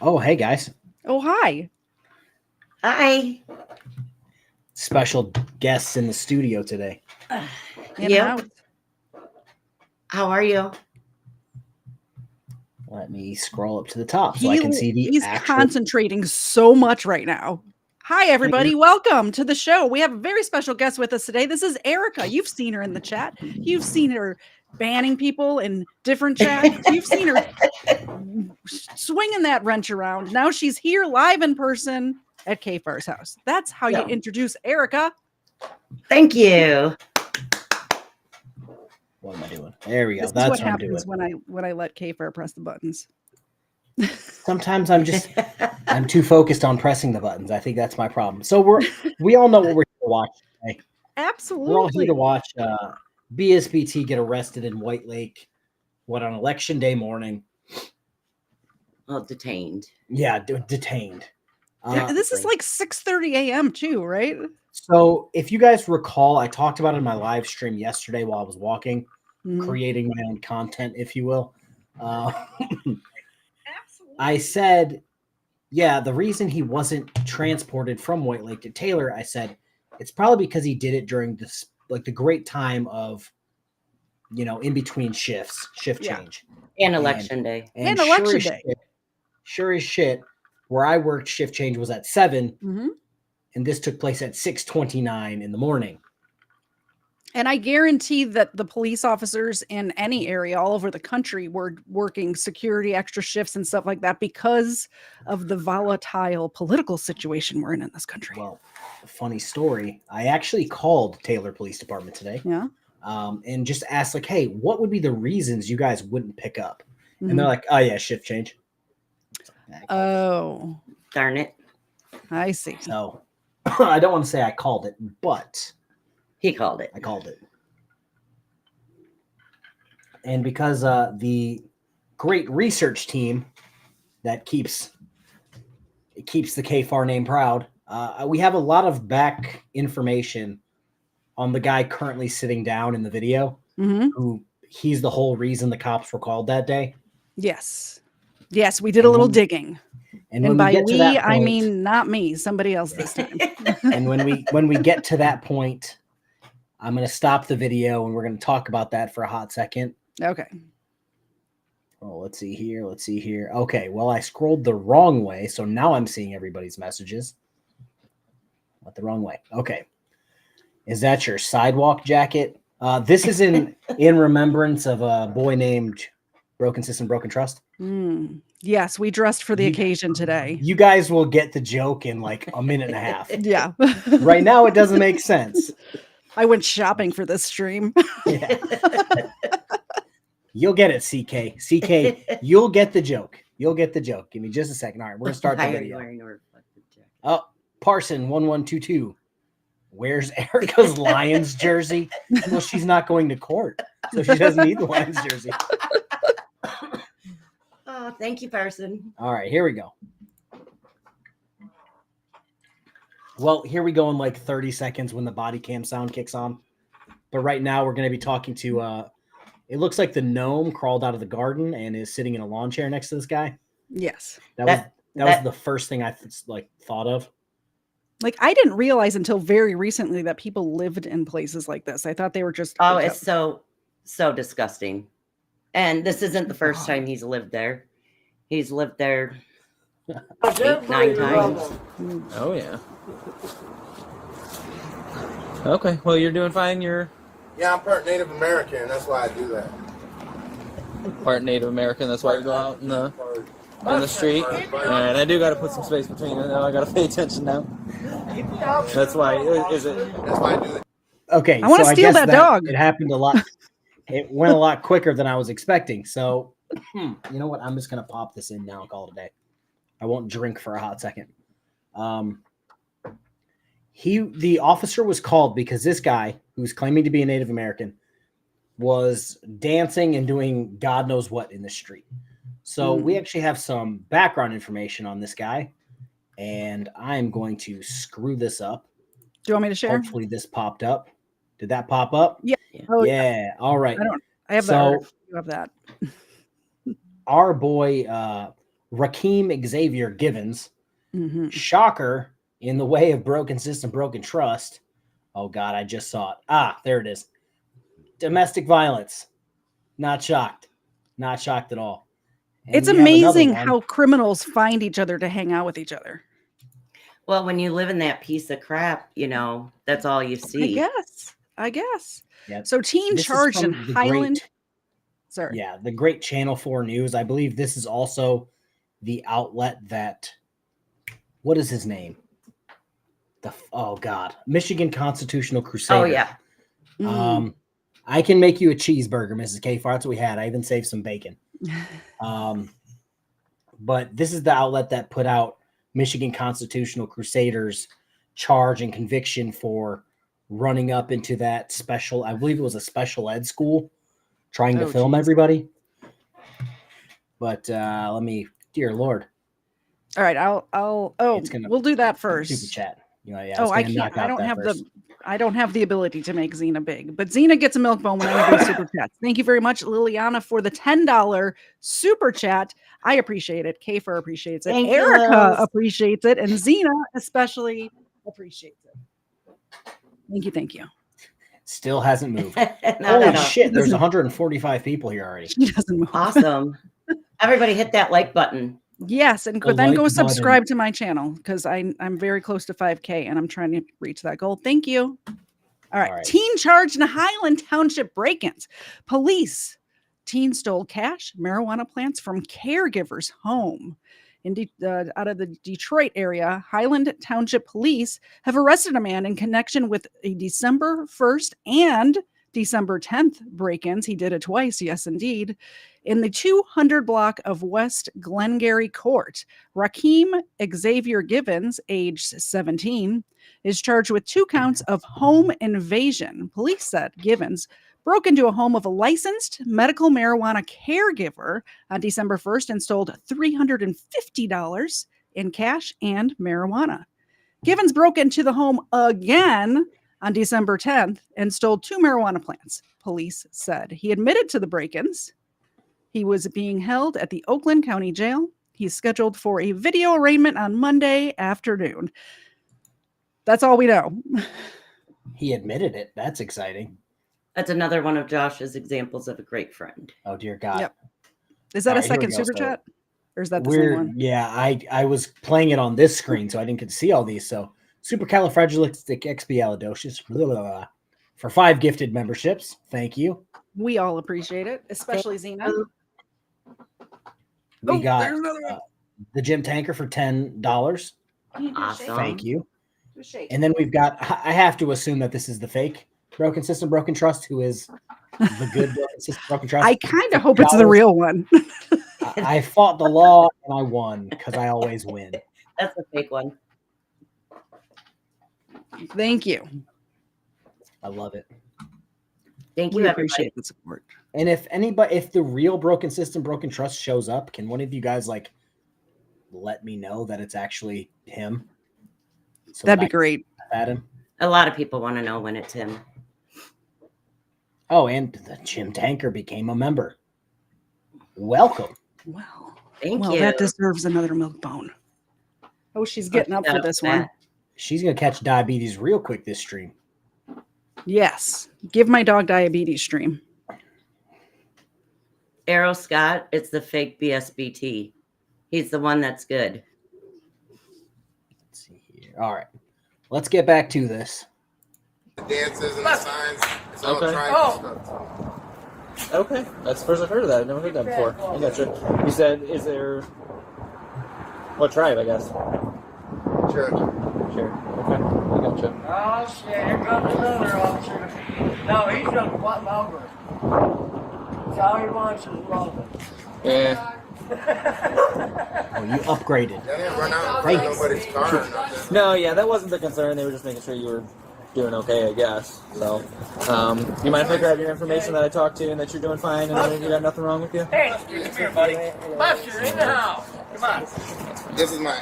Oh, hey guys. Oh, hi. Hi. Special guests in the studio today. Yep. How are you? Let me scroll up to the top so I can see the He's actual... concentrating so much right now. Hi, everybody. Welcome to the show. We have a very special guest with us today. This is Erica. You've seen her in the chat. You've seen her banning people in different chats. You've seen her swinging that wrench around. Now she's here live in person at K-Far's house. That's how you introduce Erica. Thank you. What am I doing? There we go. This That's is what I'm happens doing. when I let K-Far press the buttons. Sometimes I'm too focused on pressing the buttons. I think that's my problem. So we all know what we're here to watch today. Absolutely. We're all here to watch BSBT get arrested in White Lake. What, on election day morning? Well, detained. Yeah, detained. This is like 6:30 a.m. too, right? So if you guys recall, I talked about it in my live stream yesterday while I was walking, creating my own content, if you will. Absolutely. I said, yeah, the reason he wasn't transported from White Lake to Taylor, I said, it's probably because he did it during this, like the great time of, in between shifts, shift change. And election day. And election day. Sure as shit, where I worked, shift change was at 7, and this took place at 6:29 in the morning. And I guarantee that the police officers in any area all over the country were working security, extra shifts and stuff like that because of the volatile political situation we're in this country. Well, funny story. I actually called Taylor Police Department today. Yeah. And just asked, like, hey, what would be the reasons you guys wouldn't pick up? And they're like, oh, yeah, shift change. Oh. Darn it. I see. So I don't want to say I called it, but... He called it. I called it. And because the great research team that keeps the KFAR name proud, we have a lot of back information on the guy currently sitting down in the video, who he's the whole reason the cops were called that day. Yes. Yes, we did a little digging. And by we, I mean not me, somebody else this time. And when we get to that point, I'm going to stop the video and we're going to talk about that for a hot second. Okay. Oh, let's see here. Okay, well, I scrolled the wrong way, so now I'm seeing everybody's messages. Went the wrong way. Okay. Is that your sidewalk jacket? This is in remembrance of a boy named Broken System, Broken Trust. Yes, we dressed for the occasion today. You guys will get the joke in like a minute and a half. Yeah. Right now, it doesn't make sense. I went shopping for this stream. Yeah. You'll get it, CK. CK, you'll get the joke. You'll get the joke. Give me just a second. All right, we're going to start the video. Oh, Parson 1122. Where's Erica's Lions jersey? Well, she's not going to court, so she doesn't need the Lions jersey. Oh, thank you, Parson. All right, here we go. Well, here we go in like 30 seconds when the body cam sound kicks on. But right now we're going to be talking to, it looks like the gnome crawled out of the garden and is sitting in a lawn chair next to this guy. Yes. That was the first thing I thought of. Like, I didn't realize until very recently that people lived in places like this. I thought they were just... Oh, it's so disgusting. And this isn't the first time he's lived there. He's lived there 8, 9 times. Oh, yeah. Okay, well, you're doing fine. Yeah, I'm part Native American. That's why I do that. Part Native American. That's why you go out in the street. And I do got to put some space between it. Now I got to pay attention now. That's why. Is it? That's why I do it. Okay, I want to steal that dog. It happened a lot. It went a lot quicker than I was expecting. So, you know what? I'm just gonna pop this in now and call it a day. I won't drink for a hot second. The officer was called because this guy, who's claiming to be a Native American, was dancing and doing God knows what in the street. So we actually have some background information on this guy, and I'm going to screw this up. Do you want me to share? Hopefully this popped up. Did that pop up? Yeah. Oh, yeah. All right. I have that. You have that. Our boy Rakeem Xavier Givens. Mm-hmm. Shocker in the way of broken system, broken trust. Oh, God, I just saw it. Ah, there it is. Domestic violence. Not shocked. Not shocked at all. And It's we have another amazing one. how criminals find each other to hang out with each other. Well, when you live in that piece of crap, you know, that's all you see. I guess. Yeah, So teen this is charged in from the Highland. great- Sorry. Yeah, the great Channel 4 News. I believe this is also the outlet that, what is his name? Oh, God. Michigan Constitutional Crusader. Oh, yeah. I can make you a cheeseburger, Mrs. K. That's what we had. I even saved some bacon. But this is the outlet that put out Michigan Constitutional Crusaders charge and conviction for running up into that special, I believe it was a special ed school, trying to film everybody. But let me, dear Lord. All right, we'll do that first. Super chat. You know, yeah, Oh, I can't. I don't have the ability to make Xena big, but Xena gets a milk bone when I do super chats. Thank you very much, Liliana, for the $10 super chat. I appreciate it. Kayfer appreciates it. Erica appreciates it, and Xena especially appreciates it. Thank you. Still hasn't moved. No, Holy shit! There's 145 people here already. She doesn't move. Awesome. Everybody hit that like button. Yes, and The then like go button. subscribe to my channel because I'm very close to 5K and I'm trying to reach that goal. Thank you. All right. Teen charged in Highland Township break-ins. Police. Teen stole cash, marijuana plants from caregiver's home. Out of the Detroit area, Highland Township Police have arrested a man in connection with a December 1st and December 10th break-ins. He did it twice, yes, indeed. In the 200 block of West Glengarry Court, Rakeem Xavier Givens, age 17, is charged with 2 counts of home invasion. Police said Givens broke into a home of a licensed medical marijuana caregiver on December 1st and stole $350 in cash and marijuana. Givens broke into the home again on December 10th and stole 2 marijuana plants, police said. He admitted to the break-ins. He was being held at the Oakland County Jail. He's scheduled for a video arraignment on Monday afternoon. That's all we know. He admitted it. That's exciting. That's another one of Josh's examples of a great friend. Oh, dear God. Yep. Is that a second super chat? Or is that the same one? Yeah, I was playing it on this screen, so I didn't get to see all these. So, supercalifragilisticexpialidocious for 5 gifted memberships. Thank you. We all appreciate it, especially Xena. We got the Jim Tanker for $10. Awesome. Thank you. And then we've got, I have to assume that this is the fake Broken System, Broken Trust, who is the good Broken System, Broken Trust. I kind of hope it's the real one. I fought the law and I won because I always win. That's a fake one. Thank you. I love it. Thank We you, appreciate everybody. the support. And if the real Broken System, Broken Trust shows up, can one of you guys let me know that it's actually him? So That'd be great. At him. A lot of people want to know when it's him. Oh, and the Jim Tanker became a member. Welcome. Well, Thank you. That deserves another milk bone. Oh, she's getting up for this one. She's gonna catch diabetes real quick this stream. Yes. Give my dog diabetes stream. Arrow Scott, it's the fake BSBT. He's the one that's good. Let's see here. All right. Let's get back to this. The dances and the signs. It's all Okay. tribal stuff. Okay, that's the first I've heard of that. I've never heard that before. I gotcha. You said, is there... What tribe, I guess? Sure. Sure. Okay, I gotcha. Oh shit, here comes another officer. No, he's gonna what number? That's all he wants is love. Yeah. Oh, you upgraded. They didn't run out in front of nobody's car or nothing. No, yeah, that wasn't the concern. They were just making sure you were doing okay, I guess. So, you mind if I grab your information that I talked to and that you're doing fine and you got nothing wrong with you? Hey, come here, buddy. Buster, in the house. Come on. This is my.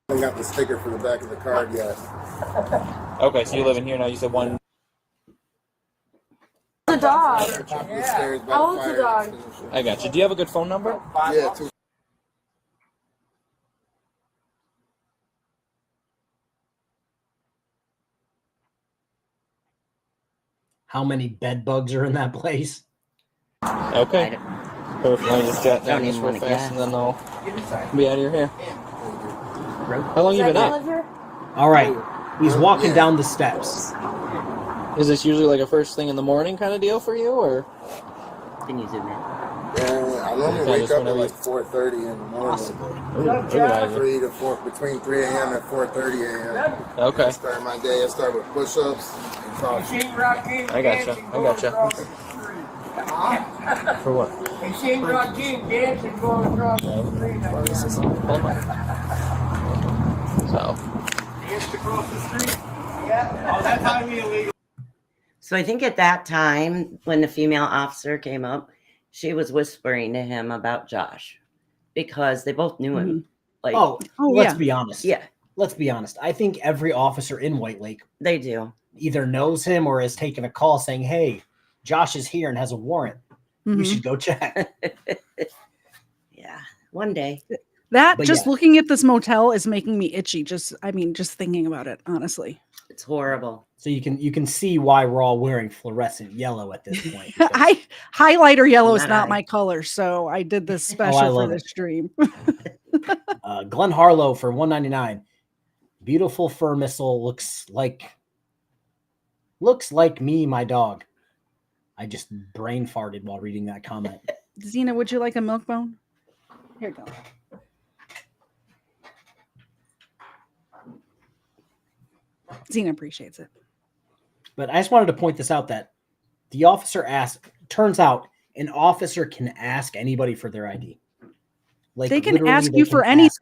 I got the sticker for the back of the card yet. Okay, so you live in here now. You said one. The dog. Upstairs by How old's the fire dog? extinguisher. I got you. Do you have a good phone number? Yeah, 2. how many bed bugs are in that place. Okay. Perfect. Let me just jot down Don't this even real wanna fast, guess. and then I'll be out of your hair. How long you been up? All right, he's walking Yeah. down the steps. Is this usually like a first thing in the morning kind of deal for you, or? Can you zoom in? Yeah, I normally Okay, wake just up at whenever like you- 4:30 in the morning. Possibly. Ooh, look at you. 3 to 4, between 3 a.m. and 4:30 a.m. Okay. I start my day. I start with push-ups and You coffee. seen Rakim I gotcha, dancing I going gotcha. across the street? For what? You seen Rakim dancing going across the street? Hold on. So, Danced across the street? Yeah. Oh, that's how we illegal. So I think at that time, when the female officer came up, she was whispering to him about Josh because they both knew him. Like, Oh, Oh, let's yeah. be honest. yeah, Let's be honest. I think every officer in White Lake they do. either knows him or has taken a call saying, "Hey, Josh is here and has a warrant. You Mhm. should go check." Yeah, one day. That But just yeah. looking at this motel is making me itchy. Just thinking about it, honestly. It's horrible. So you can see why we're all wearing fluorescent yellow at this point. because- Highlighter yellow is Not not I. my color, so I did this special for love this it. stream. Glenn Harlow for $1.99. Beautiful fur missile looks like me, my dog. I just brain farted while reading that comment. Zena, would you like a milk bone? Here you go. Zena appreciates it. But I just wanted to point this out that the officer asked. Turns out an officer can ask anybody for their ID. Like They can literally, ask they you can for any. ask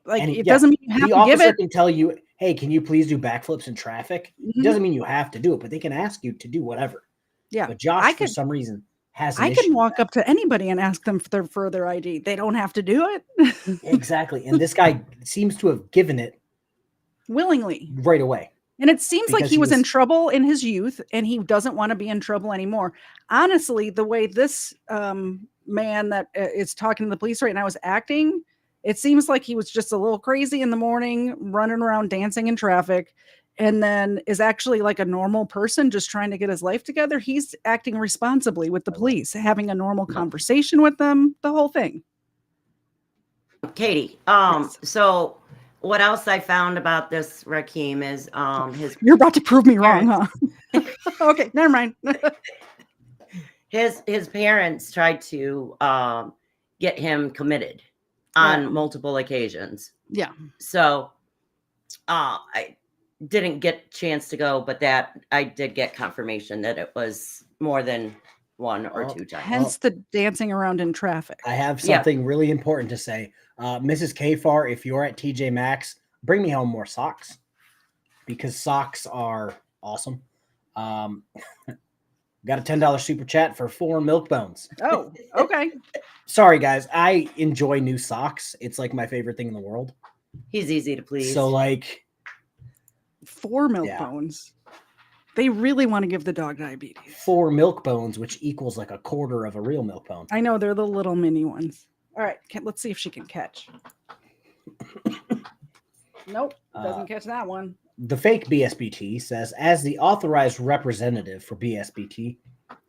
Like any- it yeah. doesn't mean you have The to give officer it. can tell you, "Hey, can you please do backflips in traffic?" Mhm. It doesn't mean you have to do it, but they can ask you to do whatever. Yeah, But Josh, I for could- some reason, has an I issue can with walk that. up to anybody and ask them for their ID. They don't have to do it Exactly, and this guy seems to have given it willingly. right away. And it seems like Because he he was in was- trouble in his youth and he doesn't want to be in trouble anymore. Honestly, the way this man that is talking to the police right now is acting, it seems like he was just a little crazy in the morning, running around dancing in traffic, and then is actually like a normal person just trying to get his life together. He's acting responsibly with the police, having a normal conversation with them, the whole thing. Katie, Yes. so what else I found about this Rakim is his You're about to prove me wrong, huh? Okay, never mind. his parents tried to get him committed on multiple occasions. Yeah. So I didn't get a chance to go, but that I did get confirmation that it was more than one or Oh, two times. Hence the dancing around in traffic. I have Yeah. something really important to say. Mrs. Kfar, if you're at TJ Maxx, bring me home more socks because socks are awesome. Got a $10 super chat for 4 milk bones. Oh, okay. Sorry, guys. I enjoy new socks. It's like my favorite thing in the world. He's easy to please. So, like, 4 milk Yeah. bones. They really want to give the dog diabetes. 4 milk bones, which equals like a quarter of a real milk bone. I know they're the little mini ones. All right, let's see if she can catch. Nope, doesn't catch that one. The fake BSBT says, as the authorized representative for BSBT,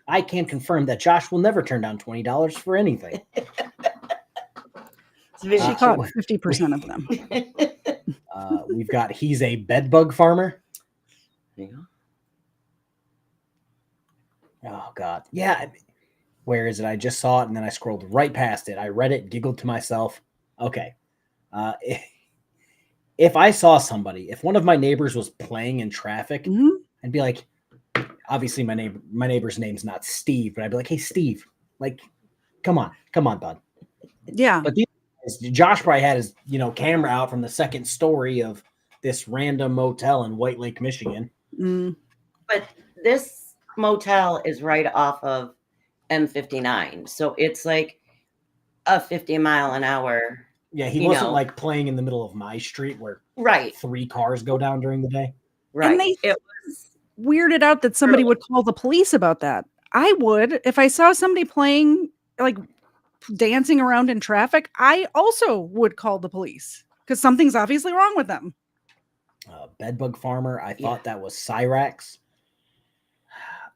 I can confirm that Josh will never turn down $20 for anything. She Uh, caught 50% of them. We've got he's a bedbug farmer. Yeah. Oh God, yeah. Where is it? I just saw it and then I scrolled right past it. I read it, giggled to myself. Okay, if I saw somebody, if one of my neighbors was playing in traffic, Mhm. I'd be like, obviously my neighbor's name's not Steve, but I'd be like, hey Steve, like, come on, bud. Yeah. But Josh probably had his camera out from the second story of this random motel in White Lake, Michigan. Mm. But this motel is right off of M59. So it's like a 50 mile an hour. Yeah, he You wasn't know. like playing in the middle of my street where Right. 3 cars go down during the day. Right. they- It was Weirded out that somebody would call the police about that. I would. If I saw somebody playing, like dancing around in traffic, I also would call the police because something's obviously wrong with them. Bedbug farmer. I thought that was Cyrax.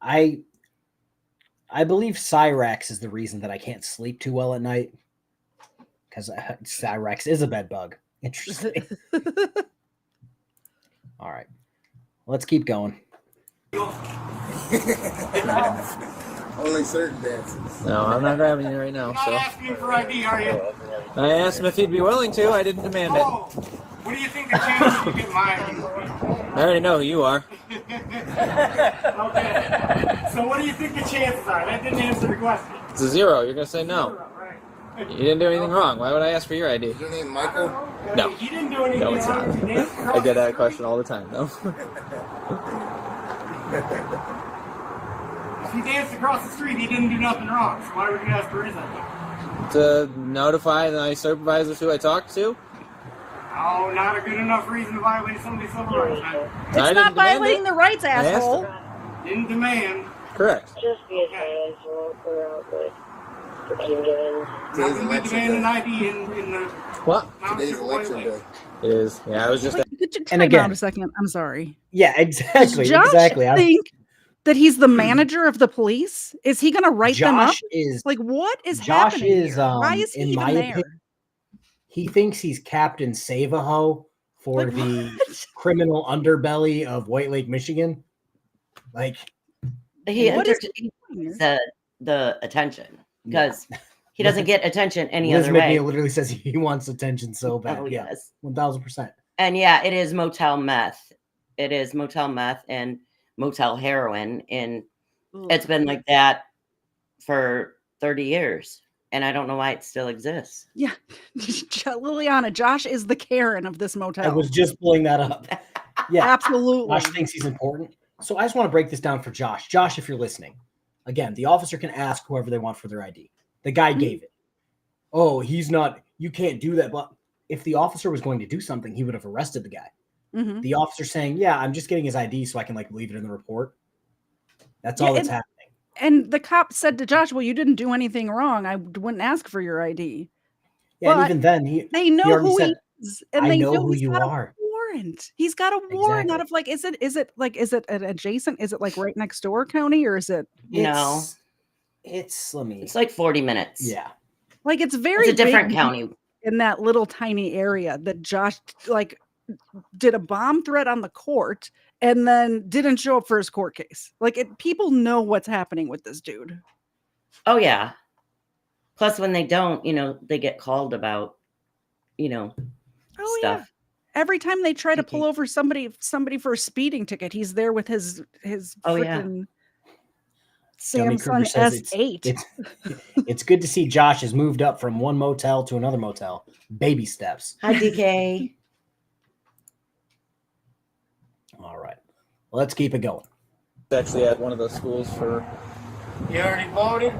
I believe Cyrax is the reason that I can't sleep too well at night. Because Cyrax is a bed bug. Interesting. All right. Let's keep going. Only certain dances. No, I'm not grabbing you right now. You're not So asking him for ID, are you? I asked him if he'd be willing to. I didn't demand it. Oh, what do you think the chances you get my ID will be? I already know who you are. Okay. So what do you think the chances are? That didn't answer the question. It's a 0. You're gonna say no. Right. You didn't do anything wrong. Why would I ask for your ID? Is your name Michael? No. He didn't do anything No, it's wrong. not. He danced I across get the that street. question all the time, though. If he danced across the street, he didn't do nothing wrong. So why would you ask for his ID? To notify my supervisors who I talked to. Oh, not a good enough reason to violate somebody's civil rights. man. It's I not didn't demand violating it. the rights, I asked asshole. him. Didn't demand. Correct. Just be advised, we're out with the team given. Not going to be election demanding day. ID in the What? Today's township election way. day. It is. Yeah, I was just. Wait, could you And time again- out a second? I'm sorry. Yeah, Does exactly. Josh Exactly. think that he's the manager of the police? Is he going to write them up? Josh is Like, what is Josh happening is, here? Why is he in even my there? opinion, he thinks he's Captain Save-A-Ho for Like, the what? criminal underbelly of White Lake, Michigan. Like, He What is entertains here? the attention because he doesn't get attention any Liz other way. McNeil literally says he wants attention so bad. Oh, Yeah, yes. 1000%. And yeah, it is motel meth. It is motel meth and motel heroin. And it's been like that for 30 years. And I don't know why it still exists. Yeah. Liliana, Josh is the Karen of this motel. I was just pulling that up. Yeah, Absolutely. Josh thinks he's important. So I just want to break this down for Josh. Josh, if you're listening, again, the officer can ask whoever they want for their ID. The guy gave it. Oh, he's not, you can't do that. But if the officer was going to do something, he would have arrested the guy. Mhm. The officer saying, yeah, I'm just getting his ID so I can like leave it in the report. That's Yeah, all that's happening. And the cop said to Josh, well, you didn't do anything wrong. I wouldn't ask for your ID. Yeah, and But even then, They know already who said, he is. And I they know know who he's you got are. a warrant. He's got a warrant out Exactly. of like, is it an adjacent? Is it like right next door county or is it No. Let me, It's like 40 minutes. yeah. like it's very It's a different big county. in that little tiny area that Josh like did a bomb threat on the court and then didn't show up for his court case. Like people know what's happening with this dude. Oh, yeah. Plus, when they don't, they get called about, Oh yeah. stuff. Every time they try to Mhm. pull over somebody for a speeding ticket, he's there with his Oh, yeah. freaking Dummy Kruger Samsung says S8. It's good to see Josh has moved up from one motel to another motel. Baby steps. Hi, DK. All right. Well, let's keep it going. Actually, at one of those schools for. You already voted?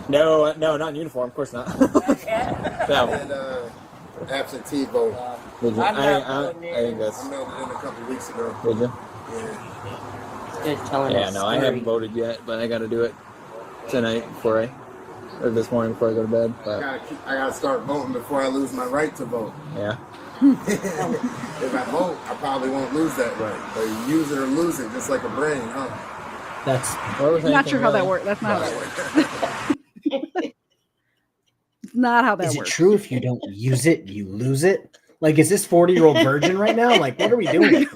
No, not in uniform. Of course not. No. And absentee vote. Did you? I'm not I voting think that's. I mailed it in a couple weeks ago. Did you? Yeah. Just telling Yeah, us no, I haven't voted yet, but I got to do it tonight or this morning before I go to bed. But I gotta start voting before I lose my right to vote. yeah, If I vote, I probably won't lose that right. But you use it or lose it, just like a brain, huh? That's Not sure how that works. That's not how that works. It's not how that is it works. true if you don't use it, you lose it? Like, is this 40-year-old virgin right now? Like, what are we doing?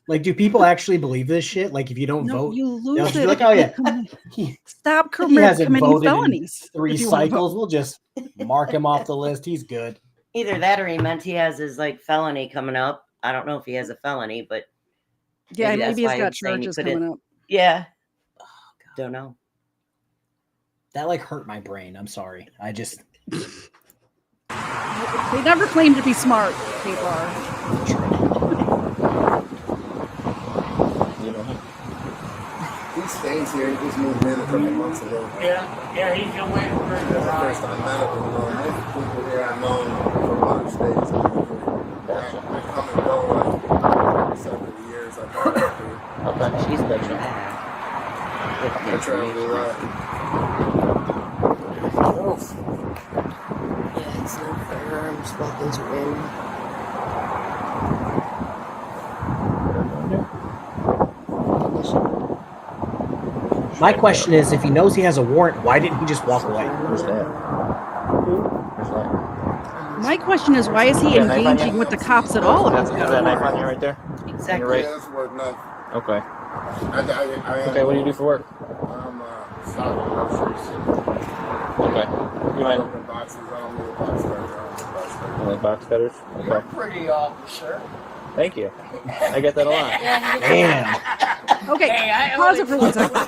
Like, do people actually believe this shit? Like, if you don't No, vote, you they'll lose just be it. like, if oh you yeah, commit- he Stop hasn't committing voted in felonies. 3 if you wanna vote. cycles. We'll just mark him off the list. He's good. Either that or he meant he has his felony coming up. I don't know if he has a felony, but Yeah, maybe that's maybe he's why got he's saying he charges couldn't- coming up. yeah. Don't know. That like hurt my brain. I'm sorry. I just They never claim to be smart, K-Bar. you know. He stays here. He just moved in a couple months ago. Yeah, he's been waiting for That's the the first time I met him. Most people here I've known for March days. I come and go like several years. I come back here. Okay. She's Gotcha. good. I travel a lot. Yeah, it's no firearms, weapons, or ammo. My question is, if he knows he has a warrant, why didn't he just walk away? Where's that? Where's that? My question is, why is he Yeah, knife on engaging you? with the cops at all? That's that knife on you right there? Exactly. Right. Yeah, that's worth nothing. Okay. I Okay, what do you do for work? I'm stocking groceries. Okay. You mind? Open boxes. I don't need a box cutter. I don't need a box cutter. Like box cutters? You're Okay. pretty, officer. Thank you. I get that a lot. Damn. Okay, pause it for 1 second.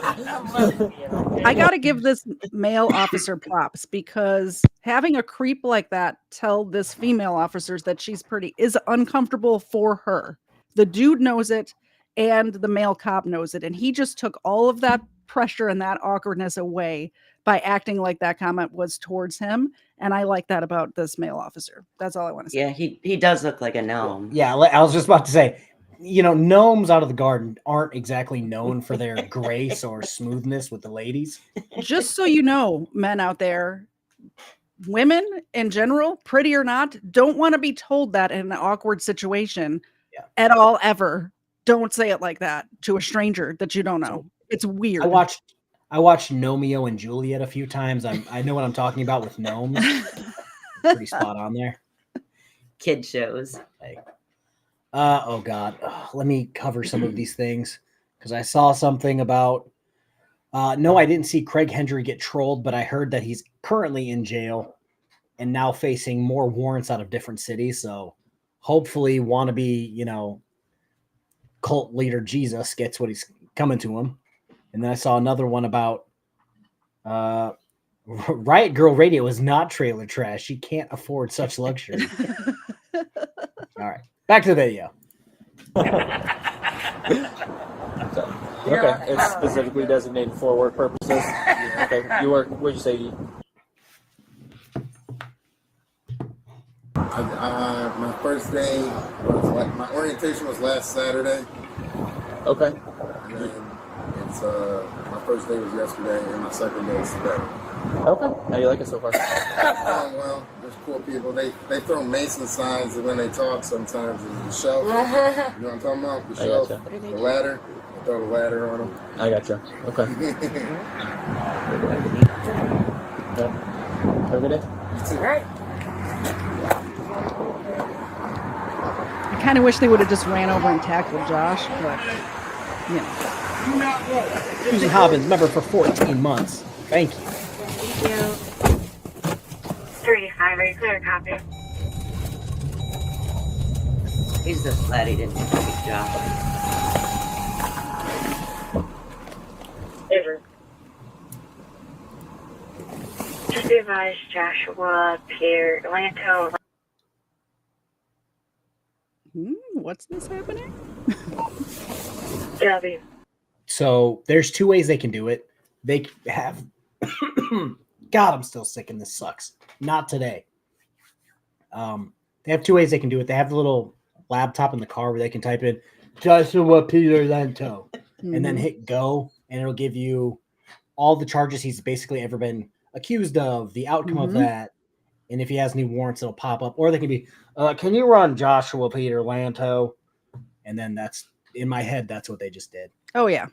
I got to give this male officer props because having a creep like that tell this female officers that she's pretty is uncomfortable for her. The dude knows it and the male cop knows it. And he just took all of that pressure and that awkwardness away by acting like that comment was towards him. And I like that about this male officer. That's all I want to say. Yeah, he does look like a gnome. Yeah, I was just about to say, gnomes out of the garden aren't exactly known for their grace or smoothness with the ladies. Just so you know, men out there, women in general, pretty or not, don't want to be told that in an awkward situation at all, ever. Don't say it like that to a stranger that you don't know. It's weird. I watched Gnomeo and Juliet a few times. I know what I'm talking about with gnomes. Pretty spot on there. Kid shows. Oh God, let me cover some of these things because I saw something about. No, I didn't see Craig Hendry get trolled, but I heard that he's currently in jail and now facing more warrants out of different cities. So hopefully, wannabe, cult leader Jesus gets what he's coming to him. And then I saw another one about Riot Girl Radio is not trailer trash. She can't afford such luxury. All right. Back to the video. Okay, it's specifically designated for work purposes. Okay, you work. What'd you say? My first day was my orientation was last Saturday. Okay. And then it's my first day was yesterday, and my second day is today. Okay. How you like it so far? Well, there's cool people. They throw Mason signs when they talk sometimes. The shelf. You know what I'm talking about? The shelf. Gotcha. The ladder. They throw the ladder on them. I gotcha. Okay. Yeah. Have a good day. Right. I kind of wish they would have just ran over and tackled Josh, but Susan Hobbins, member for 14 months. Thank you. 35, are you clear, copy? He's just glad he didn't do a good job. Over. Just be advised, Joshua, Peter, Lanto. what's this happening? W. So there's two ways they can do it. They have God, I'm still sick and this sucks. Not today. They have two ways they can do it. They have the little laptop in the car where they can type in Joshua Peter Lento and then hit go, and it'll give you all the charges he's basically ever been accused of, the outcome of that, and if he has any warrants, it'll pop up. Or they can be, can you run Joshua Peter Lanto? And then that's, in my head, that's what they just did. Oh, yeah,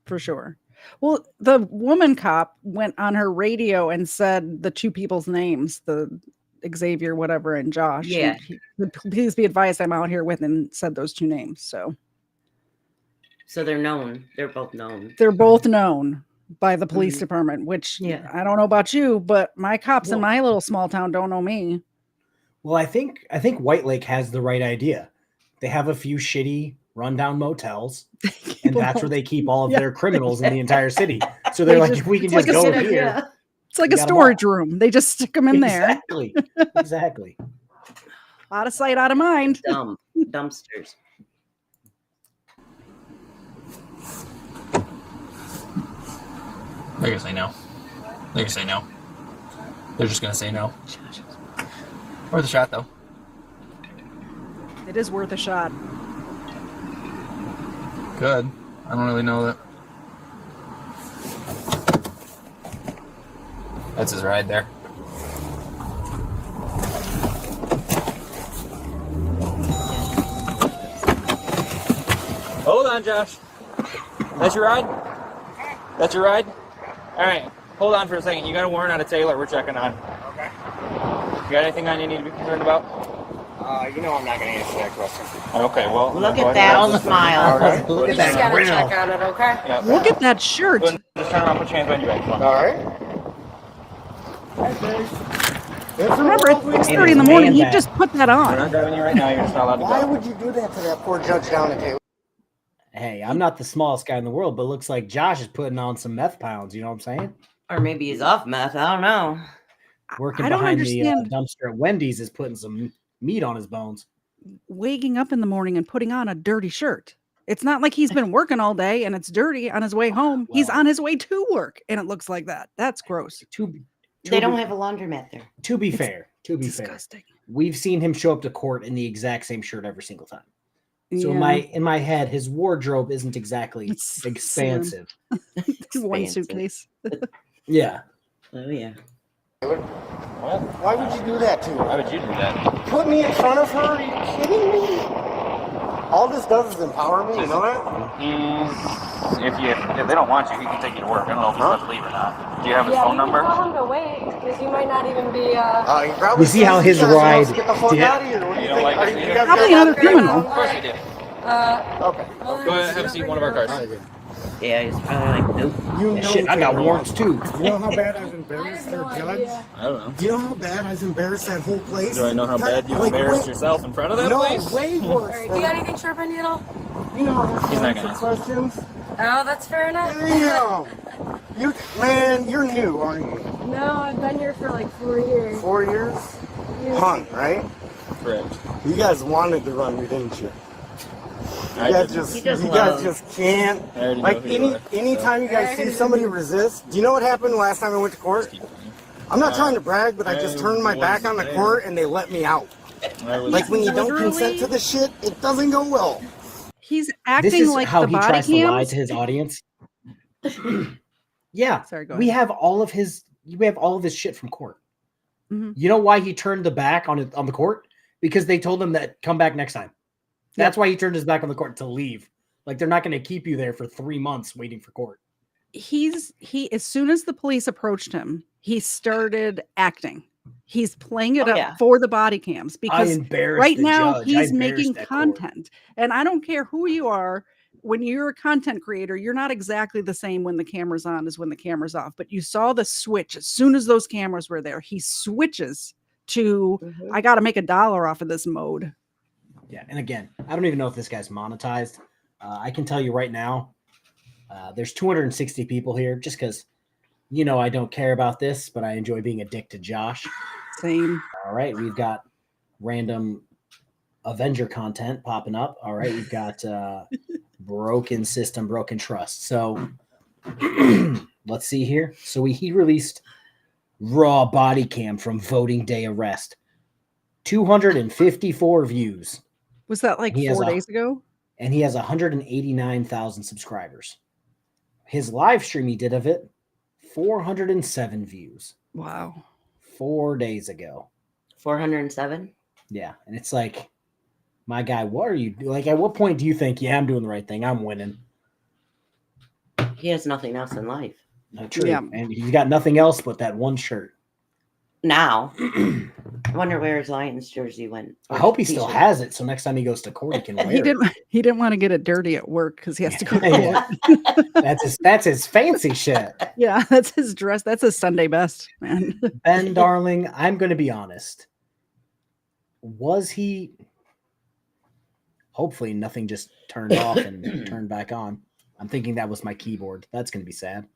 for sure. Well, the woman cop went on her radio and said the two people's names, the Xavier, whatever, and Josh. Yeah. Please be advised, I'm out here with, and said those two names. So they're known. They're both known. they're both known by the police department, which I don't know about you, but my cops in my little small town don't know me. Well, I think White Lake has the right idea. They have a few shitty rundown motels, and that's where they keep all of their criminals in the entire city. So they're like, if we can just go here. It's like a storage room. They just stick them in there. Exactly. Out of sight, out of mind. Dumb dumpsters. They're gonna say no. They're gonna say no. They're just gonna say no. Worth a shot, though. It is worth a shot. Good. I don't really know that. That's his ride there. Hold on, Josh. That's your ride? That's your ride? All right. Hold on for a second. You got a warrant out of Taylor we're checking on. Okay. You got anything on you need to be concerned about? You know I'm not going to answer that question. Okay, well. Look go at ahead. that smile. All right. Look at that Gotta grill. check on it, okay? Yeah. Look at that shirt. Go ahead and just turn around, put your hands on your back. Come on. All right. Remember, at 6:30 in the morning, he just put that We're on. not driving you right now. You're just not allowed to Why go. would you do that to that poor judge down at Taylor? Hey, I'm not the smallest guy in the world, but looks like Josh is putting on some meth pounds. You know what I'm saying? Or maybe he's off meth. I don't know. Working I don't behind understand the dumpster at Wendy's is putting some meat on his bones. waking up in the morning and putting on a dirty shirt. It's not like he's been working all day and it's dirty on his way home. He's Well- on his way to work and it looks like that. That's gross. They don't have a laundromat there. To be fair, Disgusting. we've seen him show up to court in the exact same shirt every single time. So Yeah. in my head, his wardrobe isn't exactly It's slim. expansive. One Expansive. suitcase. Yeah. Oh yeah. What? Why would you do that to Why her? would you do that? Put me in front of her? Are you kidding me? All this does is empower me, you know that? If they don't want you, he can take you to work. I don't know if he's about to leave or not. Do you have his phone number? Tell him to wait because you might not even be. You probably You see how his says he wants to ride get the fuck did- out of here. What do You you don't think? like Are it you either? guys Probably got- another criminal. Of course we do. Okay. Go ahead, have a seat in one of our cars. Yeah, he's probably like, nope. You know Shit, I got warrants too. You know how bad I've embarrassed their judge? I don't know. Do you know how bad I've embarrassed that whole place? Do I know how bad you Like, embarrassed way- yourself in front of that No, place? way worse. Do you got anything sharp on you at all? You know how He's not to gonna answer questions? Oh, that's fair enough. Damn. Man, you're new, aren't you? No, I've been here for like 4 years. 4 years? Hung, right? Correct. You guys wanted to run me, didn't you? I You guys didn't. just, He just you guys loves. just can't. I already know Like who you are, anytime you guys see somebody resist, do you know what happened last time I went to court? I'm not trying to brag, but I just turned my back on the court and they let me out. Like when you don't consent to the shit, it doesn't go well. He's This acting is like how the he body tries to lie cams. to his audience. Yeah. Sorry, go We ahead. have all of his shit from court. Mhm. You know why he turned the back on the court? Because they told him that come back next time. That's why he turned his back on the court to leave. Like they're not going to keep you there for 3 months waiting for court. He as soon as the police approached him, he started acting. He's playing it Oh, up yeah. for the body cams because embarrassed right the now judge. I he's embarrassed making that court. content. And I don't care who you are. When you're a content creator, you're not exactly the same when the camera's on as when the camera's off. But you saw the switch as soon as those cameras were there. He switches to I got to make $1 off of this mode. Yeah, and again, I don't even know if this guy's monetized. I can tell you right now, there's 260 people here just because, I don't care about this, but I enjoy being a dick to Josh. Same. All right, we've got random Avenger content popping up. All right, we've got broken system, broken trust. So let's see here. So he released raw body cam from voting day arrest. 254 views. Was that like He has 4 a- days ago? And he has 189,000 subscribers. His live stream he did of it, 407 views Wow. 4 days ago. 407. Yeah, and it's like, my guy, what are you doing? Like, at what point do you think, yeah, I'm doing the right thing, I'm winning? He has nothing else in life No, true. Yeah. And he's got nothing else but that one shirt. now. I wonder where his Lions jersey went. I or hope he still t-shirt. has it, so next time he goes to court, he can wear He it. didn't want to get it dirty at work because he has to go to Yeah. court. That's his fancy shit. Yeah, that's his dress. That's his Sunday best, man. Ben, darling, I'm going to be honest. Was he? Hopefully, nothing just turned off and turned back on. I'm thinking that was my keyboard. That's going to be sad.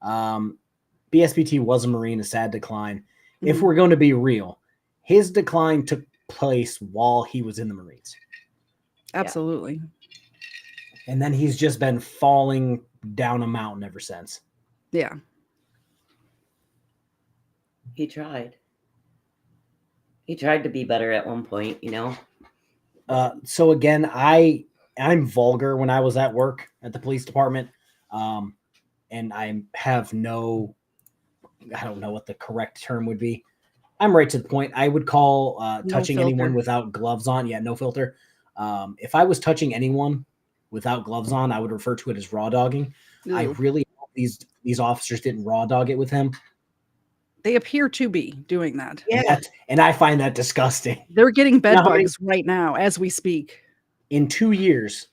BSBT was a Marine, a sad decline. If we're going to be real, his decline took place while he was in the Marines. Absolutely. And then he's just been falling down a mountain ever since. Yeah. He tried. He tried to be better at one point, So again, I'm vulgar when I was at work at the police department. And I have I don't know what the correct term would be. I'm right to the point. I would call touching anyone filter. without gloves on. Yeah, no filter. If I was touching anyone without gloves on, I would refer to it as raw dogging. I Ew. really hope these officers didn't raw dog it with him. They appear to be doing that. Yeah. And I find that disgusting. They're getting bed You know how many- bugs right now as we speak. In 2 years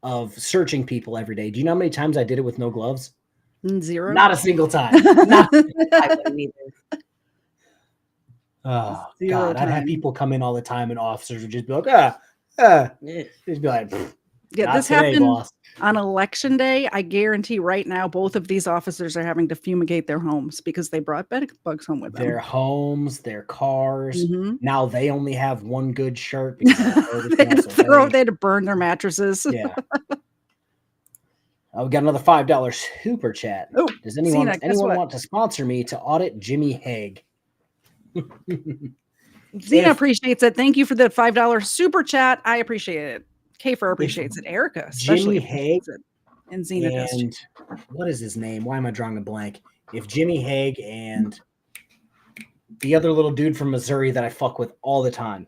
of searching people every day, do you know how many times I did it with no gloves? 0. Not a single time. Not- I wouldn't either. oh, Zero God. I'd have time. people come in all the time and officers would just be like, Ugh. just be like, Yeah, not this today, happened boss. on election day. I guarantee right now both of these officers are having to fumigate their homes because they brought bed bugs home with them. Their homes, their cars. Mhm. Now they only have one good shirt because they had to burn their mattresses. Yeah. We got another $5 super chat. Oh, Does anyone Cena, guess what? want to sponsor me to audit Jimmy Haig? Xena If- appreciates it. Thank you for the $5 super chat. I appreciate it. Kafer appreciates it. Erica especially Jimmy Haig appreciates it. And Xena does too. And what is his name? Why am I drawing a blank? If Jimmy Haig and the other little dude from Missouri that I fuck with all the time,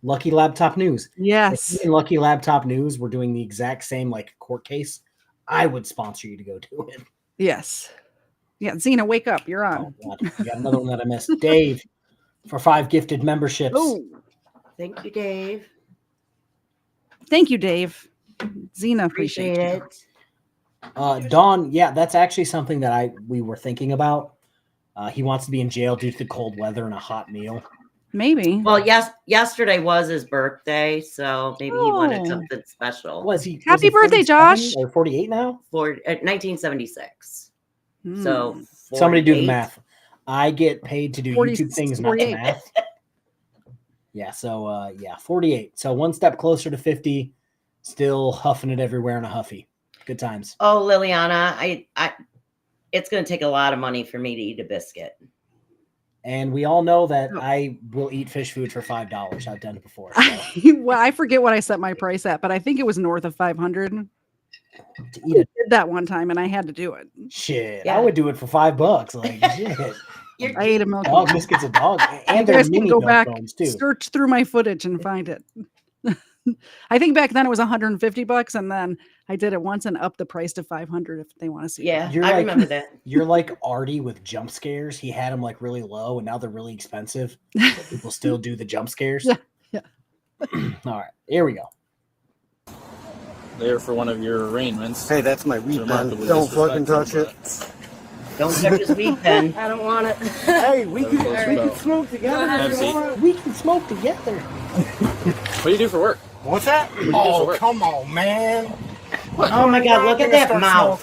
Lucky Laptop News. Yes. If he and Lucky Laptop News were doing the exact same like court case, I would sponsor you to go do it. Yes. Yeah, Xena, wake up. You're on. Oh, God. We got another one that I missed. Dave for 5 gifted memberships. Oh, Thank you, Dave. thank you, Dave. Xena Appreciate appreciates it. Dawn, yeah, that's actually something that we were thinking about. He wants to be in jail due to the cold weather and a hot meal. Maybe. Well, yesterday was his birthday, so maybe he wanted Oh. something special. Was he? Happy was he birthday, 47 Josh. Or 48 now? For 1976. Hmm. So Somebody do the 48. math. I get paid to do 40 YouTube things, not the 48. math. Yeah, so 48. So one step closer to 50, still huffing it everywhere in a huffy. Good times. Oh, Liliana, I it's going to take a lot of money for me to eat a biscuit. And we all know that Oh. I will eat fish food for $5. I've done it before. So. Well, I forget what I set my price at, but I think it was north of 500. To eat it, Did that one time and I had to do it. shit, Yeah. I would do it for $5. Like, shit. I ate a milk. Dog biscuits a dog. You And they're guys can mini go milk back, bones, too. search through my footage and find it. I think back then it was $150, and then I did it once and upped the price to 500 if they want to see. Yeah, You're I like- remember that. You're like Artie with jump scares. He had them like really low, and now they're really expensive. But people still do the jump scares. Yeah, yeah. All right, here we go. There for one of your arraignments. Hey, that's my weed pen. Remarkably Don't fucking touch disrespectful, it. Don't touch his weed pen. I don't want it. Hey, we That was can close about. smoke together. Have a seat. We can smoke together. What do you do for work? What's that? do you do for Oh, work? come on, man. Oh my God, look at that mouth.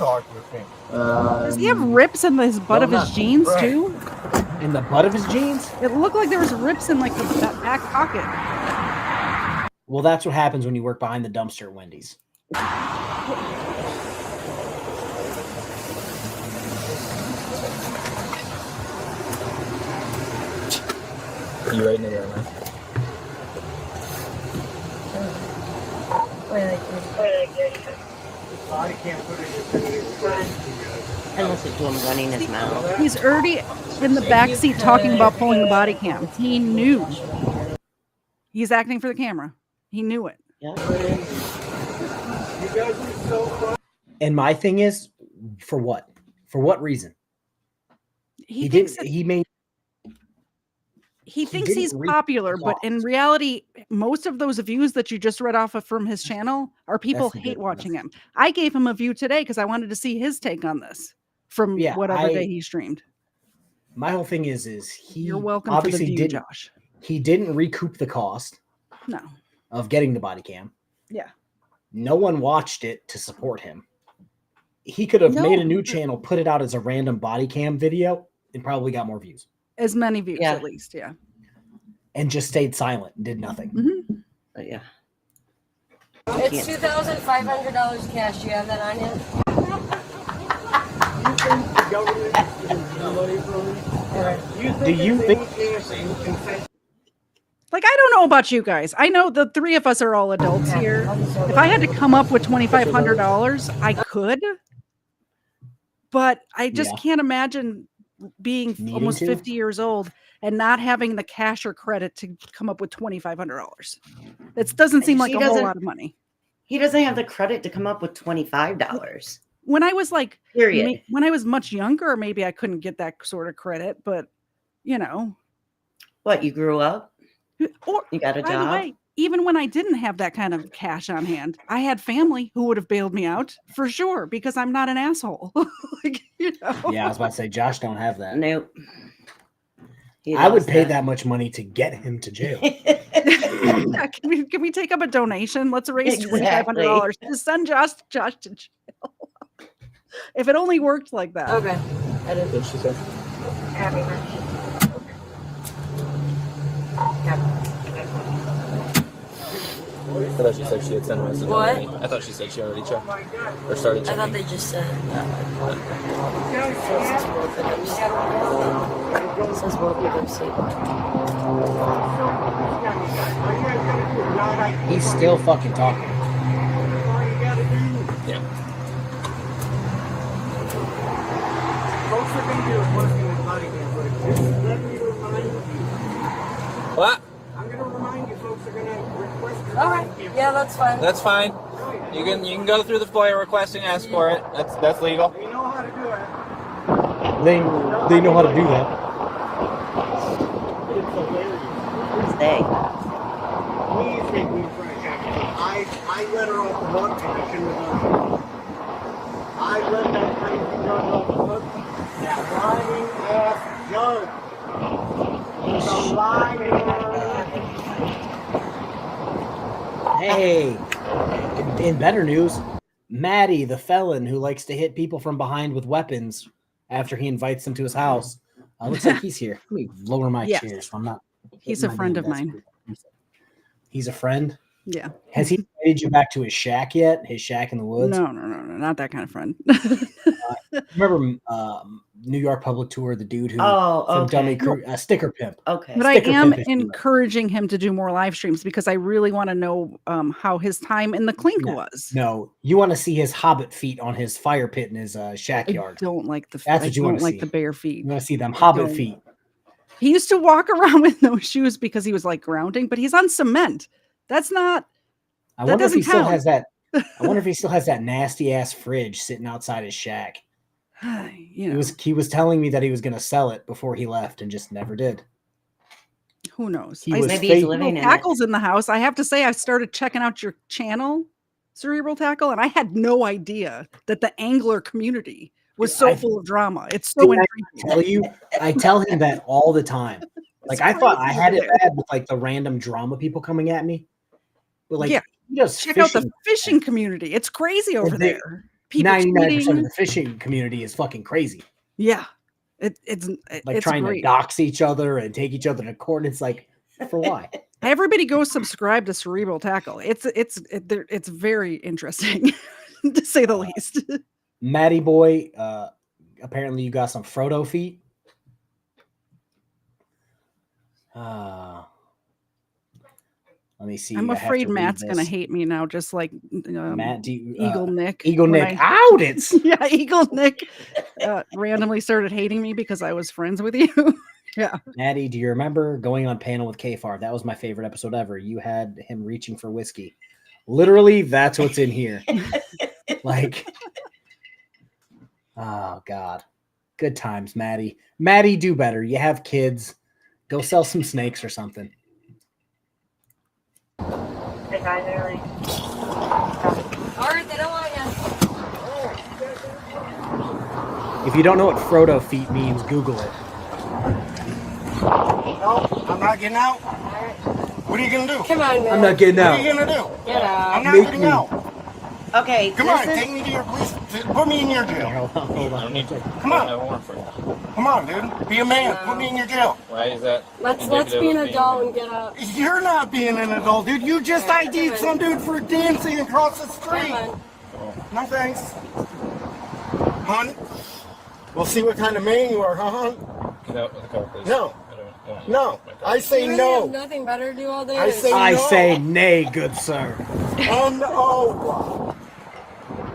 Does he have rips in his butt of his jeans Right. too? In the butt of his jeans? It looked like there was rips in like that back pocket. Well, that's what happens when you work behind the dumpster at Wendy's. You writing it right now? And listen to him running his mouth. He's already in the back seat talking about pulling the body cam. He knew. He's acting for the camera. He knew it. Yeah. And my thing is, for what? For what reason? He didn't. thinks that He made. he thinks didn't he's read popular, but in laws. reality, most of those views that you just read off of from his channel are people the hate difference. watching him. I gave him a view today because I wanted to see his take on this from Yeah, whatever day he streamed. My whole thing is he You're welcome for the obviously view, didn't. Josh. He didn't recoup the cost No. of getting the body cam. Yeah. No one watched it to support him. He could have made a No. new channel, put it out as a random body cam video, and probably got more views. As many views Yeah. at least, yeah. And just stayed silent and did nothing. Mhm. But yeah. It's $2,500 cash. Do you have that on you? Do you think Like, I don't know about you guys. I know the three of us are all adults here. If I had to come up with $2,500, I could. But I just Yeah. can't imagine being Needing almost to? 50 years old and not having the cash or credit to come up with $2,500. That doesn't seem like He a whole doesn't- lot of money. He doesn't have the credit to come up with $25. when I was like, Period. when I was much younger, maybe I couldn't get that sort of credit, but you know. What, you grew up? Or You got a by the job? way, even when I didn't have that kind of cash on hand, I had family who would have bailed me out for sure because I'm not an asshole. Like, you know. Yeah, I was about to say Josh don't have that. Nope. I would pay that much money to get him to jail. Yeah, can we take up a donation? Let's raise $2,500 to send Josh to jail. If it only worked like that. Okay. What did she say? Happy birthday. I thought she said she had sent a message What? already. I thought she said she already checked. Or started I checking. thought they just said it says both of them see. He's still fucking talking. Yeah. Folks are going to be requesting a bodycam, but just let me remind you. What? I'm going to remind you, folks are going to request a All right. bodycam. Yeah, that's fine. That's fine. You can go through the FOIA request and ask for it. That's legal. They know how to do it. They know how to do that. Who's they? Please make me fresh. I let her off the hook and I shouldn't have done it. I let that crazy judge off the hook. That lying ass judge. He's a liar. Hey, in better news, Maddie, the felon who likes to hit people from behind with weapons after he invites them to his house, looks like he's here. Let me lower my Yes. chair so I'm not. He's a friend of mine. He's a friend? Yeah. Has he invited you back to his shack yet? His shack in the woods? No, not that kind of friend. Remember New York Public Tour, the dude who Oh, from okay. Dummy Crew, Sticker Pimp. Okay. But I Sticker am pimp, if you will. encouraging him to do more live streams because I really want to know how his time in the clink was. No, you want to see his hobbit feet on his fire pit in his shack I yard. don't like the That's I what you don't wanna like see. the bare feet. You want to see them hobbit don't. feet. He used to walk around with no shoes because he was like grounding, but he's on cement. That's not. I That wonder if he doesn't still count. has that. I wonder if he still has that nasty ass fridge sitting outside his shack. You know, He was telling me that he was going to sell it before he left and just never did. who knows? He I was see Maybe he's fake- living in it. tackles in the house. I have to say, I started checking out your channel, Cerebral Tackle, and I had no idea that the angler community was so full of drama. It's so Didn't intriguing. I tell him that all the time. Like I thought I crazy had it over there. bad with like the random drama people coming at me. But like Yeah. he does Check out the fishing. fishing community. It's crazy over they- there. People 99% cheating. of the fishing community is fucking crazy. Yeah, it's Like it's trying great. to dox each other and take each other to court. It's like, for why? Everybody go subscribe to Cerebral Tackle. It's very interesting, to say the least. Matty boy, apparently you got some Frodo feet. Let me see. I'm I have to afraid read Matt's gonna this. hate me now, just like Matt, do you, Eagle Nick. Eagle when Nick, I- out it's yeah, Eagle Nick randomly started hating me because I was friends with you. Yeah. Maddie, do you remember going on panel with K-Far? That was my favorite episode ever. You had him reaching for whiskey. Literally, that's what's in here. Like, oh God. Good times, Maddie. Maddie, do better. You have kids. Go sell some snakes or something. Hey guys, really. Alright, they don't want you. If you don't know what Frodo feet means, Google it. No, I'm not getting out. What are you going to do? Come on, man. I'm not getting What out. are you going to do? Get out. I'm not Make getting me. out. Okay. Come on, take me to your police. Put me in your jail. Hold I on. don't need to. Come on. I have a warrant for you. Come on, dude. Be a man. Put me in your jail. Why is that? Let's indicative be an of being- adult and get out. You're not being an adult, dude. You just ID'd some dude for dancing across the street. Come on. No thanks. Hon, we'll see what kind of man you are, huh, hon? Get out with the car, please. No. I don't want No. my car. I say You really no. have nothing better to do all day. I say I no. say nay, good sir. N-O.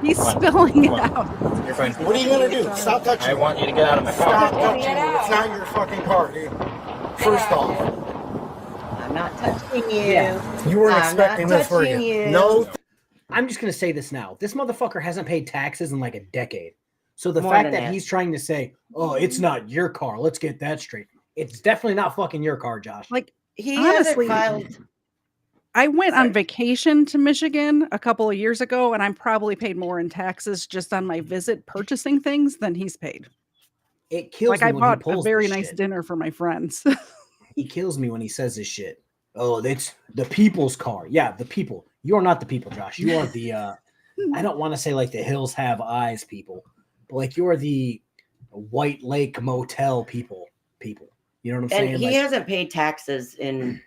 He's Come on. spilling it Come on. out. You're fine. What are you going to do? Stop touching I me. want you to get out of my Stop car. touching me. It's not your fucking car, dude. First off, I'm not touching you. Yeah. you weren't I'm expecting not this, were touching you? you. No. I'm just going to say this now. This motherfucker hasn't paid taxes in like a decade. So the More fact than that that. he's trying to say, "Oh, it's not your car. Let's get that straight." It's definitely not fucking your car, Josh. Like, He honestly, hasn't filed. I went Sorry. on vacation to Michigan a couple of years ago, and I'm probably paid more in taxes just on my visit purchasing things than he's paid. It kills Like, me I when he bought a pulls very this nice shit. dinner for my friends. He kills me when he says this shit. Oh, it's the people's car. Yeah, the people. You're not the people, Josh. You are the I don't want to say like the hills have eyes people, but like you're the White Lake Motel people. You know what I'm saying? And he Like, hasn't paid taxes in,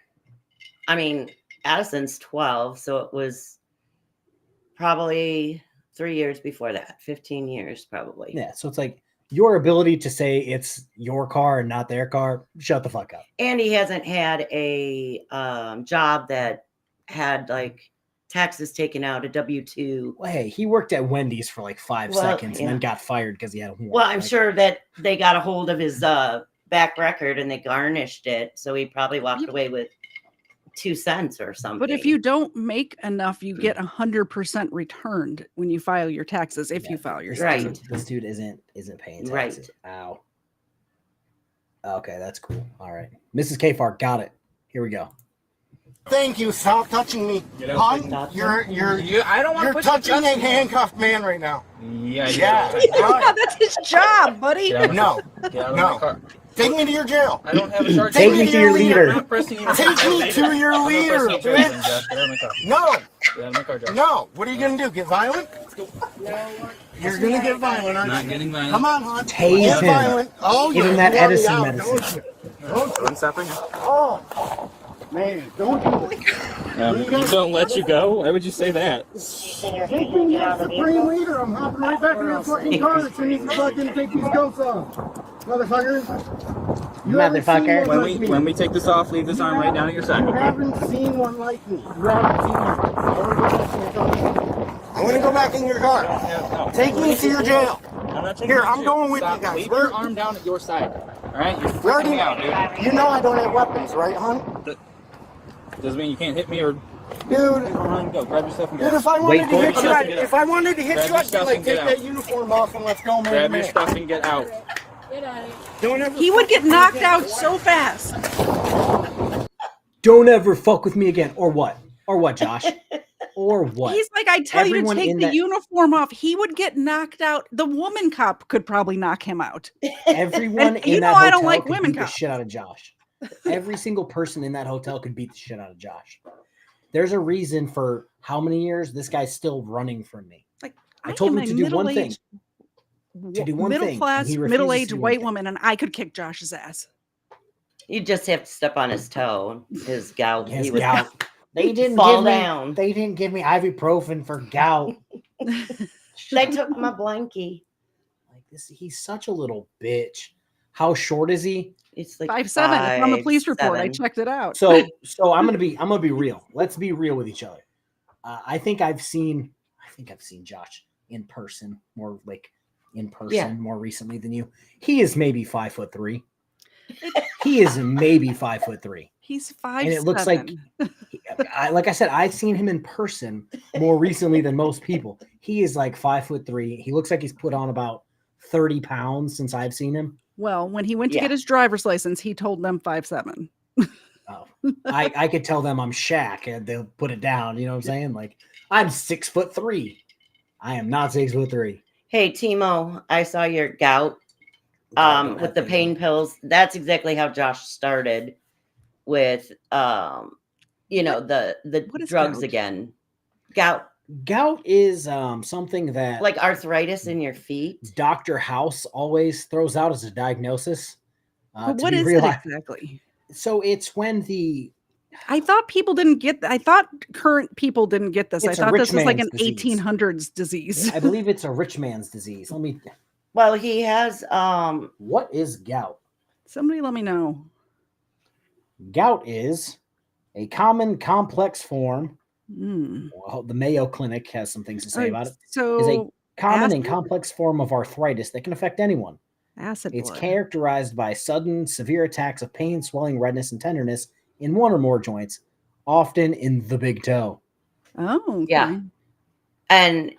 I mean, Addison's 12, so it was probably 3 years before that, 15 years probably. yeah, so it's like your ability to say it's your car and not their car, shut the fuck up. And he hasn't had a job that had like taxes taken out, a W-2. Well, hey, he worked at Wendy's for like 5 seconds and then got fired because he had a warrant. Well, I'm Like, sure that they got a hold of his back record and they garnished it, so he probably walked away with 2 cents or something. But if you don't make enough, you get 100% returned when you file your taxes. If you file your Right. taxes, This dude isn't paying taxes. Ow. Okay, that's cool. All right, Mrs. Kfar, got it. Here we go. Thank you. Stop touching me. Stop. You're I don't want to you're put touching a handcuffed man right now. Yeah, Yeah. yeah, that's his job, buddy. Get out of my No. Get out of No. my car. Take me to your jail. I don't have a charge. Take me to your leader. I'm not pressing you. Take me to your I'm not leader, pressing you, Josh. bitch. Get out of my car. No. Get out of my car, Josh. No. What are you gonna do? Get violent? You're gonna get violent, aren't Not you? getting violent. Come on, hon. Tase Get him. violent. Oh, Give him yeah, that you want me Edison out, medicine. don't you? Don't you? One step right here. Oh, man, don't do it. Don't let you go? Why would you say that? Take me to the Supreme Leader. I'm hopping right back in that fucking car as soon as you fucking take these goats off. Motherfucker. You haven't seen Motherfucker. one like me. When we take this off, leave this arm right down at your side. You Okay? haven't seen one like me. You haven't seen one. I want to go back in your car. Take me to your jail. I'm not taking Here, you I'm to- going with Stop. you guys. Leave your arm down at your side. All right? You're We already, freaking me out, dude. you know I don't have weapons, right, hon? Doesn't mean you can't hit me or Dude, go. Grab your stuff and dude, go. if I wanted Wait to for hit it. you, if I wanted to hit Grab you, your I'd be stuff like, and get take out. that uniform off and let's go, man. Grab to your man. stuff and get out. Don't ever He would get knocked out so fast. Don't ever fuck with me again. Or what? Or what, Josh? Or what? He's like, I tell you to Everyone take in the that- uniform off. He would get knocked out. The woman cop could probably knock him out. Everyone And in you that know I don't hotel like could women beat the cops. shit out of Josh. Every single person in that hotel could beat the shit out of Josh. There's a reason for how many years this guy's still running from me. Like, I told am him a to do one thing. middle-aged- To do one thing, middle and class, he refuses middle-aged to do one white thing. woman, and I could kick Josh's ass. You just have to step on his toe, his gout. His he would gout. They didn't fall give me, down. They didn't give me ibuprofen for gout. They took my blankie. Like this, he's such a little bitch. How short is he? It's like 5'7". It's on the police report. I 5'7". checked it out. So I'm gonna be real. Let's be real with each other. I think I've seen Josh in person more more recently than you. He is maybe 5'3". He is maybe 5'3". He's 5'7". And it looks like, like I said, I've seen him in person more recently than most people. He is like 5'3". He looks like he's put on about 30 pounds since I've seen him. Well, when he went to Yeah. get his driver's license, he told them 5'7". Oh, I could tell them I'm Shaq and they'll put it down. You know what I'm saying? Like I'm 6'3". I am not 6'3". Hey, Timo, I saw your gout with the pain pills. That's exactly how Josh started with, the What is drugs gout? again. Gout, Gout is something that like arthritis in your feet. Dr. House always throws out as a diagnosis. But to what be is it realized. exactly? So it's when I thought people didn't get. I thought current people didn't get this. It's a I thought rich this was like an man's disease. 1800s disease. I believe it's a rich man's disease. Well, he has What is gout? Somebody let me know. Gout is a common complex form. Mm. Well, the Mayo Clinic has some things to say about it. So Is a common and acid? complex form of arthritis that can affect anyone. acid It's blood. characterized by sudden, severe attacks of pain, swelling, redness, and tenderness in one or more joints, often in the big toe. Oh, okay. Yeah. And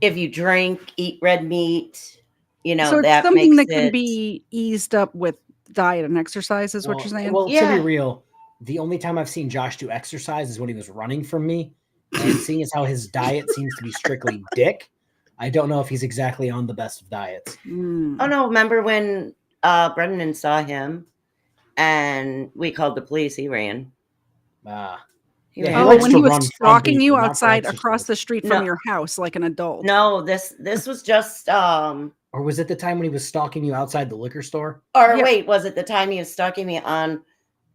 if you drink, eat red meat, you know, So it's that something makes that can it. be eased up with diet and exercise, is what you're saying? Well, to Yeah. be real, the only time I've seen Josh do exercise is when he was running from me. And seeing as how his diet seems to be strictly dick, I don't know if he's exactly on the best of diets. Oh no! Remember when Brendan saw him, and we called the police? He ran. He Yeah, ran. he Oh, likes when to he was run from stalking you people, not for outside across exercise. the street from No. your house like an adult. No, this was just Or was it the time when he was stalking you outside the liquor store? or Yeah. wait, was it the time he was stalking me on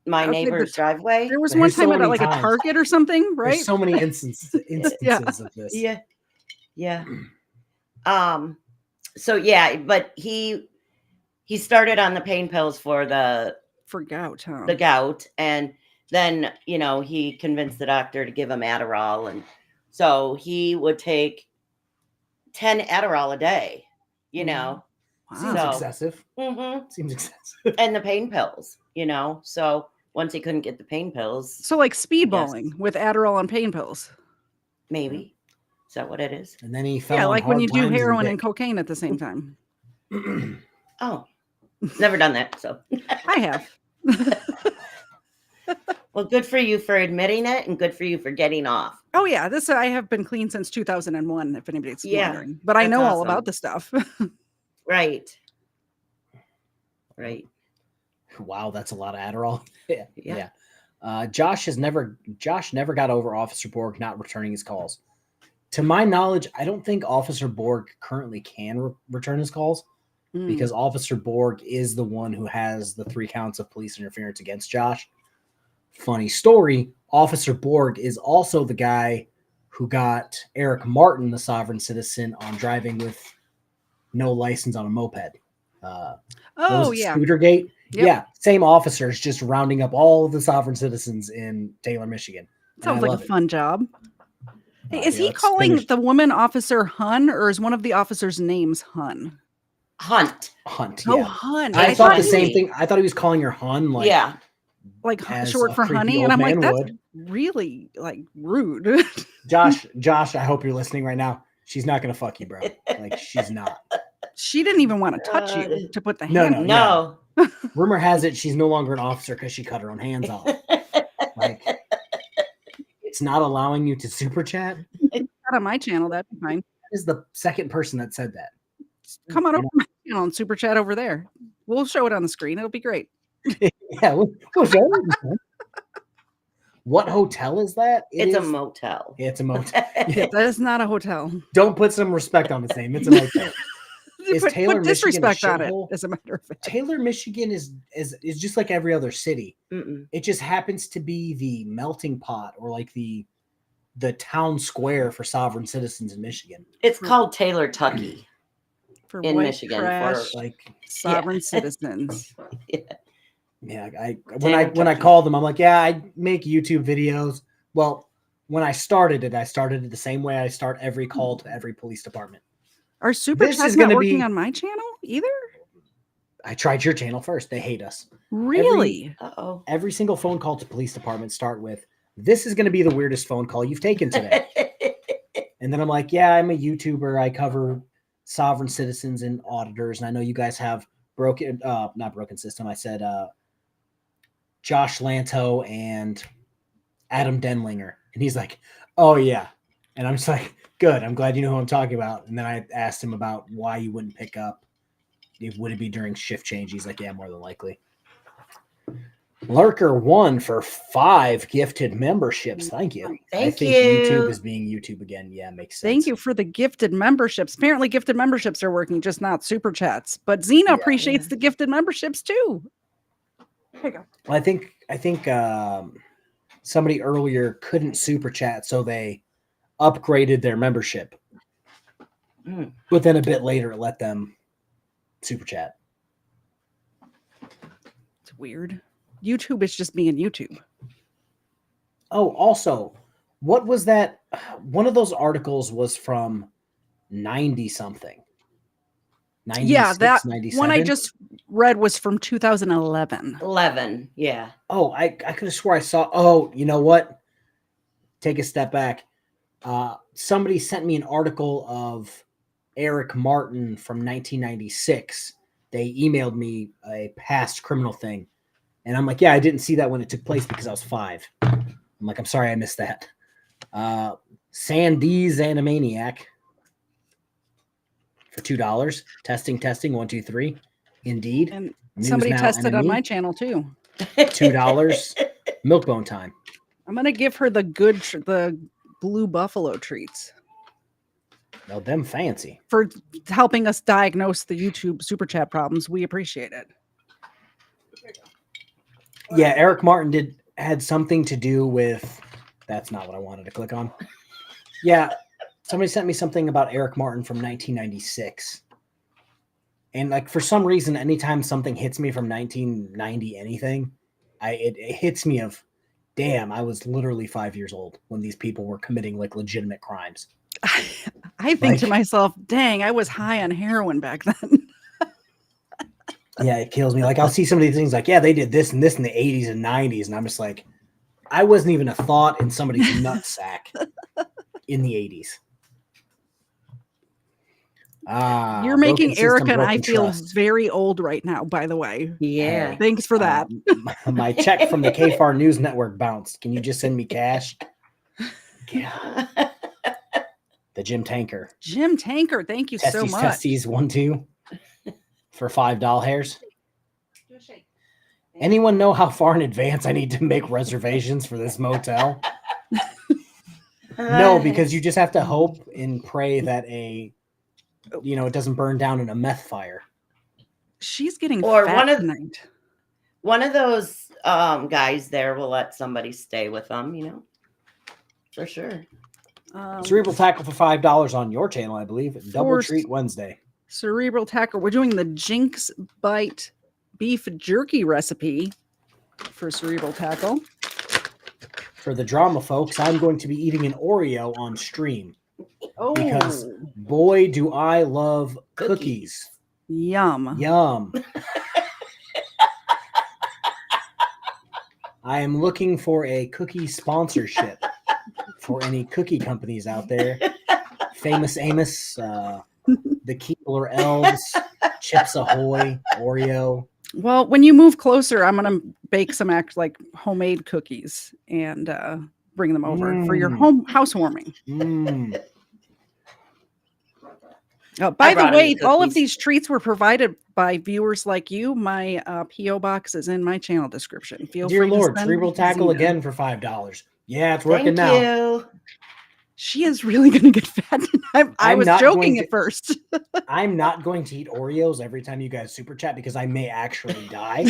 my Outside the- neighbor's driveway? There was There's one so time at many like a times. Target or something, right? There's so many instances of this. Yeah. So yeah, but he started on the pain pills for the gout, huh? the gout, and then he convinced the doctor to give him Adderall, and so he would take 10 Adderall a day. Wow. Seems excessive. Mm-hmm. Seems excessive. And the pain pills, so once he couldn't get the pain pills, So like speedballing with Adderall and pain pills. maybe. Is that what it is? And then he fell Yeah, on like when you hard do times heroin and dick. cocaine at the same time. Oh, never done that. So I have. well, good for you for admitting it, and good for you for getting off. Oh yeah, this I have been clean since 2001. If anybody's wondering, but I that's know all awesome. about the stuff. Right. Wow, that's a lot of Adderall. Yeah. Josh never got over Officer Borg not returning his calls. To my knowledge, I don't think Officer Borg currently can return his calls because Officer Borg is the one who has the 3 counts of police interference against Josh. Funny story, Officer Borg is also the guy who got Eric Martin, the sovereign citizen, on driving with no license on a moped. Scootergate. Yep. Yeah, same officers just rounding up all of the sovereign citizens in Taylor, Michigan. Sounds like a fun job. Hey, is he let's calling finish. the woman officer Hun, or is one of the officers' names Hun? Hunt. Oh, Yeah. Hun. I thought the same thing. I thought he was calling her Hun. Like, yeah. Like as short a for creepy honey, old and I'm like, man that's would. really like rude. Josh, I hope you're listening right now. She's not gonna fuck you, bro. Like, she's not. She didn't even want to touch you to put the No, hand. No. Yeah. Rumor has it she's no longer an officer because she cut her own hands off. Like, it's not allowing you to super chat. Not on my channel. That'd be fine. That is the second person that said that. Come on over to my channel and super chat over there. We'll show it on the screen. It'll be great. Yeah, we'll show it. What hotel is that? It's a motel. It's a motel. Yeah, that is not a hotel. Don't put some respect on its name. It's a motel. Is Taylor, put Michigan, disrespect a on it, shithole? as a matter of fact. Taylor, Michigan is just like every other city. Mm-mm. It just happens to be the melting pot or like the town square for sovereign citizens in Michigan. It's called Taylor Tucky For in white Michigan. trash, For Like, sovereign citizens. yeah, when I call them, I'm like, yeah, I make YouTube videos. Well, when I started it the same way I start every call to every police department. Are super This chats is not gonna working be- on my channel either? I tried your channel first. They hate us. Really? Uh-oh. Every single phone call to police department start with, this is going to be the weirdest phone call you've taken today. And then I'm like, yeah, I'm a YouTuber. I cover sovereign citizens and auditors. And I know you guys have not broken system. I said Josh Lanto and Adam Denlinger. And he's like, oh, yeah. And I'm just like, good. I'm glad you know who I'm talking about. And then I asked him about why you wouldn't pick up. Would it be during shift change? He's like, yeah, more than likely. Lurker 1 for 5 gifted memberships. Thank you. I think YouTube is being YouTube again. Yeah, makes sense. Thank you for the gifted memberships. Apparently, gifted memberships are working, just not super chats. But Zena appreciates the gifted memberships too. Here you go. Well, I think somebody earlier couldn't super chat, so they upgraded their membership. But then a bit later, it let them super chat. It's weird. YouTube is just being YouTube. Oh, also, what was that? One of those articles was from 90 something. 96, Yeah, that 97? one I just read was from 2011. 11, yeah. Oh, I could have swore I saw. Oh, you know what? Take a step back. somebody sent me an article of Eric Martin from 1996. They emailed me a past criminal thing. And I'm like, yeah, I didn't see that when it took place because I was 5. I'm like, I'm sorry I missed that. Sandee's Animaniac for $2. Testing, 1, 2, 3. Indeed. And News somebody Now tested on Enemy, my channel too. $2. Milkbone Time. I'm gonna give her the blue buffalo treats No, them fancy. for helping us diagnose the YouTube super chat problems. We appreciate it. Yeah, Eric Martin had something to do with. That's not what I wanted to click on. Yeah, somebody sent me something about Eric Martin from 1996, and like for some reason, anytime something hits me from 1990 anything, it hits me of, damn, I was literally 5 years old when these people were committing like legitimate crimes. I think to myself, dang, I was high on heroin back then. Yeah, it kills me. Like I'll see some of these things like, yeah, they did this and this in the 80s and 90s, and I'm just like, I wasn't even a thought in somebody's nutsack in the 80s. You're making Erica and I feel trust. very old right now, by the way. Yeah. Hey, Thanks for that. My check from the KFAR News Network bounced. Can you just send me cash? Yeah. The Jim Tanker. Jim Tanker, thank you so much. Testes 1, 2 for $5 hairs. Anyone know how far in advance I need to make reservations for this motel? No, because you just have to hope and pray that it doesn't burn down in a meth fire. She's getting Or fat tonight. One of those guys there will let somebody stay with them, for sure. Cerebral Tackle for $5 on your channel, I believe. Double Treat Wednesday. Cerebral Tackle. We're doing the Jinx Bite beef jerky recipe for Cerebral Tackle. For the drama folks, I'm going to be eating an Oreo on stream. Oh, because boy, do I love cookies. Yum. Yum. I am looking for a cookie sponsorship for any cookie companies out there. Famous Amos, the Keebler Elves, Chips Ahoy, Oreo. Well, when you move closer, I'm going to bake some homemade cookies and bring them over for your housewarming. By the way, all of these treats were provided by viewers like you. My P.O. box is in my channel description. Feel Dear free Lord, to send Cerebral Tackle Xena. again for $5. Yeah, it's working Thank now. you. She is really going to get fat. I was joking at first. I'm not going to eat Oreos every time you guys super chat because I may actually die.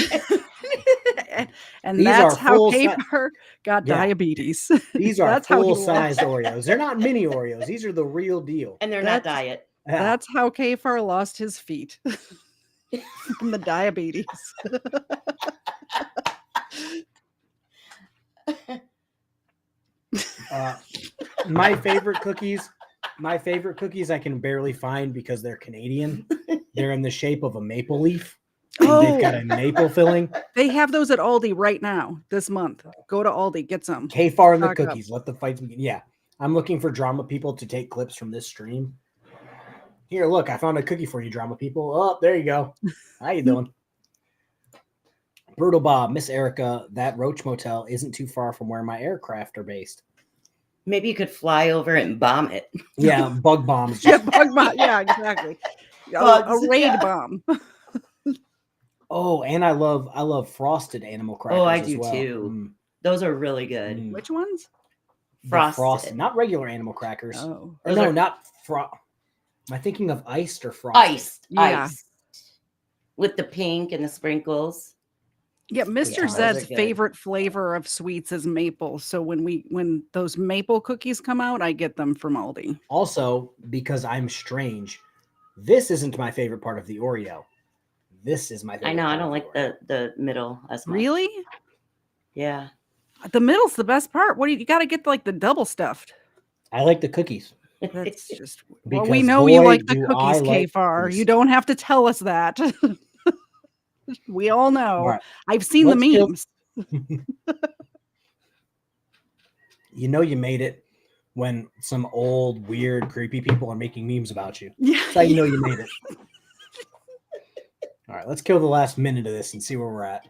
and These that's are how K-Bar got Yeah. diabetes. These are That's how he full-sized Oreos. They're not mini Oreos. These are the real deal. And they're not diet. Yeah. That's how K-Far lost his feet from the diabetes. My favorite cookies I can barely find because they're Canadian. They're in the shape of a maple leaf. They've got a maple filling. They have those at Aldi right now this month. Go to Aldi, get some. K-Far and the Stock up. cookies. Let the fights begin. Yeah. I'm looking for drama people to take clips from this stream. Here, look, I found a cookie for you, drama people. Oh, there you go. How you doing? Brutal Bob, Miss Erica, that Roach Motel isn't too far from where my aircraft are based. Maybe you could fly over and bomb it. Yeah, bug bombs. Yeah, bug bomb. Yeah, exactly. A raid bomb. Oh, and I love frosted animal crackers. Oh, I as do well. too. Those are really good. Which ones? Frosted. Not regular animal crackers. Oh. Or no, not Am I thinking of iced or frosted? Iced. With the pink and the sprinkles. Yeah, Mr. Zed's favorite flavor of sweets is maple. So when those maple cookies come out, I get them from Aldi. Also, because I'm strange, this isn't my favorite part of the Oreo. This is my favorite. I know, I don't like the middle as much. Really? Yeah. The middle's the best part. What do you got to get the double stuffed? I like the cookies. That's just Because, we know you boy, like the do cookies, I like K-Far. these. You don't have to tell us that. We all know. All right. I've seen Let's the memes. You know you made it when some old, weird, creepy people are making memes about you. Yeah. That's how you know you made it. All right, let's kill the last minute of this and see where we're at.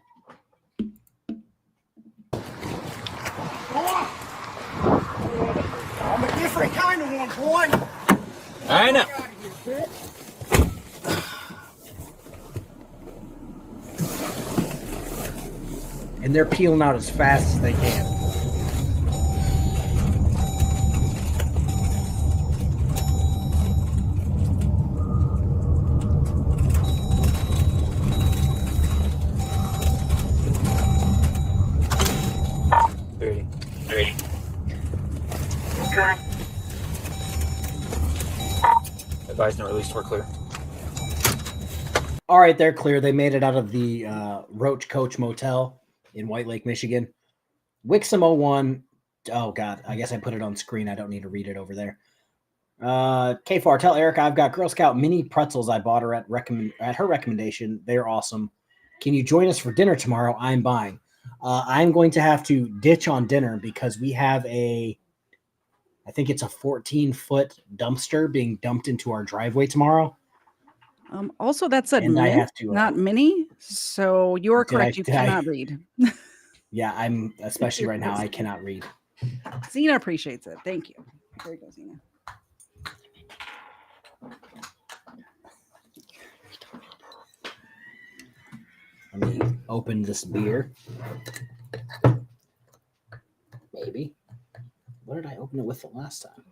I'm a different kind of one, boy. I know. And they're peeling out as fast as they can. Three. Okay. Advised and released. We're clear. All right, they're clear. They made it out of the Roach Coach Motel in White Lake, Michigan. Wixom 01. Oh, God. I guess I put it on screen. I don't need to read it over there. K4, tell Erica I've got Girl Scout mini pretzels I bought her at her recommendation. They're awesome. Can you join us for dinner tomorrow? I'm buying. I'm going to have to ditch on dinner because we have I think it's a 14-foot dumpster being dumped into our driveway tomorrow. Also, that said And I mint, have to, not mini. So you're Did I- correct. You did I- cannot read. Yeah, I'm especially right now. I cannot read. Xena appreciates it. Thank you. There you go, Xena. Let me open this beer. Maybe. What did I open it with the last time?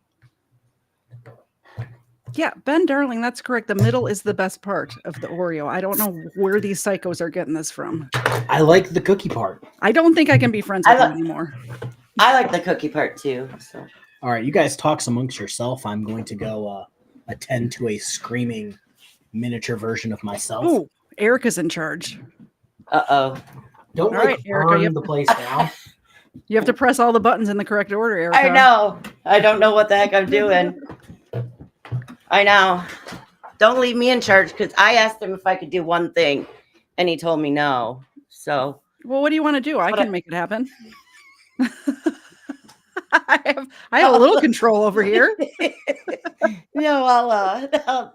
Yeah, Ben Darling, that's correct. The middle is the best part of the Oreo. I don't know where these psychos are getting this from. I like the cookie part. I don't think I can be friends with them anymore. I like the cookie part too. So. All right, you guys talk amongst yourself. I'm going to go attend to a screaming miniature version of myself. Oh, Erica's in charge. Uh-oh. Don't All right, Erica, burn the place down. You have to press all the buttons in the correct order, Erica. I know. I don't know what the heck I'm doing. I know. Don't leave me in charge because I asked him if I could do one thing and he told me no. So. Well, what do you want to do? I can make it happen. I have a little control over here. No,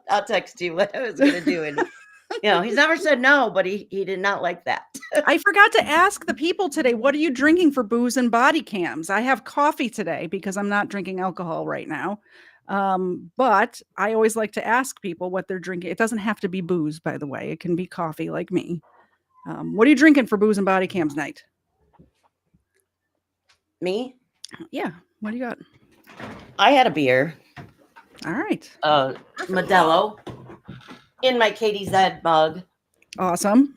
I'll text you what I was going to do. And, he's never said no, but he did not like that. I forgot to ask the people today, what are you drinking for booze and body cams? I have coffee today because I'm not drinking alcohol right now. But I always like to ask people what they're drinking. It doesn't have to be booze, by the way. It can be coffee like me. What are you drinking for booze and body cams night? Me? Yeah. What do you got? I had a beer. All right. Modelo in my Katie Zed mug. Awesome.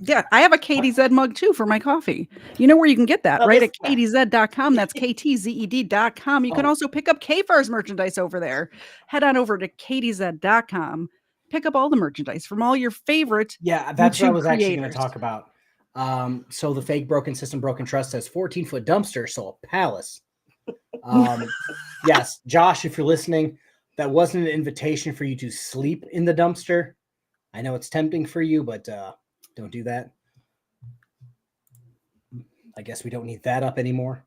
Yeah, I have a KTZ mug too for my coffee. You know where you can get that, right? At kTZ.com. That's KTZED.com. You can also pick up KFAR's merchandise over there. Head on over to KTZ.com. Pick up all the merchandise from all your favorite. Yeah, that's YouTube what I was actually going creators. to talk about. So the fake broken system, broken trust says 14-foot dumpster, so a palace. Yes, Josh, if you're listening, that wasn't an invitation for you to sleep in the dumpster. I know it's tempting for you, but don't do that. I guess we don't need that up anymore.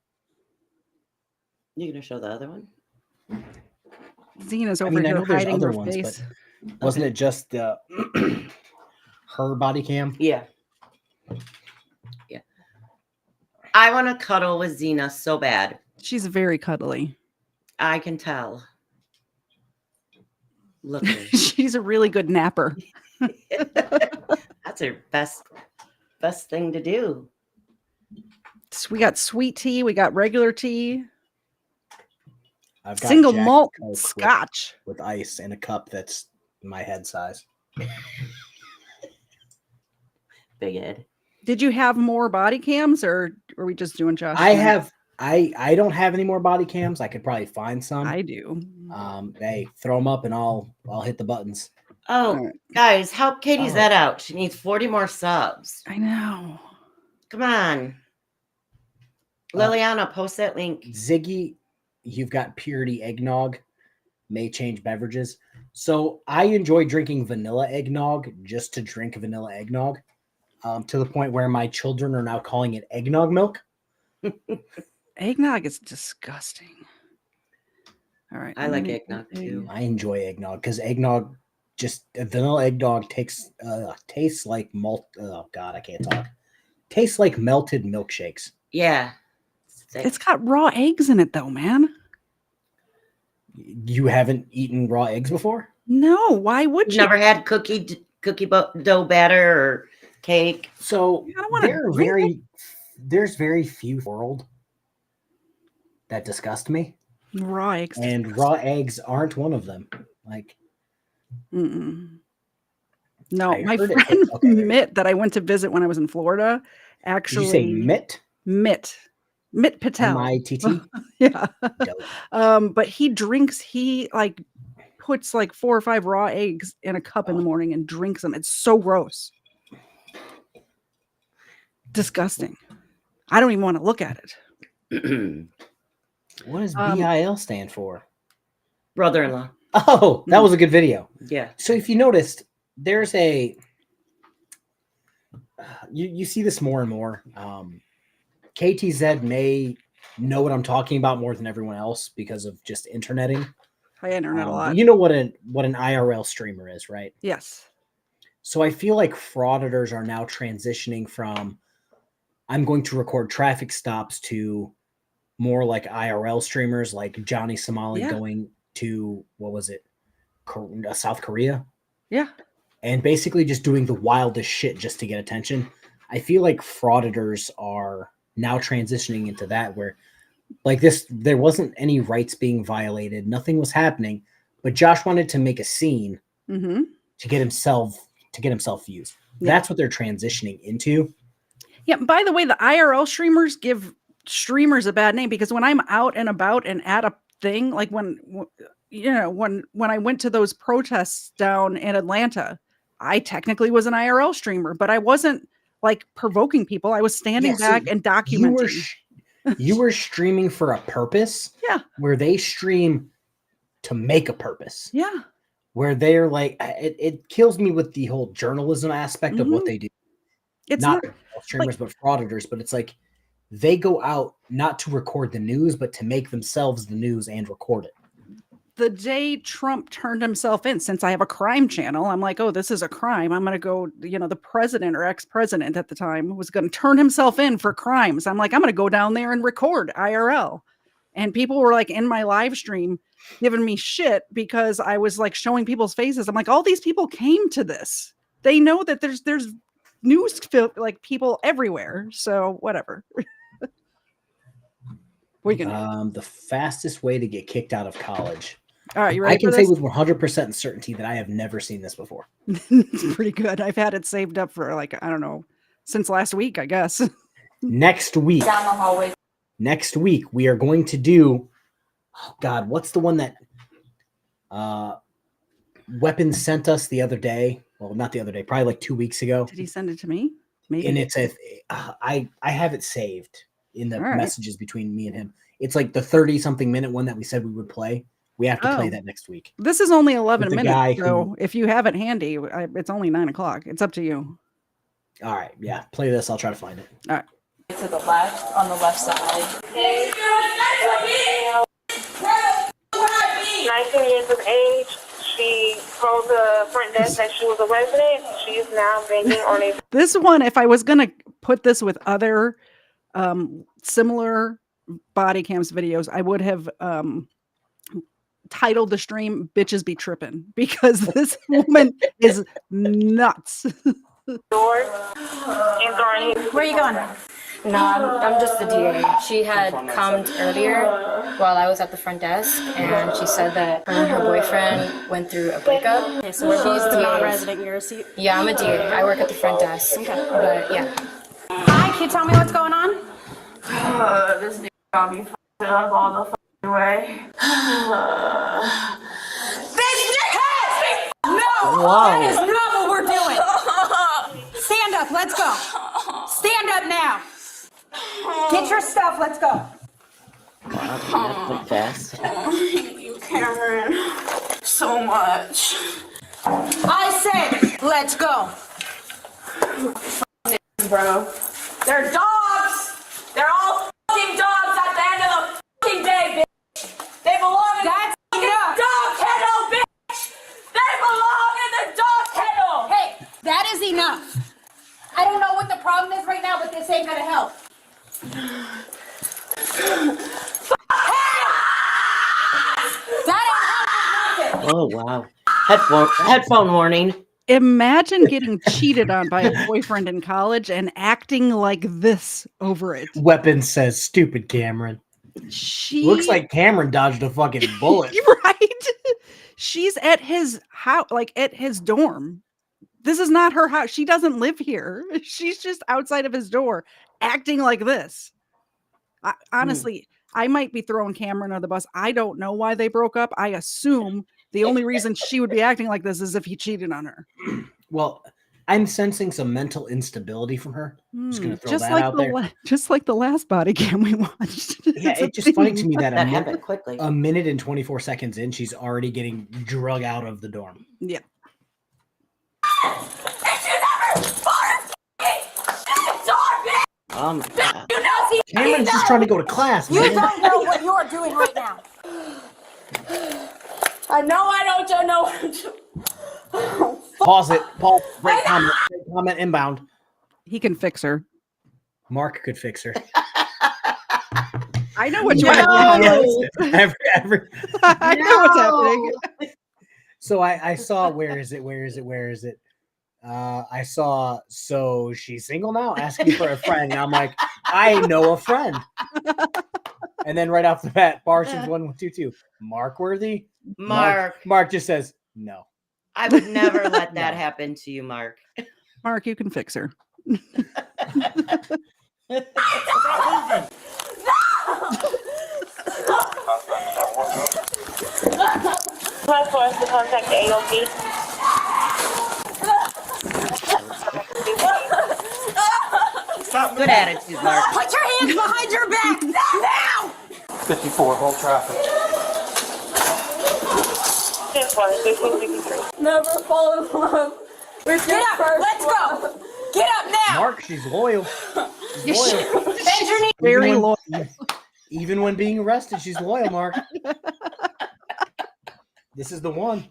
You gonna show the other one? Xena's over here hiding her face. But wasn't it just her body cam? Yeah. Yeah. I want to cuddle with Xena so bad. She's very cuddly. I can tell. Look. She's a really good napper. That's her best thing to do. So we got sweet tea. We got regular tea. I've got Single Jack malt Coke scotch with ice in a cup that's my head size. Big Ed. Did you have more body cams, or are we just doing Josh? I don't have any more body cams. I could probably find some. I do. Hey, throw them up and I'll hit the buttons. Oh, guys, help Katie Zed out. She needs 40 more subs. I know. Come on. Liliana, post that link. Ziggy, you've got purity eggnog, may change beverages. So I enjoy drinking vanilla eggnog just to drink vanilla eggnog, to the point where my children are now calling it eggnog milk. Eggnog is disgusting. All right. I like eggnog too. I enjoy eggnog because eggnog, just vanilla eggnog tastes like malt. Oh God, I can't talk. Tastes like melted milkshakes. Yeah. It's got raw eggs in it, though, man. You haven't eaten raw eggs before? No. Why would you? Never had cookie dough batter or cake. So I don't wanna there's very few in the world that disgust me. Raw eggs. And raw eggs aren't one of them. Like, mm-mm. No, I my heard friend it- okay. Mitt that I went to visit when I was in Florida Did actually you say Mitt? Mitt Patel. M-I-T-T? Yeah. Dope. But he like puts like 4 or 5 raw eggs in a cup in the morning and drinks them. It's so gross. Disgusting. I don't even want to look at it. What does BIL stand for? Brother-in-law. Oh, that was a good video. Yeah. So if you noticed, there's a you see this more and more. KTZ may know what I'm talking about more than everyone else because of just interneting. I internet a lot. You know what an IRL streamer is, right? Yes. So I feel like frauditors are now transitioning from I'm going to record traffic stops to more like IRL streamers, like Johnny Somali going to, what was it, South Korea? Yeah. And basically just doing the wildest shit just to get attention. I feel like frauditors are now transitioning into that, where like this, there wasn't any rights being violated. Nothing was happening, but Josh wanted to make a scene to get himself views. Yeah. That's what they're transitioning into. Yeah. By the way, the IRL streamers give streamers a bad name because when I'm out and about and at a thing, like when I went to those protests down in Atlanta, I technically was an IRL streamer, but I wasn't like provoking people. I was standing back and documenting. You were streaming for a purpose. Yeah. Where they stream to make a purpose. Yeah. Where they're like, it kills me with the whole journalism aspect of what they do. It's not like, streamers, but frauditors. But it's like they go out not to record the news, but to make themselves the news and record it. The day Trump turned himself in, since I have a crime channel, I'm like, oh, this is a crime. I'm going to go, the president or ex-president at the time was going to turn himself in for crimes. I'm like, I'm going to go down there and record IRL. And people were like in my live stream giving me shit because I was like showing people's faces. I'm like, all these people came to this. They know that there's news like people everywhere. So whatever. We can the fastest way to get kicked out of college. All right, you ready? I can say with 100% certainty that I have never seen this before. It's pretty good. I've had it saved up for like, I don't know, since last week, I guess. Next week. Down the hallway. Next week, we are going to do, oh God, what's the one that Weapons sent us the other day? Well, not the other day, probably like 2 weeks ago. Did he send it to me? Maybe. And it's I have it saved in the messages between me and him. It's like the 30-something minute one that we said we would play. We have to play that next week. This is only 11 minutes, so if you have it handy, it's only 9 o'clock. It's up to you. All right, yeah, play this. I'll try to find it. All right. To the left, on the left side. 19 years of age. She told the front desk that she was a resident. She is now banging on a... This one, if I was going to put this with other similar body cams videos, I would have titled the stream "Bitches Be Trippin'" because this woman is nuts. Where are you going? No, I'm just the DA. She had come earlier while I was at the front desk, and she said that her and her boyfriend went through a breakup. Okay, so she's the non-resident. You're a seat. Yeah, I'm a DA. I work at the front desk. Okay. But yeah. Hi, can you tell me what's going on? This nigga got me f***ed up all the f***ing way. This dickhead! No! Wow. That is not what we're doing! Stand up, let's go! Stand up now! Get your stuff, let's go! Wow, that's fast. You, Cameron, so much. I said, let's go! Bro. They're dogs! They're all fucking dogs at the Oh wow. Headphone warning. Imagine getting cheated on by a boyfriend in college and acting like this over it. Weapon says, "Stupid Cameron." She Looks like Cameron dodged a fucking bullet. right. She's at his house, like at his dorm. This is not her house. She doesn't live here. She's just outside of his door, acting like this. Honestly, I might be throwing Cameron under the bus. I don't know why they broke up. I assume the only reason she would be acting like this is if he cheated on her. Well, I'm sensing some mental instability from her. Just gonna throw that like out there. Just like the last body cam we watched. Yeah, it's just funny to me that happened quickly. A minute and 24 seconds in, she's already getting drug out of the dorm. Yeah. Cameron's just trying to go to class, man. You don't know what you're doing right now. I know I don't know what I'm doing. Pause it. Pause. Great comment. Great comment inbound. He can fix her. Mark could fix her. I know what you're doing. I know what's happening. So I saw, where is it? I saw, so she's single now, asking for a friend. And I'm like, I know a friend. And then right off the bat, Parsons 1122. Mark Worthy? Mark just says, no. I would never let that happen to you, Mark. Mark, you can fix her. Class for us to contact the AOP. Good attitude, Mark. Put your hands behind your back now! 54, whole traffic. Never fall in love with your Get up! first Let's go! Get up now! Mark, she's loyal. She's loyal. Bend your knee. Very loyal. Even when being arrested, she's loyal, Mark. This is the one.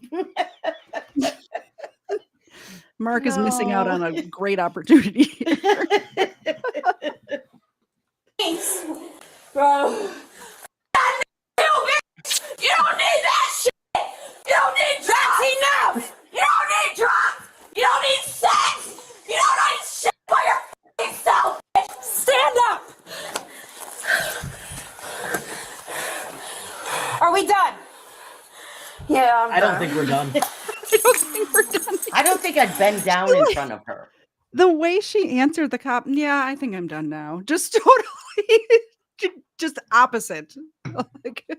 Mark is missing out on a great opportunity. Thanks, bro. You don't need that shit! You don't need drugs! That's enough! You don't need drugs! You don't need sex! You don't need shit by your f***ing self! Stand up! Are we done? Yeah, I don't think we're done. I don't think I'd bend down in front of her. The way she answered the cop, yeah, I think I'm done now. Just totally, just opposite.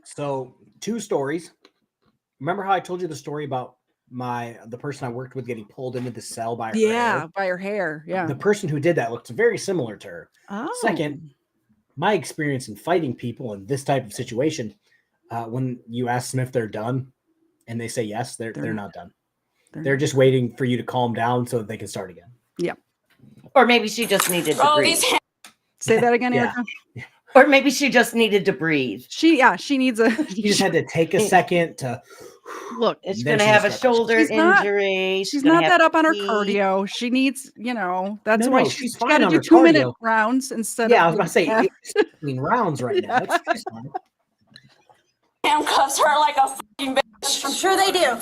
So, 2 stories. Remember how I told you the story about the person I worked with getting pulled into the cell by her hair? By her hair. Yeah. The person who did that looked very similar to her. Oh. Second, my experience in fighting people in this type of situation, when you ask them if they're done and they say yes, they're not done. They're just waiting for you to calm down so that they can start again. Yeah. Or maybe she just needed to breathe. Say that again, Yeah. Erica. Or maybe she just needed to breathe. She needs a. She just had to take a second to look. It's going to have a shoulder injury. She's not that up on her cardio. She needs, that's why she's got to do 2-minute rounds instead of. Yeah, I was about to say, between rounds right now. That's fine. handcuffs hurt like a fucking bitch. I'm sure they do.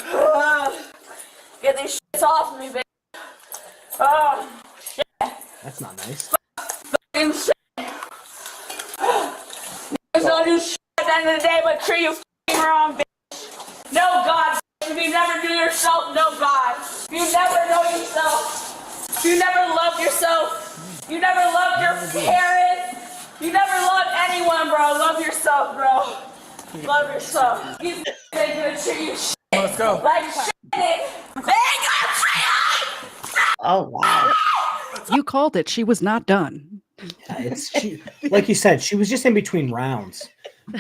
Get these shits off me, bitch. Oh, shit. That's not nice. Fucking shit. Niggas don't do shit at the end of the day but treat you fucking wrong, bitch. No God. If you never do yourself, no God. If you never know yourself, if you never love yourself, you never loved your parents, you never loved anyone, bro. Love yourself, bro. Love yourself. These they gonna treat you shit. Let's go. Like shit. They ain't gonna treat you. Oh, wow. You called it. She was not done. Yeah, like you said, she was just in between rounds.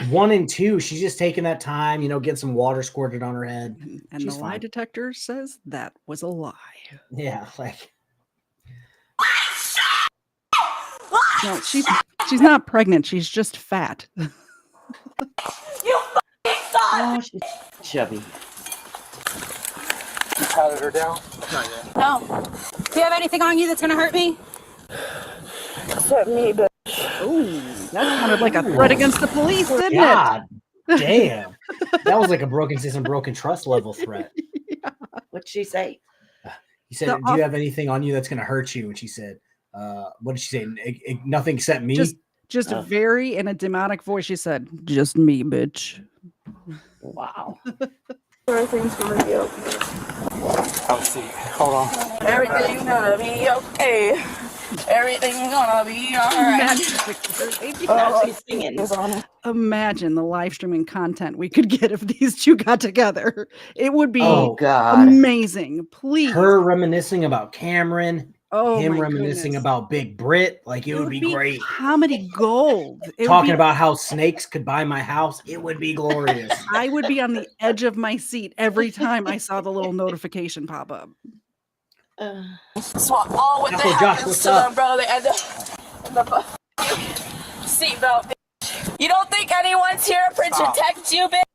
1 and 2, she's just taking that time, getting some water squirted on her head. And she's the lie fine. detector says that was a lie. Yeah, like. No, she's not pregnant. She's just fat. You fucking suck. Oh, she's chubby. You patted her down? Not yet. No. Do you have anything on you that's gonna hurt me? Except me, bitch. Oh, that sounded like a threat against the police, didn't God damn. That was like a broken system, broken trust level threat. What'd she say? He said, "Do you have anything on you that's going to hurt you?" And she said, "What did she say? Nothing except me." Just very in a demonic voice. She said, "Just me, bitch." Wow. Everything's gonna be okay. Have a seat. Hold on. Everything's gonna be okay. Everything's gonna be alright. Imagine the live streaming content we could get if these two got together. It would be amazing. Please. Her reminiscing about Cameron. Him my reminiscing goodness. about Big Brit. Like it would be great. Comedy gold. Talking about how snakes could buy my house. It would be glorious. I would be on the edge of my seat every time I saw the little notification pop up. Swap all with the happens to them, bro. And the seatbelt, bitch. You don't think anyone's here to protect you, bitch?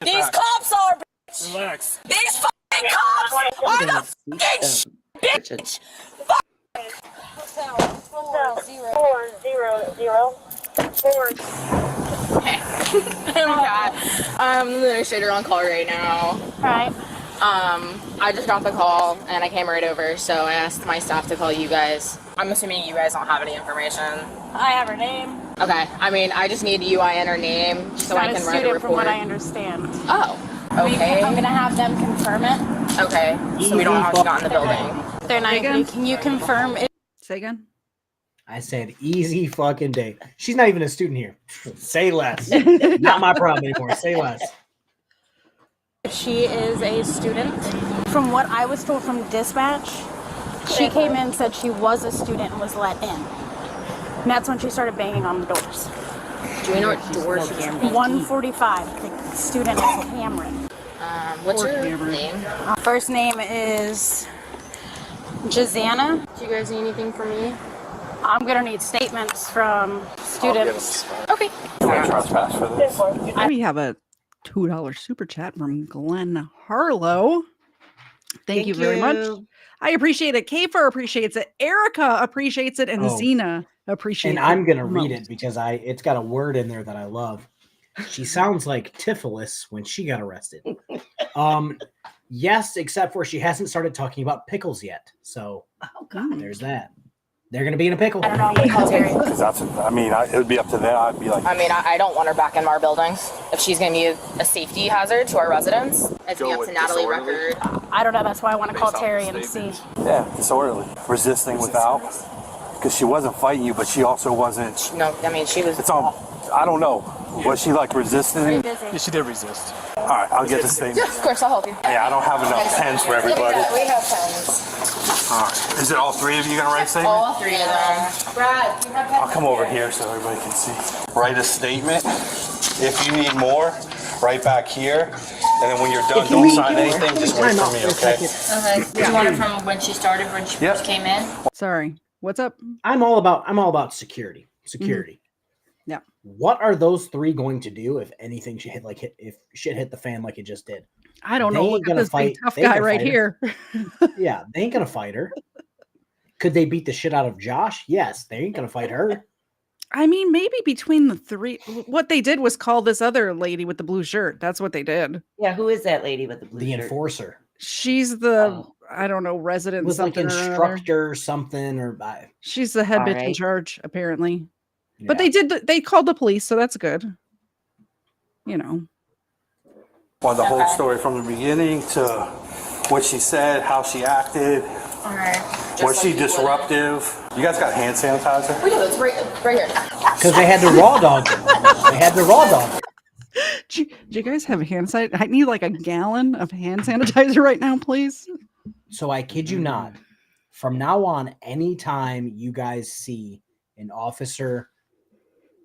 These cops are, bitch. Relax. These fucking cops are the fucking bitch. 400. I'm the administrator on call right now. Right. I just got the call and I came right over, so I asked my staff to call you guys. I'm assuming you guys don't have any information. I have her name. Okay, I mean, I just need UIN or name so I can write a report. From what I understand. Oh, okay. I'm gonna have them confirm it. Okay, so we don't know how she got in the building. They're not even. Can you confirm it? Say again. I said easy fucking day. She's not even a student here. Say less. Not my problem anymore. Say less. She is a student. From what I was told from dispatch, she came in and said she was a student and was let in. And that's when she started banging on the doors. Do you know what doors she came in? 145. The student is Cameron. What's your name? First name is Jazana. Do you guys need anything from me? I'm gonna need statements from students. Okay. Trespass for this. We have a $2 super chat from Glenn Harlow. Thank you very much. I appreciate it. Kafer appreciates it. Erica appreciates it. And Zena appreciates it. And I'm going to read it because it's got a word in there that I love. She sounds like Toothless when she got arrested. Yes, except for she hasn't started talking about pickles yet. So there's that. They're going to be in a pickle. I don't know. I'm gonna call Terry. Because it would be up to them. I'd be like, I mean, I don't want her back in our buildings. If she's going to be a safety hazard to our residents, it's going to be up to Natalie Record. I don't know. That's why I want to call Terry and see. yeah, disorderly. Resisting without. Because she wasn't fighting you, but she also wasn't. No, I mean, she was. It's all. I don't know. Was she like resisting? Busy. She did resist. All right, I'll get the statement. Yeah, of course, I'll help you. Yeah, I don't have enough pens for everybody. We have pens. All right. Is it all three of you going to write a statement? All three of them. Brad, do you have pens? I'll come over here so everybody can see. Write a statement. If you need more, right back here. And then when you're done, don't sign anything. Just wait for me, okay? Okay. Do you want it from when she started, when she first came in? Sorry. What's up? I'm all about security. Security. Yeah. What are those three going to do if anything should if shit hit the fan like it just did? I don't know. They ain't Look at gonna this big fight. tough They ain't guy gonna right fight here. Yeah, they ain't gonna fight her. Could they beat the shit out of Josh? Yes, they ain't gonna fight her. I mean, maybe between the three, what they did was call this other lady with the blue shirt. That's what they did. Yeah, who is that lady with the blue The shirt? enforcer. She's the I don't know resident Was like something or instructor something or she's the head All bitch in right. charge apparently. Yeah. But they called the police, so that's good. You know. Want the whole story from the beginning to what she said, how she acted. All right. Was she disruptive? You guys got hand sanitizer? We do. It's right here. because they had to raw dog him. They had to raw dog him. Do you guys have hand sanitizer? I need like a gallon of hand sanitizer right now, please. So I kid you not. From now on, anytime you guys see an officer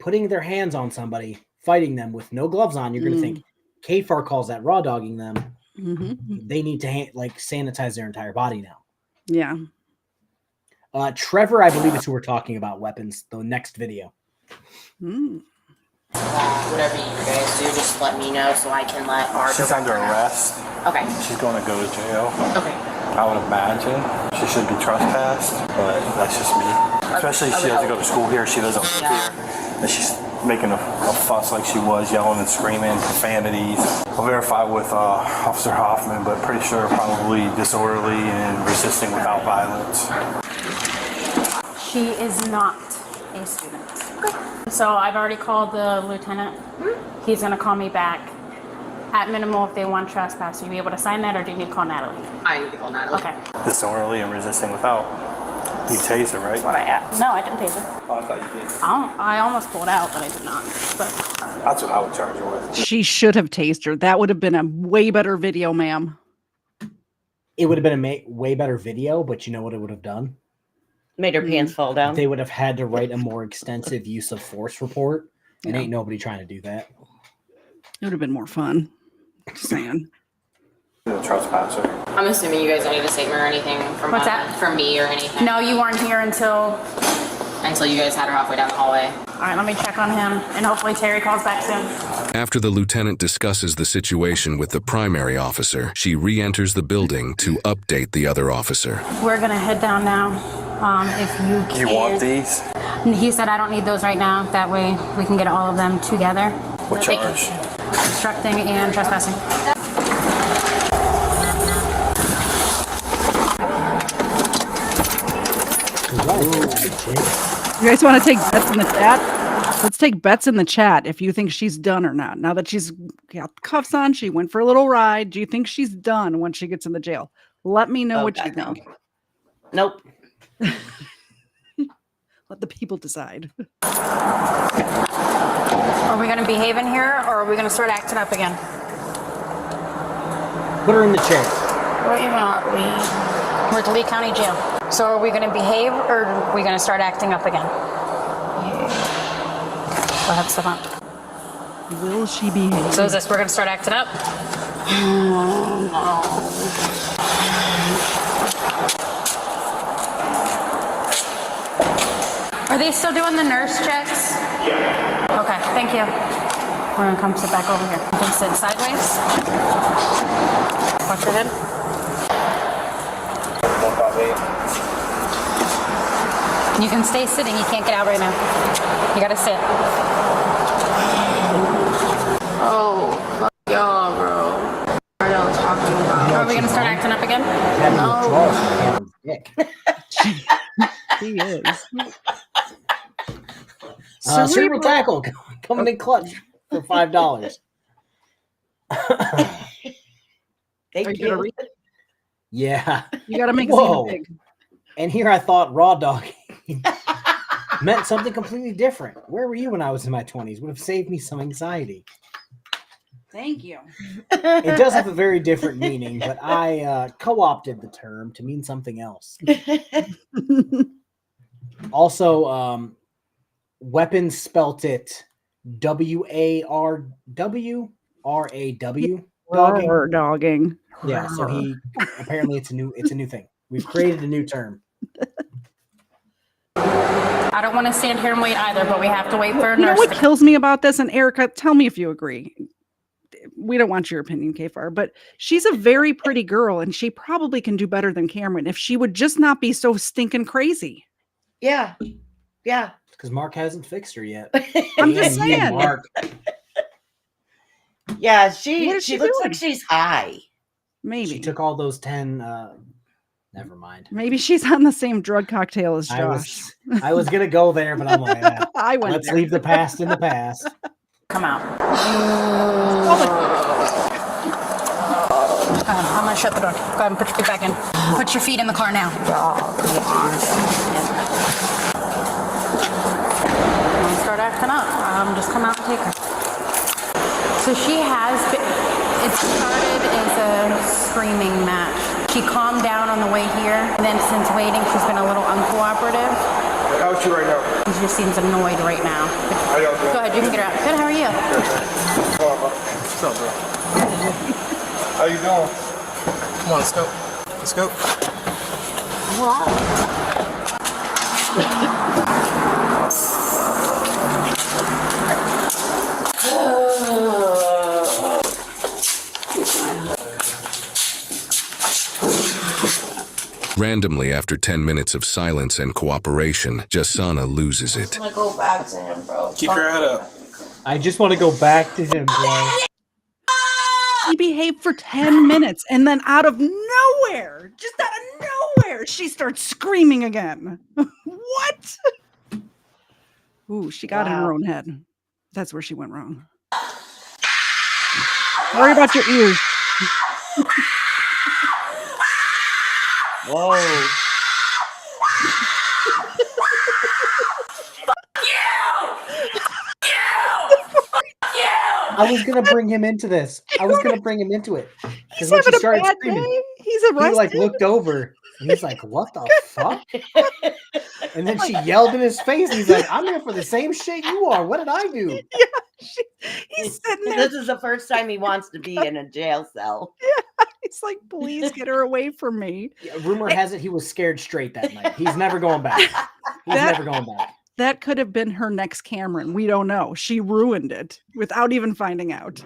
putting their hands on somebody, fighting them with no gloves on, you're going to think KFAR calls that raw dogging them. Mm-hmm. They need to sanitize their entire body now. Yeah. Trevor, I believe, is who we're talking about weapons. The next video. Whatever you guys do, just let me know so I can let our. She's under arrest. Okay. She's going to go to jail. Okay. I would imagine she should be trespassed, but that's just me. Especially if she doesn't go to school here. She doesn't live here. And she's making a fuss like she was, yelling and screaming, profanities. I'll verify with Officer Hoffman, but pretty sure probably disorderly and resisting without violence. She is not a student. So I've already called the lieutenant. He's going to call me back. At minimal, if they want trespass, will you be able to sign that, or do you need to call Natalie? I need to call Natalie. Okay. Disorderly and resisting without. You tased her, right? That's what I asked. No, I didn't tase her. Oh, I thought you did. I almost pulled out, but I did not. But That's what I would charge her with. She should have tased her. That would have been a way better video, ma'am. It would have been a way better video, but you know what it would have done? Made her pants fall down. They would have had to write a more extensive use of force report, and ain't nobody trying to do that. It would have been more fun. Just saying. Trespasser. I'm assuming you guys don't need a statement or anything from What's that? from me or anything. no, you weren't here until Until you guys had her halfway down the hallway. All right, let me check on him, and hopefully Terry calls back soon. After the lieutenant discusses the situation with the primary officer, she re-enters the building to update the other officer. We're going to head down now. If you can. You want these? He said I don't need those right now. That way we can get all of them together. What charge? Obstructing and trespassing. You guys want to take bets in the chat? Let's take bets in the chat if you think she's done or not. Now that she's got cuffs on, she went for a little ride. Do you think she's done when she gets in the jail? Let me know what you think. Nope. Let the people decide. Are we going to behave in here, or are we going to start acting up again? Put her in the chair. What you want? We're at the Lee County Jail. So are we going to behave, or are we going to start acting up again? Go ahead, Stefan. Will she behave? So is this, we're going to start acting up? Are they still doing the nurse checks? Yeah. Okay, thank you. We're going to come sit back over here. You can sit sideways. Watch your head. You can stay sitting. You can't get out right now. You got to sit. Oh, fuck y'all, bro. What are y'all talking about? Are we going to start acting up again? She is. Cerebral tackle coming in clutch for $5. Are you gonna read it? Yeah. You got to make Whoa. it big. And here I thought raw dog meant something completely different. Where were you when I was in my 20s? Would have saved me some anxiety. Thank you. It does have a very different meaning, but I co-opted the term to mean something else. Also, weapons spelt it W-A-R-W, R-A-W, dogging. Dogging. Yeah, so he apparently it's a new thing. We've created a new term. I don't want to stand here and wait either, but we have to wait for a nurse. You know what kills me about this? And Erica, tell me if you agree. We don't want your opinion, Kfar, but she's a very pretty girl, and she probably can do better than Cameron if she would just not be so stinking crazy. Yeah. Yeah. Because Mark hasn't fixed her yet. I'm just saying. Mark. Yeah, What she is she looks doing? like she's high. Maybe. She took all those 10. Never mind. Maybe she's on the same drug cocktail as Josh. I was going to go there, but I'm like, I went let's there. leave the past in the past. Come out. I'm going to shut the door. Go ahead and put your feet back in. Put your feet in the car now. Start acting up. Just come out and take her. So she has been, it started as a screaming match. She calmed down on the way here, and then since waiting, she's been a little uncooperative. How is she right now? She just seems annoyed right now. How y'all doing? Go ahead, you can get her out. Good, how are you? What's up, bro? How you doing? Come on, let's go. Let's go. Randomly, after 10 minutes of silence and cooperation, Jasana loses it. I'm gonna go back to him, bro. Keep your head up. I just want to go back to him, bro. She behaved for 10 minutes and then out of nowhere, just out of nowhere, she starts screaming again. What? Ooh, she got in her own head. That's where she went wrong. Worry about your ears. Whoa. I was gonna bring him into this. I was gonna bring him into it He's because when she having a started bad screaming, day. He's he arrested. like looked over and he's like, "What the fuck?" And then she yelled in his face. And he's like, "I'm here for the same shit you are. What did I do?" He's sitting there. This is the first time he wants to be in a jail cell. Yeah, he's like, please get her away from me. Yeah, rumor has it he was scared straight that night. He's never going back. He's never going back. That could have been her next Cameron. We don't know. She ruined it without even finding out.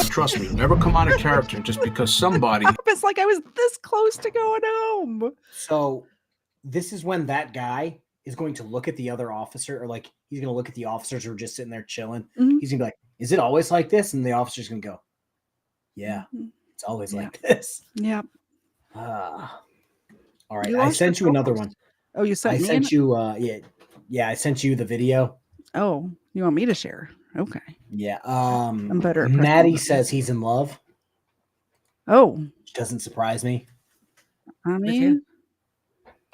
Trust me, never come out of character just because somebody. It's like I was this close to going home. So this is when that guy is going to look at the other officer, or like he's going to look at the officers who are just sitting there chilling. Mm-hmm. He's going to be like, "Is it always like this?" And the officer's going to go, "Yeah, it's always like this." Yep. All right, You I lost sent your you another focus. one. Oh, you sent I me sent an- you. Yeah, I sent you the video. Oh, you want me to share? Okay. Yeah. I'm better at pressing Maddie buttons. says he's in love. Oh, Which doesn't surprise me. I mean,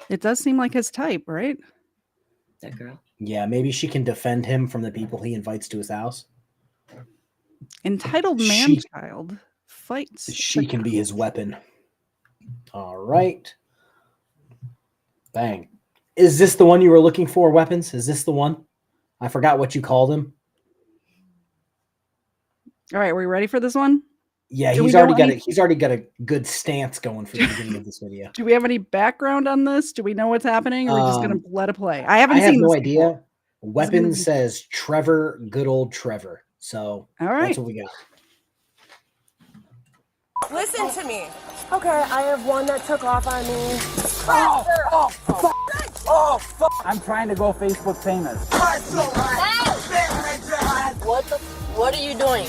it does seem like his type, right? That girl. Yeah, maybe she can defend him from the people he invites to his house. Entitled She- man-child fights. She can be his weapon. All right. Bang. Is this the one you were looking for, weapons? Is this the one? I forgot what you called him. All right, are we ready for this one? Yeah, Do we he's know already got any- it. He's already got a good stance going for the beginning of this video. Do we have any background on this? Do we know what's happening? Or are we just going to let it play? I haven't I have seen no this idea. before. Weapon be- says Trevor, good old Trevor. So All right. that's what we got. Listen to me. Okay, I have one that took off on me. I'm trying to go Facebook famous. What are you doing?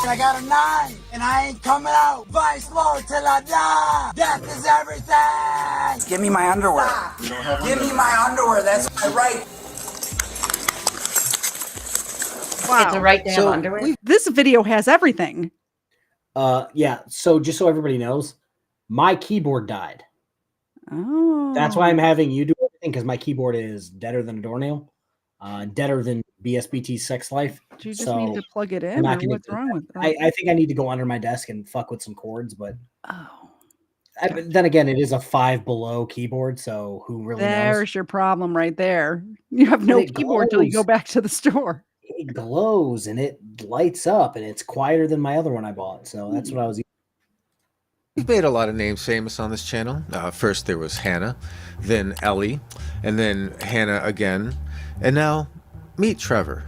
I got a 9 and I ain't coming out. Vice Lord till I die. Death is everything. Give me my underwear. Give me my underwear. That's my right. Wow. It's a right damn So underwear. This video has everything. Yeah. So just so everybody knows, my keyboard died. Oh. That's why I'm having you do everything, because my keyboard is deader than a doornail, deader than BSBT Sex Life. Do you just so need to plug it I'm in, not or gonna what's do wrong with that? I think I need to go under my desk and fuck with some chords, but Oh, then again, it is a 5 below keyboard, so who really knows? there's your problem right there. You have no it keyboard till you go glows. back to the store. It glows and it lights up, and it's quieter than my other one I bought. So that's what I was. We've made a lot of names famous on this channel. First there was Hannah, then Ellie, and then Hannah again, and now meet Trevor.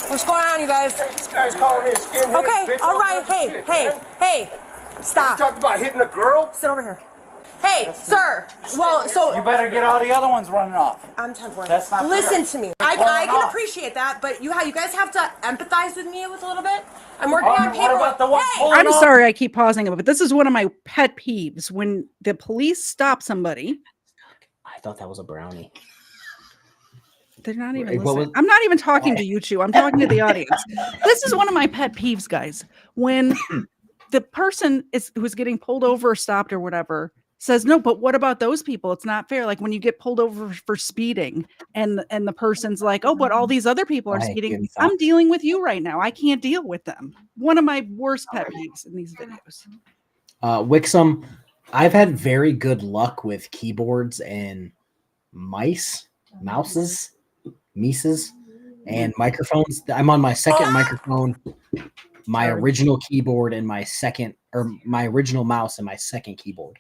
What's going on, you guys? This guy's calling me a skinhead. Okay, bitch. all right. Hey, stop. You talked about hitting a girl? Sit over here. Hey, sir. Well, so You better get all the other ones running off. I'm 10-4. That's not Listen fair. to me. I can off. appreciate that, but you guys have to empathize with me with a little bit. I'm working What on paperwork. about the one Hey, pulling I'm off? sorry I keep pausing it, but this is one of my pet peeves. When the police stop somebody, I thought that was a brownie. they're not even Wait, what listening. was- I'm not even talking to you two. I'm talking to the audience. This is one of my pet peeves, guys. When the person who's getting pulled over or stopped or whatever says, no, but what about those people? It's not fair. Like when you get pulled over for speeding and the person's like, oh, but all these other people are Right, speeding. getting I'm stopped. dealing with you right now. I can't deal with them. One of my worst pet peeves in these videos. Wixom, I've had very good luck with keyboards and mouses, and microphones. I'm on my second microphone my Sorry. original keyboard and my original mouse and my second keyboard.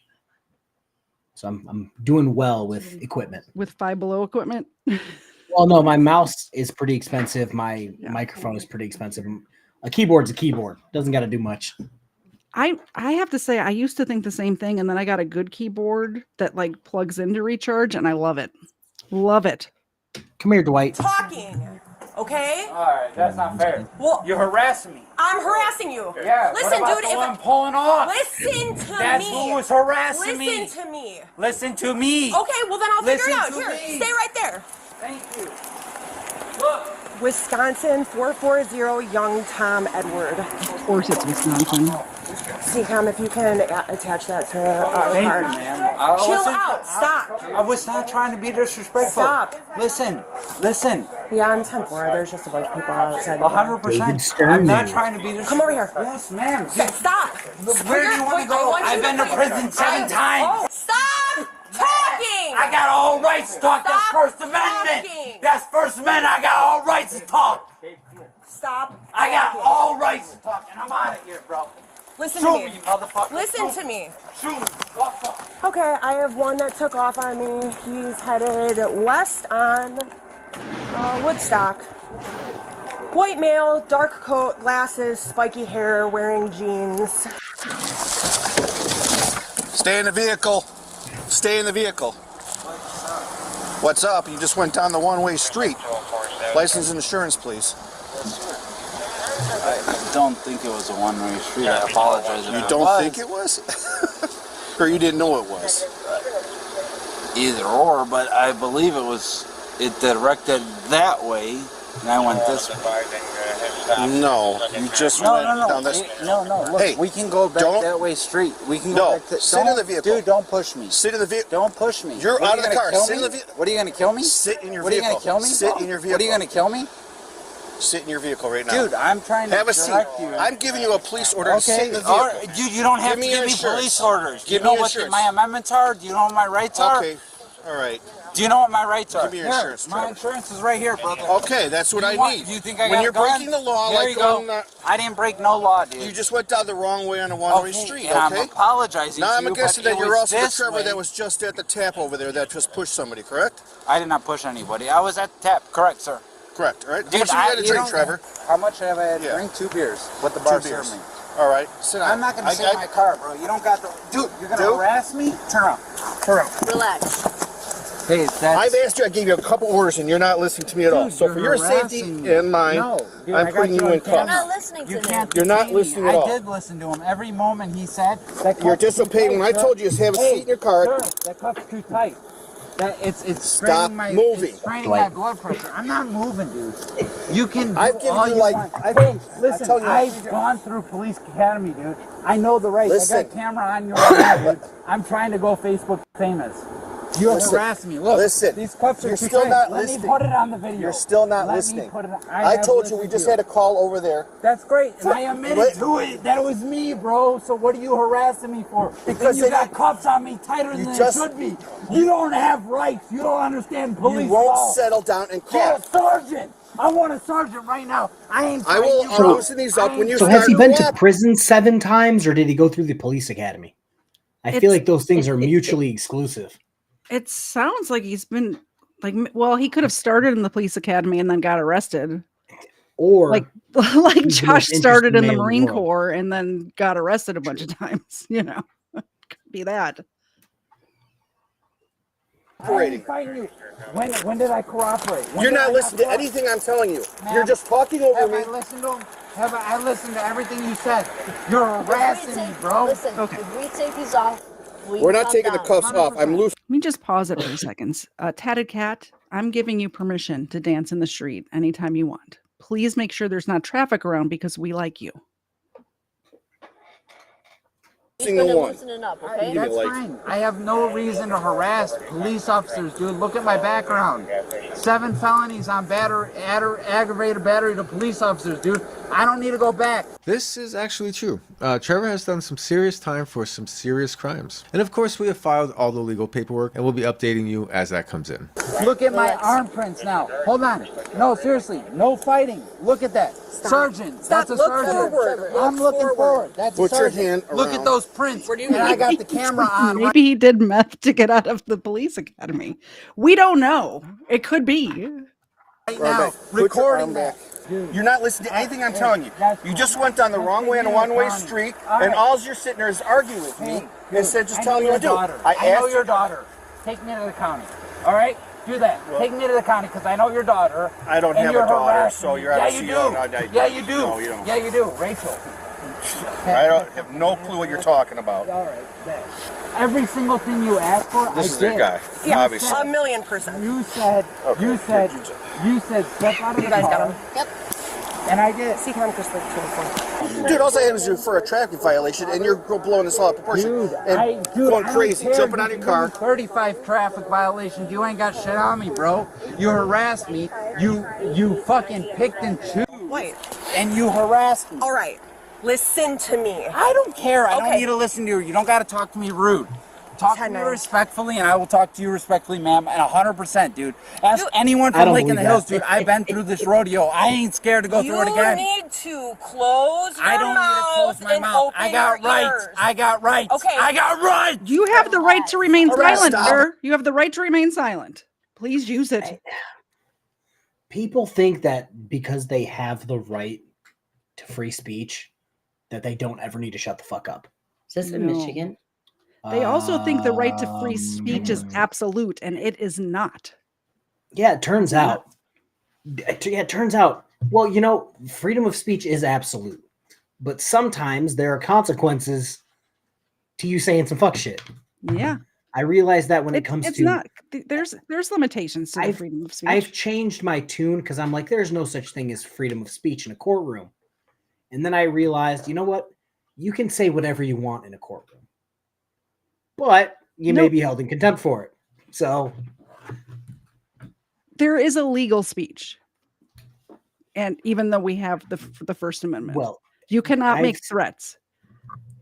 So I'm doing well with equipment. With Five Below equipment. Well, no, my mouse is pretty expensive. My microphone is pretty expensive. A keyboard's a keyboard. Doesn't got to do much. I have to say, I used to think the same thing, and then I got a good keyboard that like plugs into recharge, and I love it. Love it. Come here, Dwight. Talking, okay? All right, that's not fair. Well, You're harassing me. I'm harassing you. Yeah. Listen, what about dude. the one pulling off? Listen to That's me. who was harassing me. Listen to me. Listen to me. Okay, well then I'll figure it Listen out. to Here, me. stay right there. Thank you. Look. Wisconsin 440 Young Tom Edward. Of course, it's Wisconsin. CCOM, if you can attach that to our Thank card. you, ma'am. Chill out. Stop. I was not trying to be disrespectful. Stop. Listen. Yeah, I'm 10-4. There's just a bunch of people outside. 100%. I'm not trying to be disrespectful. Come over here. Yes, ma'am. Stop. Where do you want to go? I've been to prison 7 times. Oh, stop talking. I got all rights to talk. That's Stop First Amendment. talking. That's First Amendment. I got all rights to talk. Stop. I got talking. all rights to talk, and I'm out of here, bro. Listen Shoot to me. me, motherfucker. Listen to me. Shoot me. Walk up. Okay, I have one that took off on me. He's headed west on Woodstock. White male, dark coat, glasses, spiky hair, wearing jeans. Stay in the vehicle. Stay in the vehicle. What's up? You just went down the one-way street. License and insurance, please. I don't think it was a one-way street. I apologize. You don't think it was? Or you didn't know it was? Either or, but I believe it was. It directed that way, and I went this way. No, you just went down this. No. Look, hey, we can go back that way straight. We can go back to. Sit in the vehicle. Dude, don't push me. Sit in the vehicle. Don't push me. You're out of the car. Sit in the vehicle. What are you going to kill me? Sit in your vehicle. What are you going to kill me? Sit in your vehicle. What are you going to kill me? Sit in your vehicle right now. Dude, I'm trying to have a seat. direct you. I'm giving you a police order to sit in the vehicle. All right. Dude, you don't have to give me police orders. Do you know what my amendments are? Do you know what my rights are? Okay. All right. Do you know what my rights are? Give me your insurance. My insurance is right here, brother. Okay, that's what I need. Do you think I got when you're a gun? breaking the law, There like you go. going, I didn't break no law, dude. you just went down the wrong way on a one-way street. And okay? I'm apologizing now to I'm you, guessing but that it you're was also the this Trevor way. that was just at the tap over there that just pushed somebody, correct? I did not push anybody. I was at the tap. Correct, sir. Correct. All right. Dude, How much have you had to drink, Trevor? How much have I had to drink? 2 beers. What the bar served me. All right. Sit down. I'm not going to sit in my car, bro. You don't got the... Dude, you're going to harass me? Turn around. Relax. Hey, I've asked you, I gave you a couple orders, and you're not listening to me at all. So for your safety and mine, I'm putting you in cuffs. Not listening to him. You're not listening at all. I did listen to him. Every moment he said... You're disobeying. When I told you to have a seat in your car... Sir, that cuff's too tight. It's Stop moving. It's straining my blood pressure. I'm not moving, dude. You can do I've given all you you like... want. Listen, I've gone through police academy, dude. I know the rights. Listen. I got a camera on you right now, dude. I'm trying to go Facebook famous. You harass me. Look, these cuffs are You're too still tight. not Let listening. me put it on the video. You're still not Let me listening. put it on. I have told you we listened just to had a call over there. That's great, and I admitted to it. That was me, bro. So what are you harassing me for? Because you got cuffs on me tighter than it should be. You don't have rights. You don't understand police You won't law. settle down and call. Get a sergeant. I want a sergeant right now. I will loosen these up when you So start has he been to walk. prison 7 times, or did he go through the police academy? I feel like those things are mutually exclusive. It sounds like he's been he could have started in the police academy and then got arrested. Or like he's the most Josh started in interesting the man in Marine world. Corps and then got arrested a bunch of times. Could be that. Cooperating. When did I cooperate? You're not listening to anything I'm telling you. You're just talking over Have me. I listened to him? Have I listened to everything you said? You're harassing me, bro. Listen, if we take these off, We're not taking the cuffs off. I'm loose. Let me just pause it for seconds. Tatted Cat, I'm giving you permission to dance in the street anytime you want. Please make sure there's not traffic around because we like you. Single one. Loosening up, okay? Give me That's lights. fine. I have no reason to harass police officers, dude. Look at my background. 7 felonies on aggravated battery to police officers, dude. I don't need to go back. This is actually true. Trevor has done some serious time for some serious crimes. And of course, we have filed all the legal paperwork and we'll be updating you as that comes in. Look at my arm prints now. Hold on. No, seriously. No fighting. Look at that. Sergeant. That's a sergeant. I'm looking forward. That's a Put your sergeant. hand Look at around. those prints. And I got the camera on. Maybe he did meth to get out of the police academy. We don't know. It could be. Right now, recording that. You're not listening to anything I'm telling you. You just went down the wrong way on a one-way street, and all you're sitting there is arguing with me instead of just telling me what to do. I know your daughter. Take me to the county. All right? Do that. Take me to the county because I know your daughter. I don't have a daughter, so you're Yeah, out you of do. Yeah, you do. No, you don't. Yeah, you do. Rachel. I don't have no clue what you're talking about. All right. Every single thing you asked for, This I is their did. guy, Yeah, obviously. 1,000,000%. You said, step out of the You guys got car. him. Yep. And I did. See, come Chris, like, Dude, all I had was you for a traffic violation, and you're blowing this all out of proportion and going crazy, jumping out of your car. 35 traffic violations. You ain't got shit on me, bro. You harassed me. You fucking picked and chose. Wait. And you harassed me. All right. Listen to me. I don't care. I don't need to listen to you. You don't got to talk to me rude. Talk to me respectfully, and I will talk to you respectfully, ma'am. And 100%, dude. Ask anyone from Lake in the Hills, dude. I've been through this rodeo. I ain't scared to go through it again. You need to close your I don't need to close my mouth. I got rights. I got rights. Okay. I got rights. You have the right to remain silent, stop. sir. You have the right to remain silent. Please use it. People think that because they have the right to free speech, that they don't ever need to shut the fuck up. Is this in Michigan? They also think the right to free speech is absolute, and it is not. Yeah, it turns out. Yeah, it turns out. Well, you know, freedom of speech is absolute, but sometimes there are consequences to you saying some fuck shit. Yeah, I realize that when it comes it's to not. There's limitations to the freedom of speech. I've changed my tune because I'm like, there's no such thing as freedom of speech in a courtroom. And then I realized, you know what? You can say whatever you want in a courtroom, but you may be held in contempt for it. So there is a legal speech, and even though we have the First Amendment, well, you cannot make threats.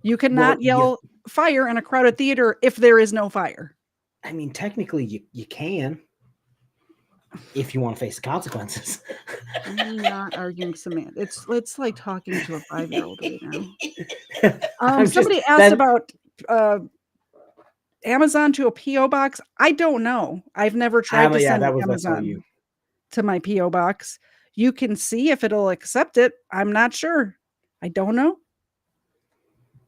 You cannot yell fire in a crowded theater if there is no fire. I mean, technically, you can, if you want to face the consequences. I'm not arguing semantics. It's like talking to a 5-year-old right now. Somebody asked about Amazon to a PO box. I don't know. I've never tried to send Amazon to my PO box. You can see if it'll accept it. I'm not sure. I don't know.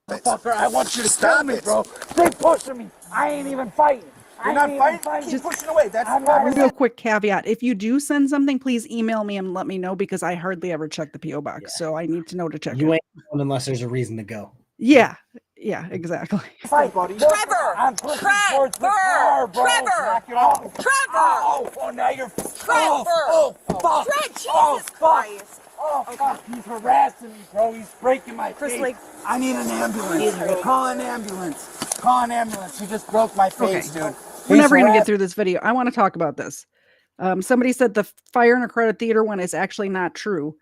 Fucker, I want you to stop me, bro. Stay pushing me. I ain't even fighting. You're not fighting? Keep pushing away. That's Real quick caveat. If you do send something, please email me and let me know because I hardly ever check the PO box. So I need to know to check You it. ain't going unless there's a reason to go. Yeah. Yeah, exactly. Fight, buddy. Trevor! I'm pushing towards the car, bro. Trevor! Knock it off. Trevor! Oh, now you're... Trevor! Oh, fuck. Jesus Christ! Oh, fuck. He's harassing me, bro. He's breaking my face. Like, I need an ambulance. Call an ambulance. Call an ambulance. He just broke my face, dude. We're never going to get through this video. I want to talk about this. Somebody said the fire in a crowded theater one is actually not true.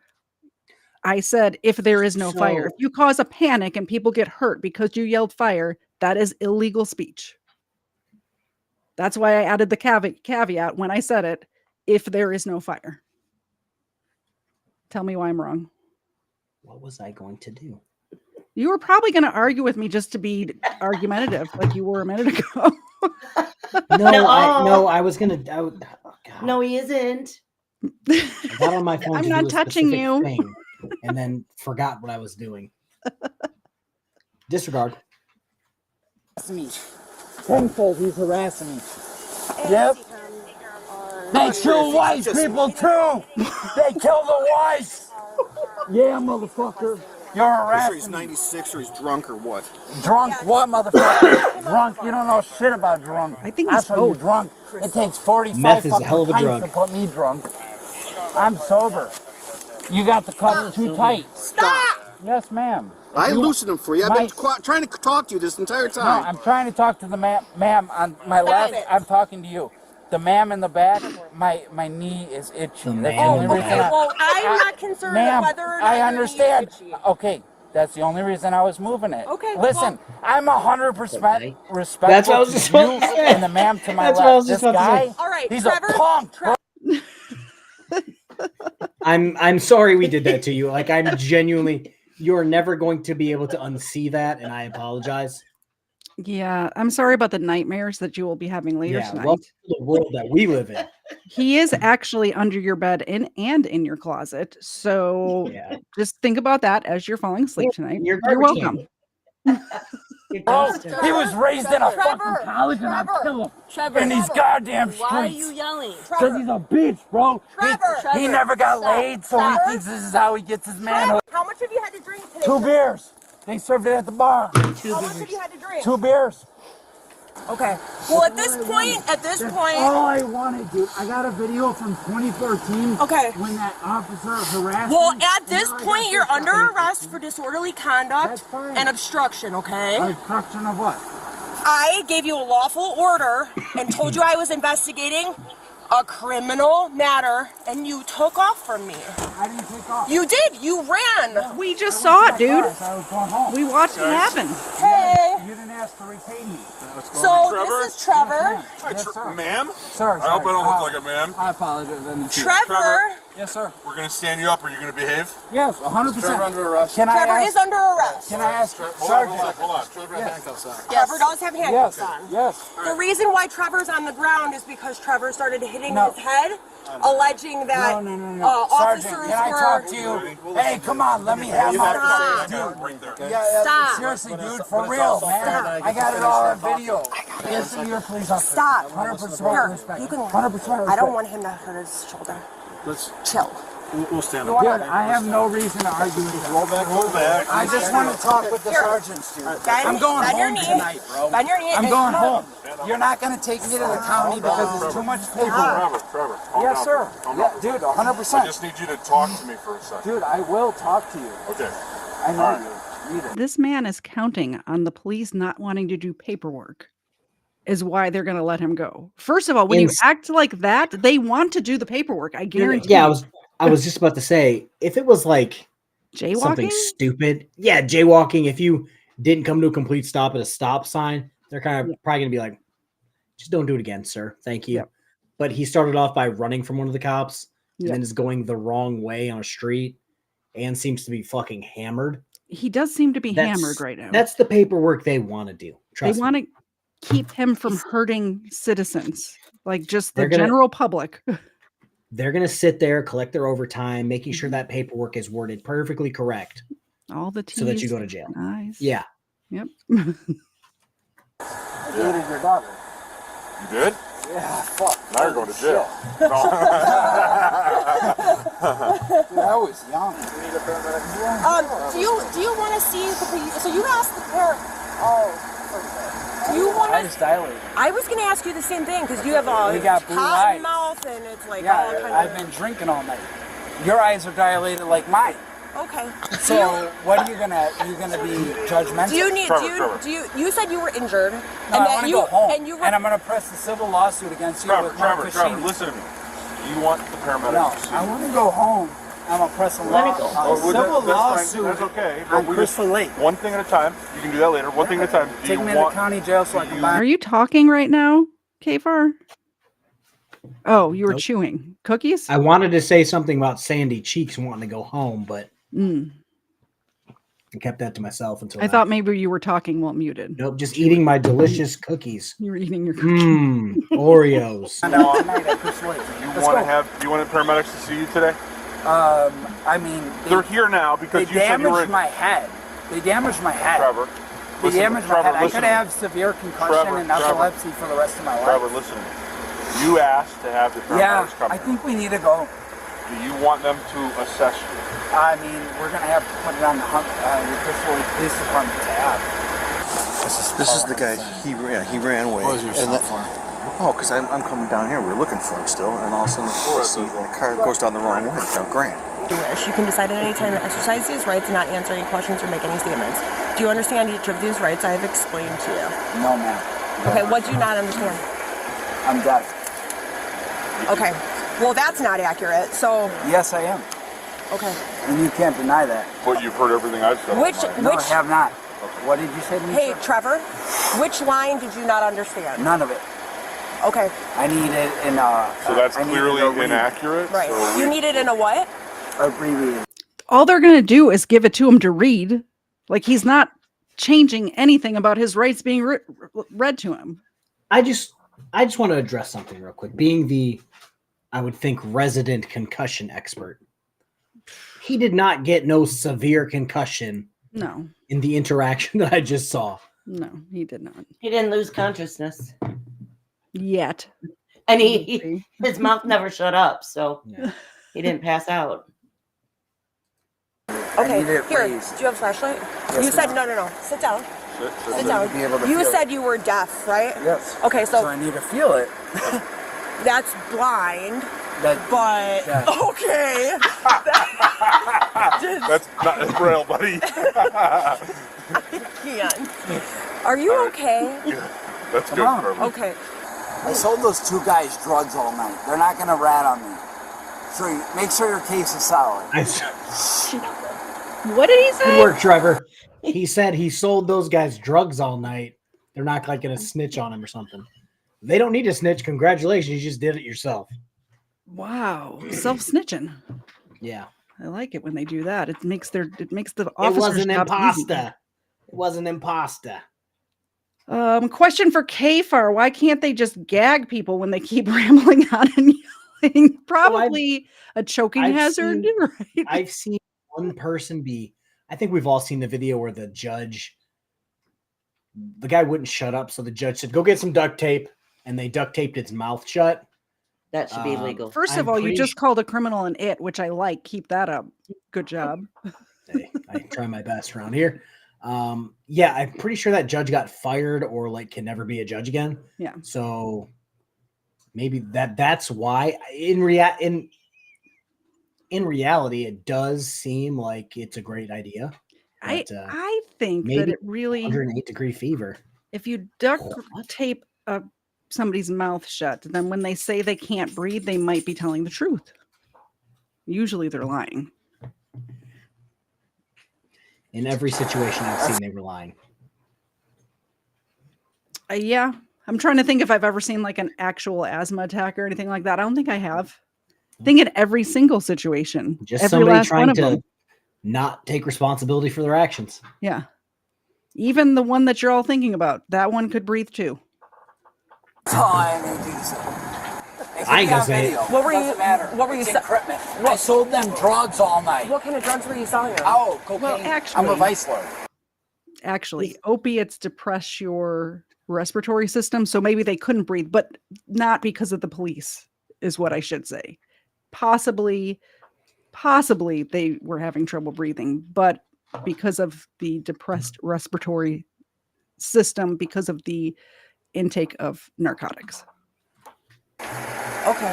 I said, if there is no fire, if you cause a panic and people get hurt because you yelled fire, that is illegal speech. That's why I added the caveat when I said it, if there is no fire. Tell me why I'm wrong. What was I going to do? You were probably going to argue with me just to be argumentative like you were a minute ago. I was going to. No, he isn't. I got on my phone. I'm not touching you. Thing, and then forgot what I was doing. Disregard. Me. Tenfold, he's harassing me. Yep. They kill white people too. They kill the whites. Yeah, motherfucker. You're harassing he's 96 or he's drunk or what? Drunk what, motherfucker? Drunk? You don't know shit about drunk. I think he's both. Drunk. It takes 45 Meth is a hell of a drug. to put me drunk. I'm sober. You got the cuffs too tight. Stop! Yes, ma'am. I loosened him for you. I've been trying to talk to you this entire time. No, I'm trying to talk to the ma'am on my left. I'm talking to you. The ma'am in the back, my knee is itchy. That's the only reason. Well, I'm not concerned ma'am, whether or not I your understand. knee is itchy. Okay, that's the only reason I was moving it. Okay. Listen, I'm 100% respectful That's what I was just to you about to say. and the ma'am to my That's left. what I was This just about to guy, say. All right, he's Trevor, a punk. I'm sorry we did that to you. Like, I'm genuinely, you're never going to be able to unsee that, and I apologize. Yeah, I'm sorry about the nightmares that you will be having later Yeah, tonight. welcome to the world that we live in. He is actually under your bed and in your closet. So just think about that as you're falling asleep tonight. You're welcome. Bro, he was raised in a fucking college and I kill him. In these goddamn streets. Why are you yelling? Because he's a bitch, bro. Trevor, He never got stop. laid, so he thinks this is how he gets his manhood. How much have you had to drink today? 2 beers. They served it at the bar. How much have you had to drink? 2 beers. Okay. Well, at this point, That's all I wanted, dude. I got a video from 2014. Okay. When that officer harassed Well, me. at this point, you're under arrest for disorderly conduct and obstruction, okay? Obstruction of what? I gave you a lawful order and told you I was investigating a criminal matter, and you took off from me. I didn't take off. You did. You ran. We just saw it, dude. I was going home. We watched it happen. Hey. You didn't ask to repay me. So this is Trevor. Ma'am? Sorry. I hope I don't look like a ma'am. I apologize. Trevor. Yes, sir. We're going to stand you up. Are you going to behave? Yes, 100%. Trevor under arrest. Can I Trevor ask? is under arrest. Can I ask? Hold on. Trevor has handcuffs on. Trevor does have handcuffs Yes. on. Yes. The reason why Trevor's on the ground is because Trevor started hitting his head, alleging that Sergeant, officers can I talk to you? Hey, come on, let me have my dude. Stop. Seriously, dude, for real, man. I got it all on video. Listen to your police officer. Stop. 100% respect. You can. 100% respect. I don't want him to hurt his shoulder. Let's chill. We'll stand Dude, up. I have no reason to argue with you. Roll back. I just want to talk with the sergeants, dude. I'm going bend your home knee. tonight, bro. Bend your knee I'm and going come home. You're not going to take me to the county because it's too much paperwork. Trevor. Yes, sir. Yeah, dude, 100%. I just need you to talk to me for a second. Dude, I will talk to you. Okay. I know you need it. This man is counting on the police not wanting to do paperwork is why they're going to let him go. First of all, when you act like that, they want to do the paperwork. I guarantee. Yeah, I was just about to say, if it was like jaywalking, something stupid, jaywalking. If you didn't come to a complete stop at a stop sign, they're kind of probably gonna be like, just don't do it again, sir. Thank you. Yep. But he started off by running from one of the cops and Yep. then is going the wrong way on a street and seems to be fucking hammered. He does seem to be hammered right now. That's the paperwork they want to do. Trust They me. want to keep him from hurting citizens, like just the They're gonna- general public. They're going to sit there, collect their overtime, making sure that paperwork is worded perfectly correct. All the so that you T's go to jail. Nice. Yeah. Yep. I dated your daughter. You did? Yeah, fuck. Now you're going to jail. Dude, I was young. Do you want to see the? So you asked the parent. Do you want I just dilated. I was going to ask you the same thing because you have You got blue cotton eyes. mouth and it's like all Yeah, kind I've of. been drinking all night. Your eyes are dilated like mine. Okay. So what are you gonna be judgmental? Do you need? You said you were injured, No, and I that want to you go home, and you were. and I'm gonna press the civil lawsuit against you with Mark Trevor, Fashini. listen to me. You want the paramedics No, to see I you. want to go home. I'm gonna press a civil lawsuit. That's okay. on Crystal Lake. One thing at a time. You can do that later. One thing at a time. Do Take you me to want, the county jail so I can buy. Are you talking right now, Kfar? Oh, you were chewing cookies? I wanted to say something about Sandy Cheeks wanting to go home, but I kept that to myself until I thought maybe you were talking while muted. Nope, just eating my delicious cookies. You were eating your cookies. Oreos. Do you want the paramedics to see you today? I mean, They're here now because they you said you were damaged my head. They damaged my head. Trevor. They listen, damaged my Trevor, head. I listen could to me. have severe concussion Trevor, and Trevor. epilepsy for the rest of my life. Trevor, listen to me. You asked to have the paramedics Yeah, come. I think we need to go. Do you want them to assess you? I mean, we're gonna have to put it on the Crystal Lake Police Department tab. This is the guy. He ran away. What was your and stop for? Oh, because I'm coming down here. We're looking for him still, and all of a sudden, the car goes down the wrong way. Down Grant. you wish. You can decide at any time to exercise these rights and not answer any questions or make any statements. Do you understand each of these rights I have explained to you? No, ma'am. Okay, what do you not understand? I'm deaf. Okay, well, that's not accurate, so... Yes, I am. Okay. And you can't deny that. But you've heard everything I've said. No, I have not. What did you say to me? Hey, sir? Trevor, which line did you not understand? None of it. Okay. I need it in So that's I need clearly it in a inaccurate? Right. So You need it in a what? reread. All they're going to do is give it to him to read. Like, he's not changing anything about his rights being read to him. I just want to address something real quick. Being the, I would think, resident concussion expert, he did not get no severe concussion. No. In the interaction that I just saw. No, he did not. He didn't lose consciousness yet, and his mouth never shut up, so he didn't pass out. Okay, here, do you have a flashlight? Yes, you said, no, sit down. Sit down. Be able to You feel said you were deaf, right? Yes. Okay, so I need to feel it. that's blind, but okay. That's not braille, buddy. I can't. Are you okay? Yeah, that's good. Come on. Trevor. Okay. I sold those two guys drugs all night. They're not gonna rat on me. So make sure your case is solid. What did he say? Good work, Trevor. He said he sold those guys drugs all night. They're not like going to snitch on him or something. They don't need to snitch. Congratulations, you just did it yourself. Wow, self-snitching. Yeah, I like it when they do that. It makes the it officers' was an jobs imposter. It was an imposter. easy. Question for KFAR: why can't they just gag people when they keep rambling on and yelling? Probably a choking hazard. Right? I've seen one person be. I think we've all seen the video where the guy wouldn't shut up, so the judge said, "Go get some duct tape," and they duct taped his mouth shut. That should be legal. First of all, you just called a criminal an it, which I like. Keep that up. Good job. Hey, I try my best around here. Yeah, I'm pretty sure that judge got fired or like can never be a judge again. Yeah. So maybe that's why. In reality, it does seem like it's a great idea. But, I think maybe that it really 108-degree fever. If you duct tape somebody's mouth shut, then when they say they can't breathe, they might be telling the truth. Usually they're lying. In every situation I've seen, they were lying. Yeah. I'm trying to think if I've ever seen like an actual asthma attack or anything like that. I don't think I have. I think in every single situation. Just every somebody last one trying of to them. not take responsibility for their actions. Yeah. Even the one that you're all thinking about, that one could breathe too. I ain't gonna say it. What were you? What were you? I sold them drugs all night. What kind of drugs were you selling them? Oh, cocaine. Well, actually, I'm a vice lord. Actually, opiates depress your respiratory system, so maybe they couldn't breathe, but not because of the police, is what I should say. Possibly they were having trouble breathing, but because of the depressed respiratory system, because of the intake of narcotics. Okay.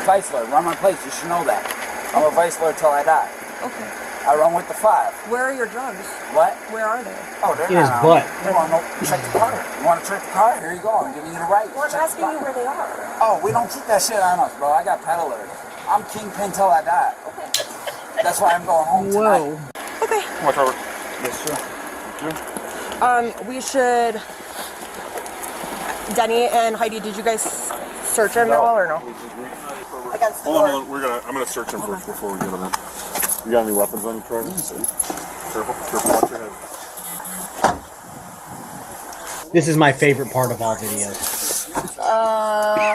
Vice lord, run my place. You should know that. I'm a vice lord till I die. Okay. I run with the 5. Where are your drugs? What? Where are they? Oh, they're In his not. butt. You want to check the car? You want to check the car? Here you go. I'm giving you the right. Well, I'm asking you where they are. Oh, we don't keep that shit on us, bro. I got peddlers. I'm kingpin till I die. Okay. That's why I'm going home tonight. Okay. Come on, Trevor. Yes, sir. We should. Denny and Heidi, did you guys search him at all or no? Against the Hold door. on, I'm gonna search him first before we get him in. You got any weapons on you, Trevor? Careful, watch your head. This is my favorite part of all videos.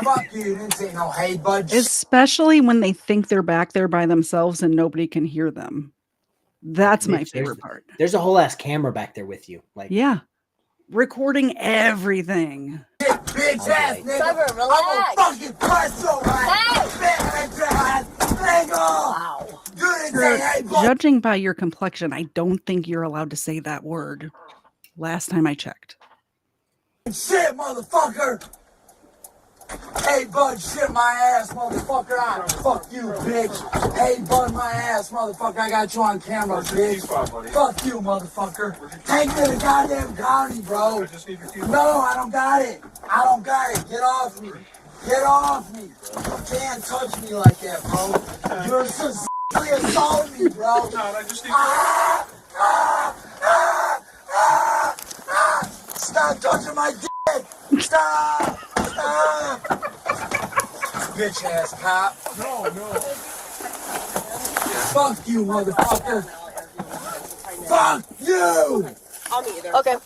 Fuck you, didn't say no hey budge. Especially when they think they're back there by themselves and nobody can hear them. That's my favorite part. There's a whole ass camera back there with you. Like, Yeah. Recording everything. Bitch ass nigga. Trevor, relax. I'm gonna fucking crush your ass. Wow. You didn't say hey budge. Judging by your complexion, I don't think you're allowed to say that word. Last time I checked. Shit, motherfucker. Hey, bud, shit my ass, motherfucker. Fuck you, bitch. Hey, bud, my ass, motherfucker. I got you on camera, bitch. Fuck you, motherfucker. Take me to the goddamn county, bro. No, I don't got it. I don't got it. Get off me. Get off me. You can't touch me like that, bro. You're sexually assaulting me, bro. Stop touching my dick. Stop. Stop. Bitch ass cop. No. Fuck you, motherfucker. Fuck you. I'll meet you there. Okay.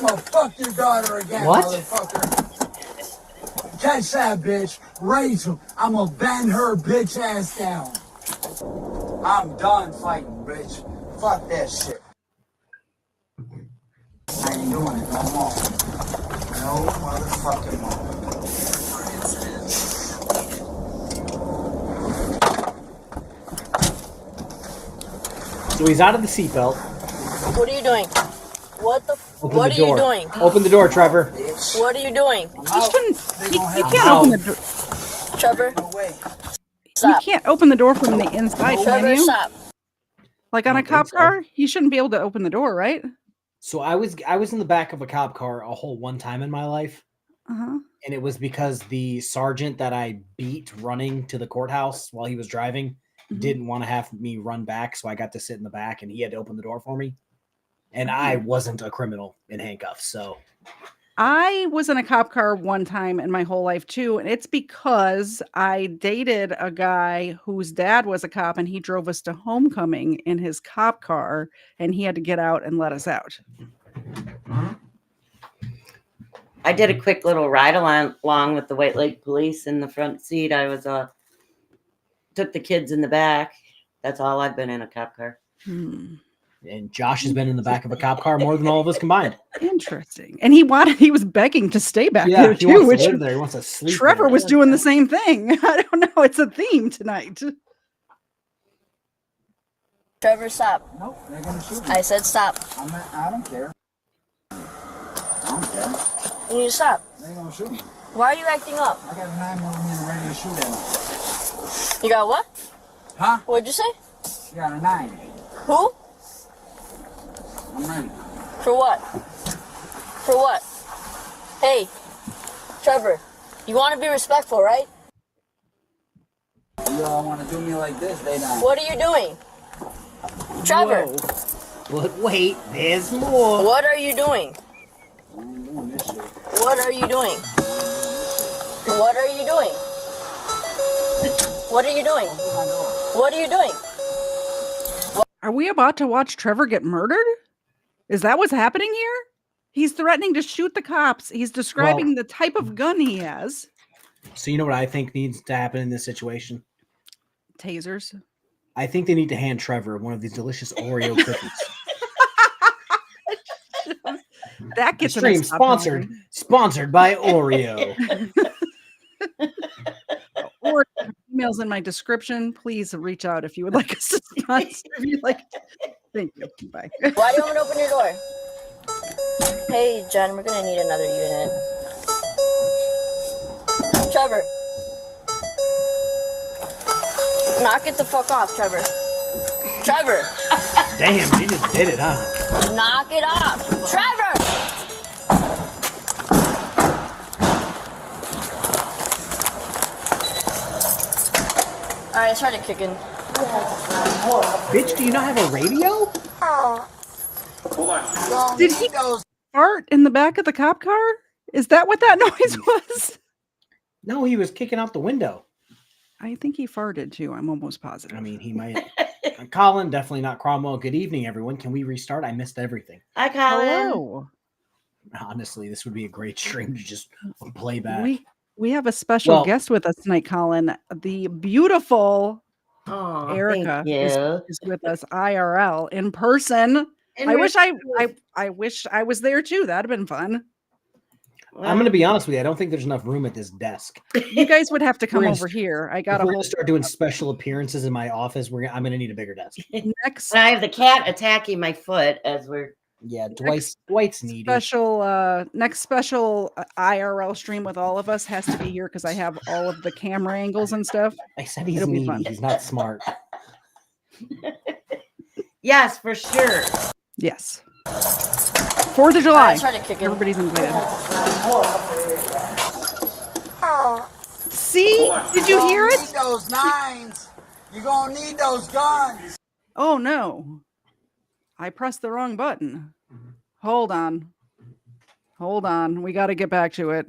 Well, fuck your daughter again, What? motherfucker. Catch that bitch. Rachel, I'm gonna bend her bitch ass down. I'm done fighting, bitch. Fuck that shit. I ain't doing it no more. No motherfucking more. So he's out of the seatbelt. What are you doing? What the? Open What the are door. you doing? Open the door, Trevor. What are you doing? You can't open the door. Trevor, You can't open the door from the inside, can Trevor, you? stop. Like on I a don't cop think so. car, you shouldn't be able to open the door, right? So I was in the back of a cop car a whole one time in my life. Uh-huh. And it was because the sergeant that I beat running to the courthouse while he was driving didn't want to have me run back, so I got to sit in the back and he had to open the door for me. And I wasn't a criminal in handcuffs, so I was in a cop car one time in my whole life too, and it's because I dated a guy whose dad was a cop and he drove us to homecoming in his cop car and he had to get out and let us out. I did a quick little ride along with the White Lake Police in the front seat. I was took the kids in the back. That's all I've been in a cop car. And Josh has been in the back of a cop car more than all of us combined. Interesting. And he was begging to stay back Yeah, there he too, wants to which live there. He wants to sleep Trevor there. was doing the same thing. I don't know. It's a theme tonight. Trevor, stop. Nope, they're gonna shoot me. I said stop. I don't care. I don't care. You need to stop. They're gonna shoot me. Why are you acting up? I got a 9mm ready to shoot at them. You got what? Huh? What'd you say? You got a 9. Who? I'm ready. For what? For what? Hey, Trevor, you want to be respectful, right? You all want to do me like this, they don't. What are you doing? Trevor, But wait, there's more. what are you doing? I ain't doing this shit. What are you doing? What are you doing? What are you doing? What are you doing? Are we about to watch Trevor get murdered? Is that what's happening here? He's threatening to shoot the cops. He's describing the type of gun he has. So you know what I think needs to happen in this situation? Tasers. I think they need to hand Trevor one of these delicious Oreo cookies. That gets Stream sponsored by Oreo. Or emails in my description. Please reach out if you would like us to sponsor. If you'd like. Thank you. Bye. Why do you want me to open your door? Hey, Jen, we're gonna need another unit. Trevor. Knock it the fuck off, Trevor. Trevor. Damn, he just did it, huh? Knock it off. Trevor! Alright, I started kicking. Bitch, do you not have a radio? Did he fart in the back of the cop car? Is that what that noise was? No, he was kicking out the window. I think he farted too. I'm almost positive. I mean, he might. Colin, definitely not Cromwell. Good evening, everyone. Can we restart? I missed everything. Hi, Colin. Hello. Honestly, this would be a great stream to just play back. We have a special guest with us tonight, Colin. The beautiful Erica is with us IRL in person. I wish I was there too. That'd have been fun. I'm going to be honest with you. I don't think there's enough room at this desk. You guys would have to come over here. I got. We're going to start doing special appearances in my office. I'm going to need a bigger desk. Next, and I have the cat attacking my foot as we're Yeah, Dwight's needy. Next special IRL stream with all of us has to be here because I have all of the camera angles and stuff. I said he's needy. He's not smart. Yes, for sure. Yes. 4th of July. Everybody's invited. See? Did you hear it? Need those nines. You're gonna need those guns. Oh no. I pressed the wrong button. Hold on. We got to get back to it.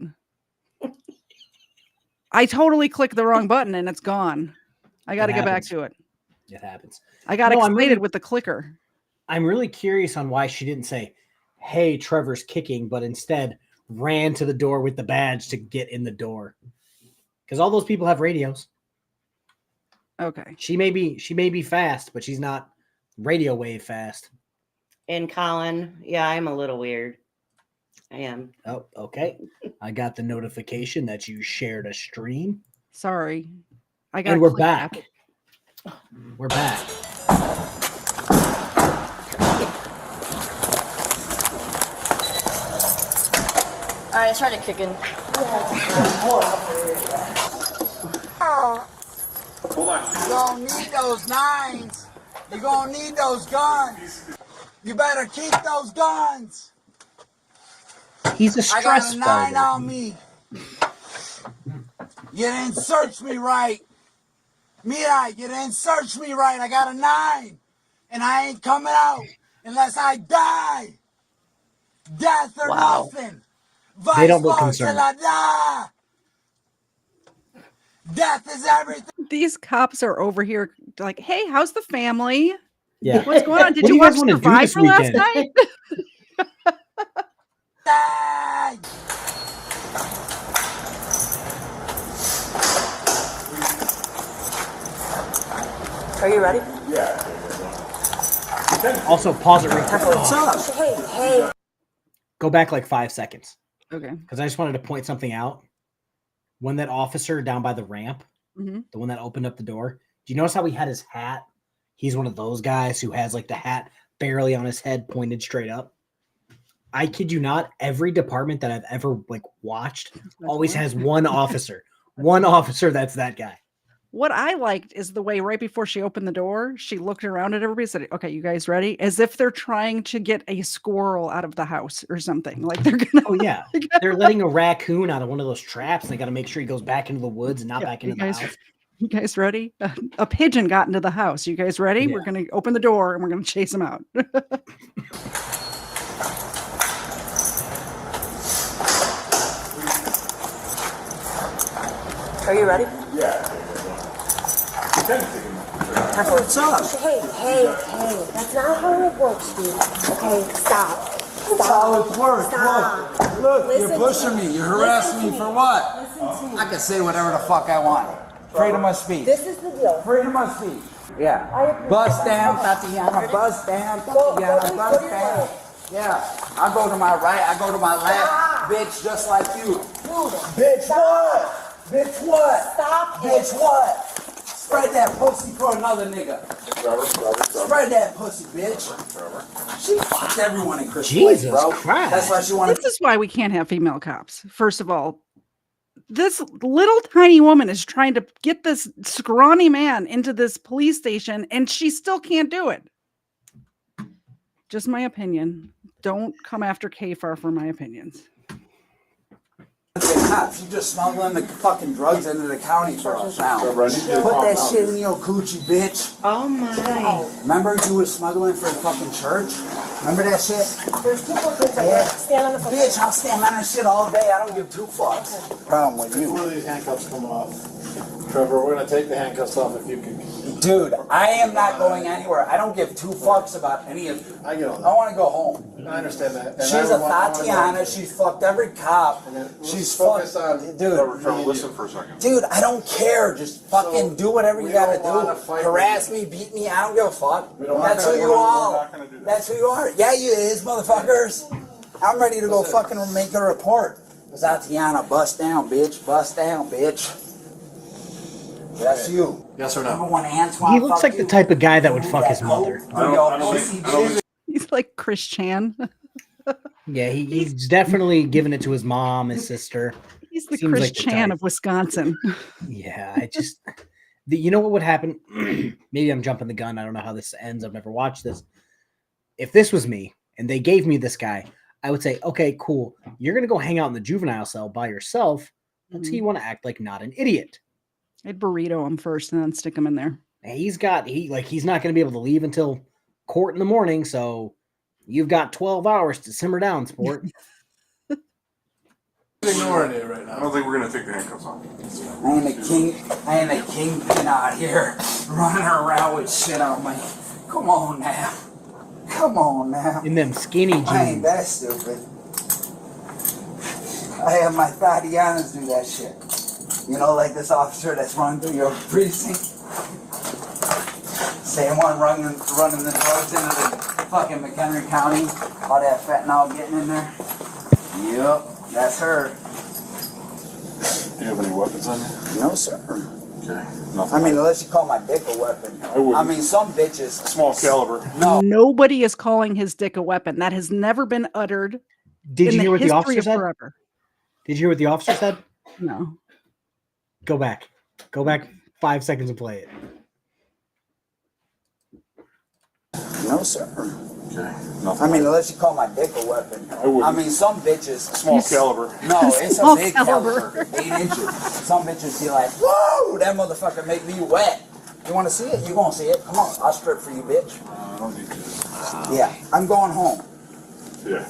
I totally clicked the wrong button and it's gone. I got to get back to it. It happens. I got excited with the clicker. I'm really curious on why she didn't say, "Hey, Trevor's kicking," but instead ran to the door with the badge to get in the door. Because all those people have radios. Okay. She may be fast, but she's not radio wave fast. And Colin, yeah, I'm a little weird. I am. Oh, okay. I got the notification that you shared a stream. Sorry. And we're back. We're back. All right, I started kicking. Hold on. You're gonna need those nines. You're gonna need those guns. You better keep those guns. He's a stress I got a 9 fighter. on me. You didn't search me right. Mira, you didn't search me right. I got a 9. And I ain't coming out unless I die. Death or nothing. They don't look concerned. Death is everything. These cops are over here like, hey, how's the family? Yeah. What's going on? Did What do you you guys watch wanna do this Survivor last weekend? night? Are you ready? Yeah. Also, pause it real quick. What's up? Hey. Go back like 5 seconds. Okay. Because I just wanted to point something out. When that officer down by the ramp, Mhm. the one that opened up the door, do you notice how he had his hat? He's one of those guys who has like the hat barely on his head pointed straight up. I kid you not, every department that I've ever like watched always has one officer. One officer that's that guy. What I liked is the way right before she opened the door, she looked around at everybody and said, okay, you guys ready? As if they're trying to get a squirrel out of the house or something. Like they're gonna. Oh yeah. They're letting a raccoon out of one of those traps and they got to make sure he goes back into the woods and not back into the house. You guys ready? A pigeon got into the house. You guys ready? Yeah. We're going to open the door and we're going to chase him out. Are you ready? Yeah. What's up? Hey. That's not how it works, dude. Okay, stop. That's how it works. Stop. Look, Listen you're pushing me. You're harassing me for what? I can say whatever the fuck I want. Freedom of speech. This is the deal. Freedom of speech. Yeah. Bust down, Tatiana. Bust down, Tatiana. Bust down. Yeah. I go to my right. I go to my left. Bitch, just like you. Bitch, what? Bitch, what? Stop. Bitch, what? Spread that pussy for another nigga. Spread that pussy, bitch. She fucks everyone in Christian Jesus bro. Christ. That's why she wanted. This is why we can't have female cops. First of all, this little tiny woman is trying to get this scrawny man into this police station and she still can't do it. Just my opinion. Don't come after KFAR for my opinions. The cops, you just smuggling the fucking drugs into the county for us now. Put that shit in your coochie, bitch. Oh my. Remember you were smuggling for the fucking church? Remember that shit? There's people that stand on the phone. Bitch, I'll stand on that shit all day. I don't give 2 fucks. Problem with you. Before these handcuffs come off, Trevor, we're gonna take the handcuffs off if you can. Dude, I am not going anywhere. I don't give 2 fucks about any of you. I get all that. I want to go home. I understand that. And She's I a wanna Tatiana. She's fucked every cop. She's focus fucked. on. Dude, Trevor, listen for a second. Dude, I don't care. Just fucking do whatever you gotta do. fight Harass me, beat me. I don't give a fuck. We don't That's wanna- who you we're are. not gonna do that. That's who you are. Yeah, you is, motherfuckers. I'm ready to go fucking make a report. Tatiana, bust down, bitch. Bust down, bitch. That's you. Yes or Number no? one, Antoine. He looks fuck like the you. type of guy that would fuck his mother. You pussy bitch. He's He's like Chris Chan. Yeah, he's definitely giving it to his mom, his sister. He's the Seems Chris like the Chan type. of Wisconsin. Yeah, I just, you know what would happen? Maybe I'm jumping the gun. I don't know how this ends. I've never watched this. If this was me and they gave me this guy, I would say, okay, cool. You're going to go hang out in the juvenile cell by yourself until you want to act like not an idiot. I'd burrito him first and then stick him in there. He's not going to be able to leave until court in the morning. So you've got 12 hours to simmer down, sport. Ignoring it right now. I don't think we're gonna take the handcuffs off. I ain't a kingpin out here running around with shit on me. Come on now. Come on now. In them skinny jeans. I ain't that stupid. I have my Tatianas do that shit. You know, like this officer that's running through your precinct. Same one running the drugs into the fucking McHenry County. All that fentanyl getting in there. Yep. That's her. Do you have any weapons on you? No, sir. Okay. I mean, unless you call my dick a weapon. I mean, some bitches. Small caliber. No. Nobody is calling his dick a weapon. That has never been uttered. Did you hear what the officer said? Forever. Did you hear what the officer said? No. Go back. Go back 5 seconds and play it. No, sir. Okay. I mean, unless you call my dick a weapon. I mean, some bitches. Small caliber. No, it's a big caliber. 8 inches. Some bitches be like, whoa, that motherfucker make me wet. You want to see it? You gonna see it? Come on, I'll strip for you, bitch. I don't need this. Yeah, I'm going home. Yeah.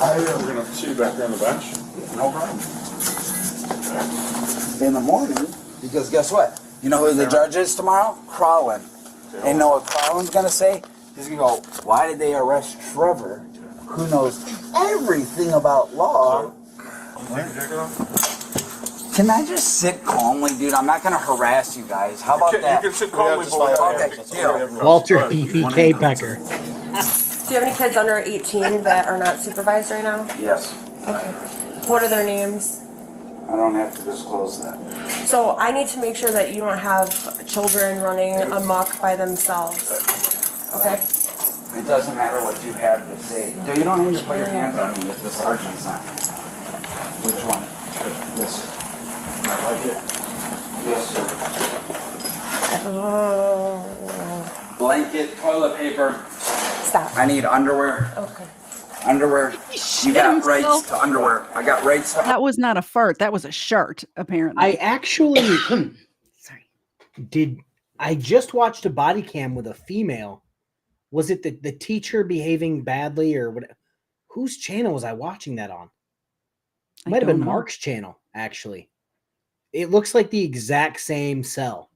We're gonna see you back there on the bench. No problem. In the morning, because guess what? You know who the judge is tomorrow? Crowlin. And know what Crowlin's gonna say? He's gonna go, why did they arrest Trevor, who knows everything about law? Can I just sit calmly, dude? I'm not gonna harass you guys. How about that? You can sit calmly. Okay, deal. Walter PPK Becker. Do you have any kids under 18 that are not supervised right now? Yes. Okay. What are their names? I don't have to disclose that. So I need to make sure that you don't have children running amok by themselves. Okay? It doesn't matter what you have to say. You don't need to put your hands on me if the sergeant's on. Which one? This. I like it. Yes, sir. Blanket, toilet paper. Stop. I need underwear. Okay. Underwear. You got rights to underwear. I got rights to. That was not a fart. That was a shart, apparently. I actually I just watched a body cam with a female. Was it the teacher behaving badly or what? Whose channel was I watching that on? It might have been Mark's channel, actually. It looks like the exact same cell.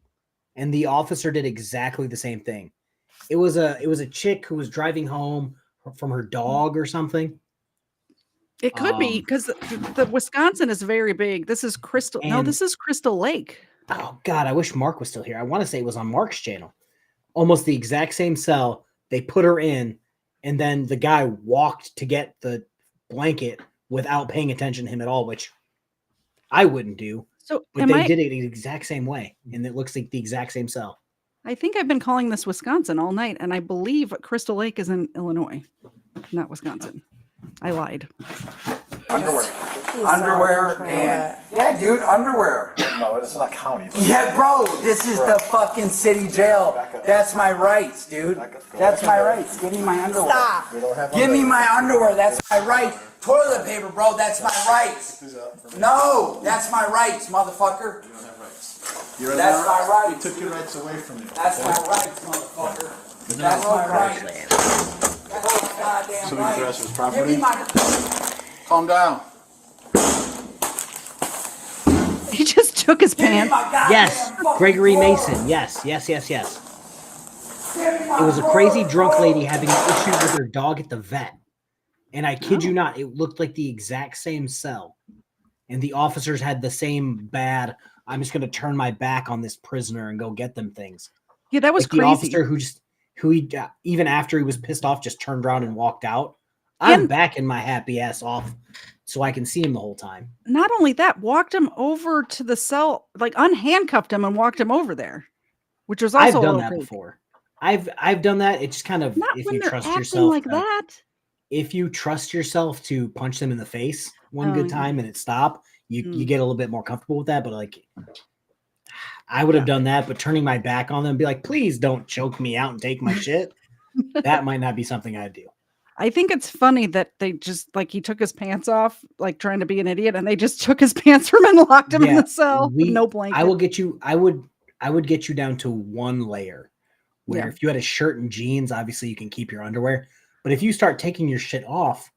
And the officer did exactly the same thing. It was a chick who was driving home from her dog or something. It could be because the Wisconsin is very big. This is Crystal. No, this is Crystal Lake. Oh God, I wish Mark was still here. I want to say it was on Mark's channel. Almost the exact same cell. They put her in, and then the guy walked to get the blanket without paying attention to him at all, which I wouldn't do. So, but they did it the exact same way, and it looks like the exact same cell. I think I've been calling this Wisconsin all night, and I believe Crystal Lake is in Illinois, not Wisconsin. I lied. Underwear and yeah, dude, underwear. No, it's not county. Yeah, bro, this is the fucking city jail. That's my rights, dude. That's my rights. Give me my underwear. Stop. Give me my underwear. That's my right. Toilet paper, bro. That's my rights. No, that's my rights, motherfucker. That's my rights. You took your rights away from you. That's my rights, motherfucker. That's my rights. That's my goddamn rights. Give me my. Calm down. He just took his pants. Yes, Gregory Mason. Yes. It was a crazy drunk lady having an issue with her dog at the vet. And I kid you not, it looked like the exact same cell. And the officers had the same bad, I'm just going to turn my back on this prisoner and go get them things. Yeah, that was like the crazy. officer who even after he was pissed off, just turned around and walked out. I'm backing my happy ass off so I can see him the whole time. Not only that, walked him over to the cell, like unhandcuffed him and walked him over there, which was also I've done that before. I've done that. It's just kind of Not if when you they're trust acting yourself like that. If you trust yourself to punch them in the face one good yeah. time and it stop, you get a little bit more comfortable with that. But like, I would have done that, but turning my back on them and be like, please don't choke me out and take my shit. That might not be something I'd do. I think it's funny that they just like he took his pants off, like trying to be an idiot, and they just took his pants from him and locked him in the cell with no blanket. I will get you. I would get you down to one layer, where if you had a shirt and jeans, obviously you can keep your underwear. But if you start taking your shit off,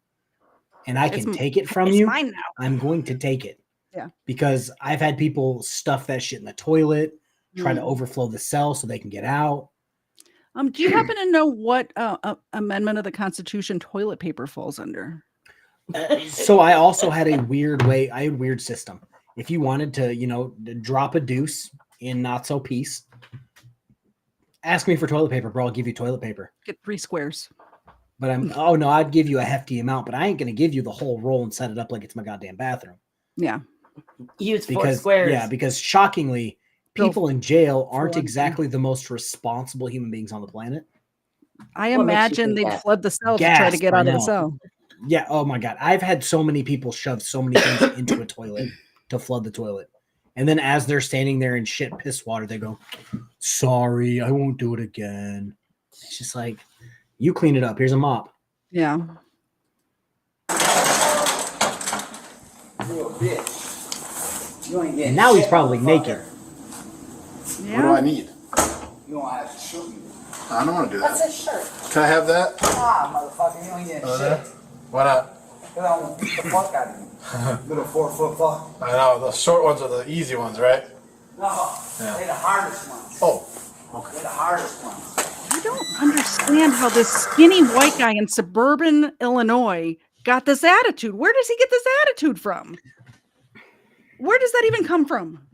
and I can take it from you, mine now. I'm going to take it. Yeah, because I've had people stuff that shit in the toilet, try to overflow the cell so they can get out. Do you happen to know what amendment of the Constitution toilet paper falls under? So I also had a weird system. If you wanted to, drop a deuce in not so peace, ask me for toilet paper, bro. I'll give you toilet paper. Get 3 squares. But I'd give you a hefty amount, but I ain't gonna give you the whole roll and set it up like it's my goddamn bathroom. Yeah. Use 4 squares. Yeah, because shockingly, people in jail aren't exactly the most responsible human beings on the planet. I imagine they'd flood the cell to try to get out of the cell. Yeah. Oh my God. I've had so many people shove so many things into a toilet to flood the toilet. And then as they're standing there in shit piss water, they go, sorry, I won't do it again. It's just like, you clean it up. Here's a mop. Yeah. You a bitch. You ain't getting And now he's shit, probably motherfucker. naked. What do I need? You don't have to shoot me. I don't want to do that. That's a shirt. Can I have that? Motherfucker, you ain't getting shit. Why not? Because I want to beat the fuck out of you. Little 4-foot fuck. I know, the short ones are the easy ones, right? No, they're the hardest ones. Oh, okay. They're the hardest ones. I don't understand how this skinny white guy in suburban Illinois got this attitude. Where does he get this attitude from? Where does that even come from?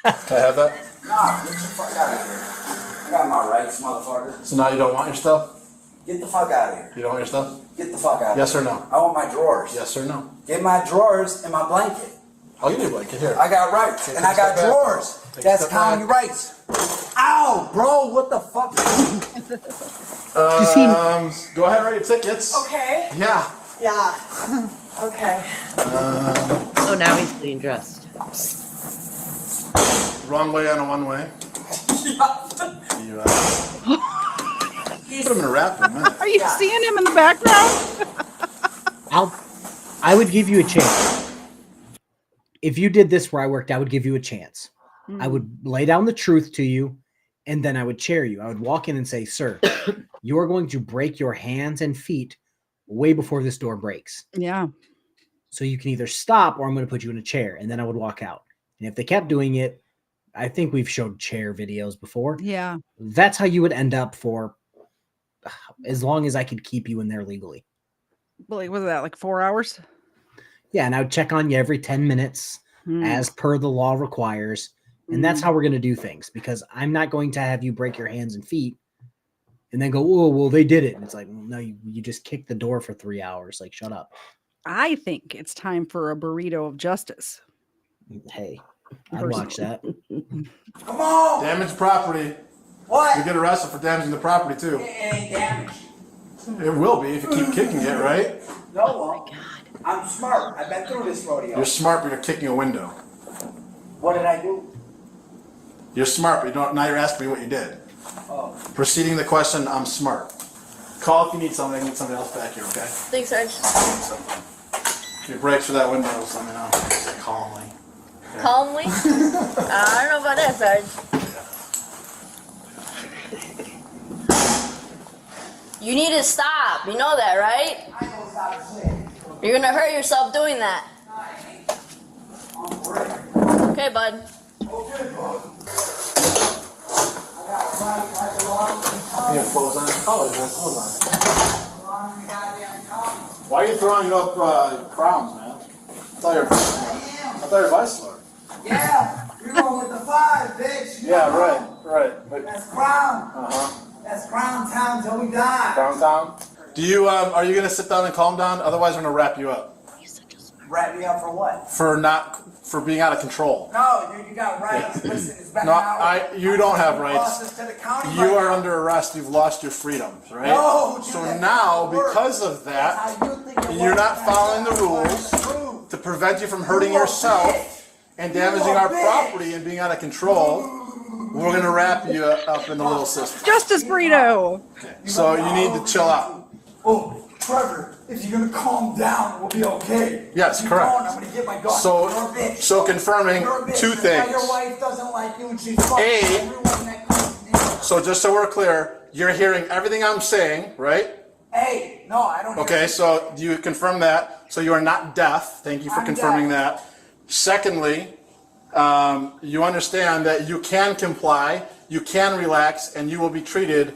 Can I have that? Nah, get the fuck out of here. I got my rights, motherfucker. So now you don't want your stuff? Get the fuck out of here. You don't want your stuff? Get the fuck out of Yes here. or no? I want my drawers. Yes or no? Get my drawers and my blanket. I'll give you a blanket here. I got rights, and I got drawers. That's county rights. Ow, bro, what the fuck? Go ahead, write your tickets. Okay. Yeah. Yeah. Okay. Oh, now he's clean dressed. Wrong way on a one way. You, put him in a wrap for a minute. Are you seeing him in the background? I would give you a chance. If you did this where I worked, I would give you a chance. I would lay down the truth to you, and then I would chair you. I would walk in and say, sir, you are going to break your hands and feet way before this door breaks. Yeah. So you can either stop or I'm going to put you in a chair. And then I would walk out. And if they kept doing it, I think we've showed chair videos before. Yeah. That's how you would end up for as long as I could keep you in there legally. Like, was that like 4 hours? Yeah, and I would check on you every 10 minutes as per the law requires. And that's how we're going to do things, because I'm not going to have you break your hands and feet and then go, oh, well, they did it. And it's like, well, no, you just kicked the door for 3 hours. Like, shut up. I think it's time for a burrito of justice. Hey, I'd watch that. Come on. Damaged property. What? You get arrested for damaging the property, too. It ain't damaged. It will be if you keep kicking it, right? No, oh my God. I'm smart. I've been through this rodeo. You're smart, but you're kicking a window. What did I do? You're smart, but you don't. Now you're asking me what you did. Oh. Proceeding the question, I'm smart. Call if you need something. I need somebody else back here, okay? Thanks, Sarge. If you breaks for that window, just let me know. Calmly. Okay. Calmly? I don't know about that, Sarge. You need to stop. You know that, right? I know stop. You're gonna hurt yourself doing that. Okay, bud. Okay, bud. You have clothes on? Oh, you have clothes on. Why are you throwing up crowns, man? I thought you were a vice lord. Yeah, you're going with the 5, bitch. Yeah, right. That's Crown. Uh-huh. That's Crown Town till we die. Crown Town? Do you, are you going to sit down and calm down? Otherwise, we're going to wrap you up. Wrap me up for what? for being out of control. No, you got rights. Listen, it's been No, an hour. you don't have You rights. lost this to the county You right are now. under arrest. You've lost your freedoms, right? No, so dude, now, that's not because of that, you're not following the rules to prevent you from hurting yourself and damaging our property and being out of control. We're gonna wrap you up in the little system. Justice burrito. So you need to chill out. Oh, Trevor, if you're gonna calm down, we'll be okay. Yes, You correct. don't, I'm gonna get my gun. So- You're a bitch. so confirming You're a bitch. two That's why things. your wife doesn't like you and she's fucking A, everyone that comes near. So just so we're clear, you're hearing everything I'm saying, right? Hey, no, I don't. Okay, so you confirm that. So you are not deaf. Thank you for I'm confirming deaf. that. Secondly, you understand that you can comply, you can relax, and you will be treated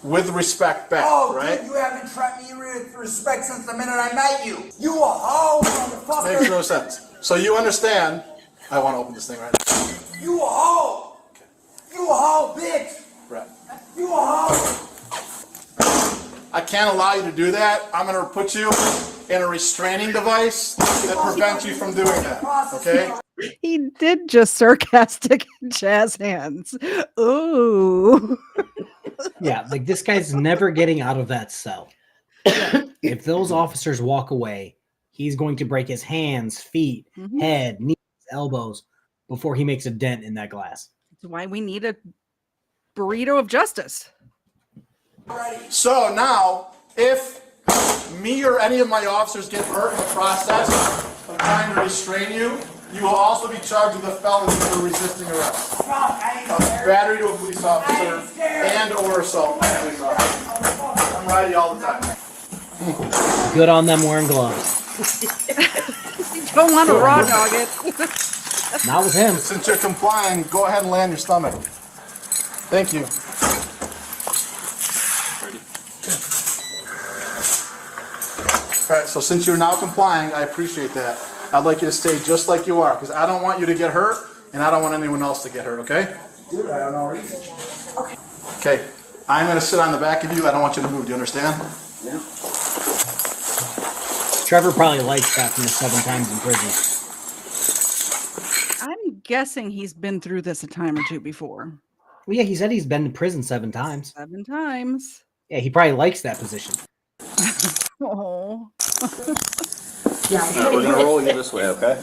with respect back, Oh, right? dude, you haven't treated me with respect since the minute I met you. You a hoe, motherfucker. Makes no sense. So you understand. I want to open this thing right now. You a hoe. You a hoe, bitch. Right. You a hoe. I can't allow you to do that. I'm going to put you in a restraining device that prevents you from doing that, okay? He did just sarcastic jazz hands. Ooh. Yeah, like this guy's never getting out of that cell. If those officers walk away, he's going to break his hands, feet, head, knees, elbows before he makes a dent in that glass. That's why we need a burrito of justice. So now, if me or any of my officers get hurt in the process of trying to restrain you, you will also be charged with a felony for resisting arrest. Battery to a police officer and or assault on a police officer. I'm riding all the time. Good on them wearing gloves. You don't want to raw dog it. Not with him. Since you're complying, go ahead and land your stomach. Thank you. All right, so since you're now complying, I appreciate that. I'd like you to stay just like you are, because I don't want you to get hurt, and I don't want anyone else to get hurt, okay? Dude, I don't know reason. Okay, I'm gonna sit on the back of you. I don't want you to move, do you understand? Yeah. Trevor probably likes that from the 7 times in prison. I'm guessing he's been through this a time or two before. Well, yeah, he said he's been to prison 7 times. 7 times. Yeah, he probably likes that position. Oh. We're gonna roll you this way, okay?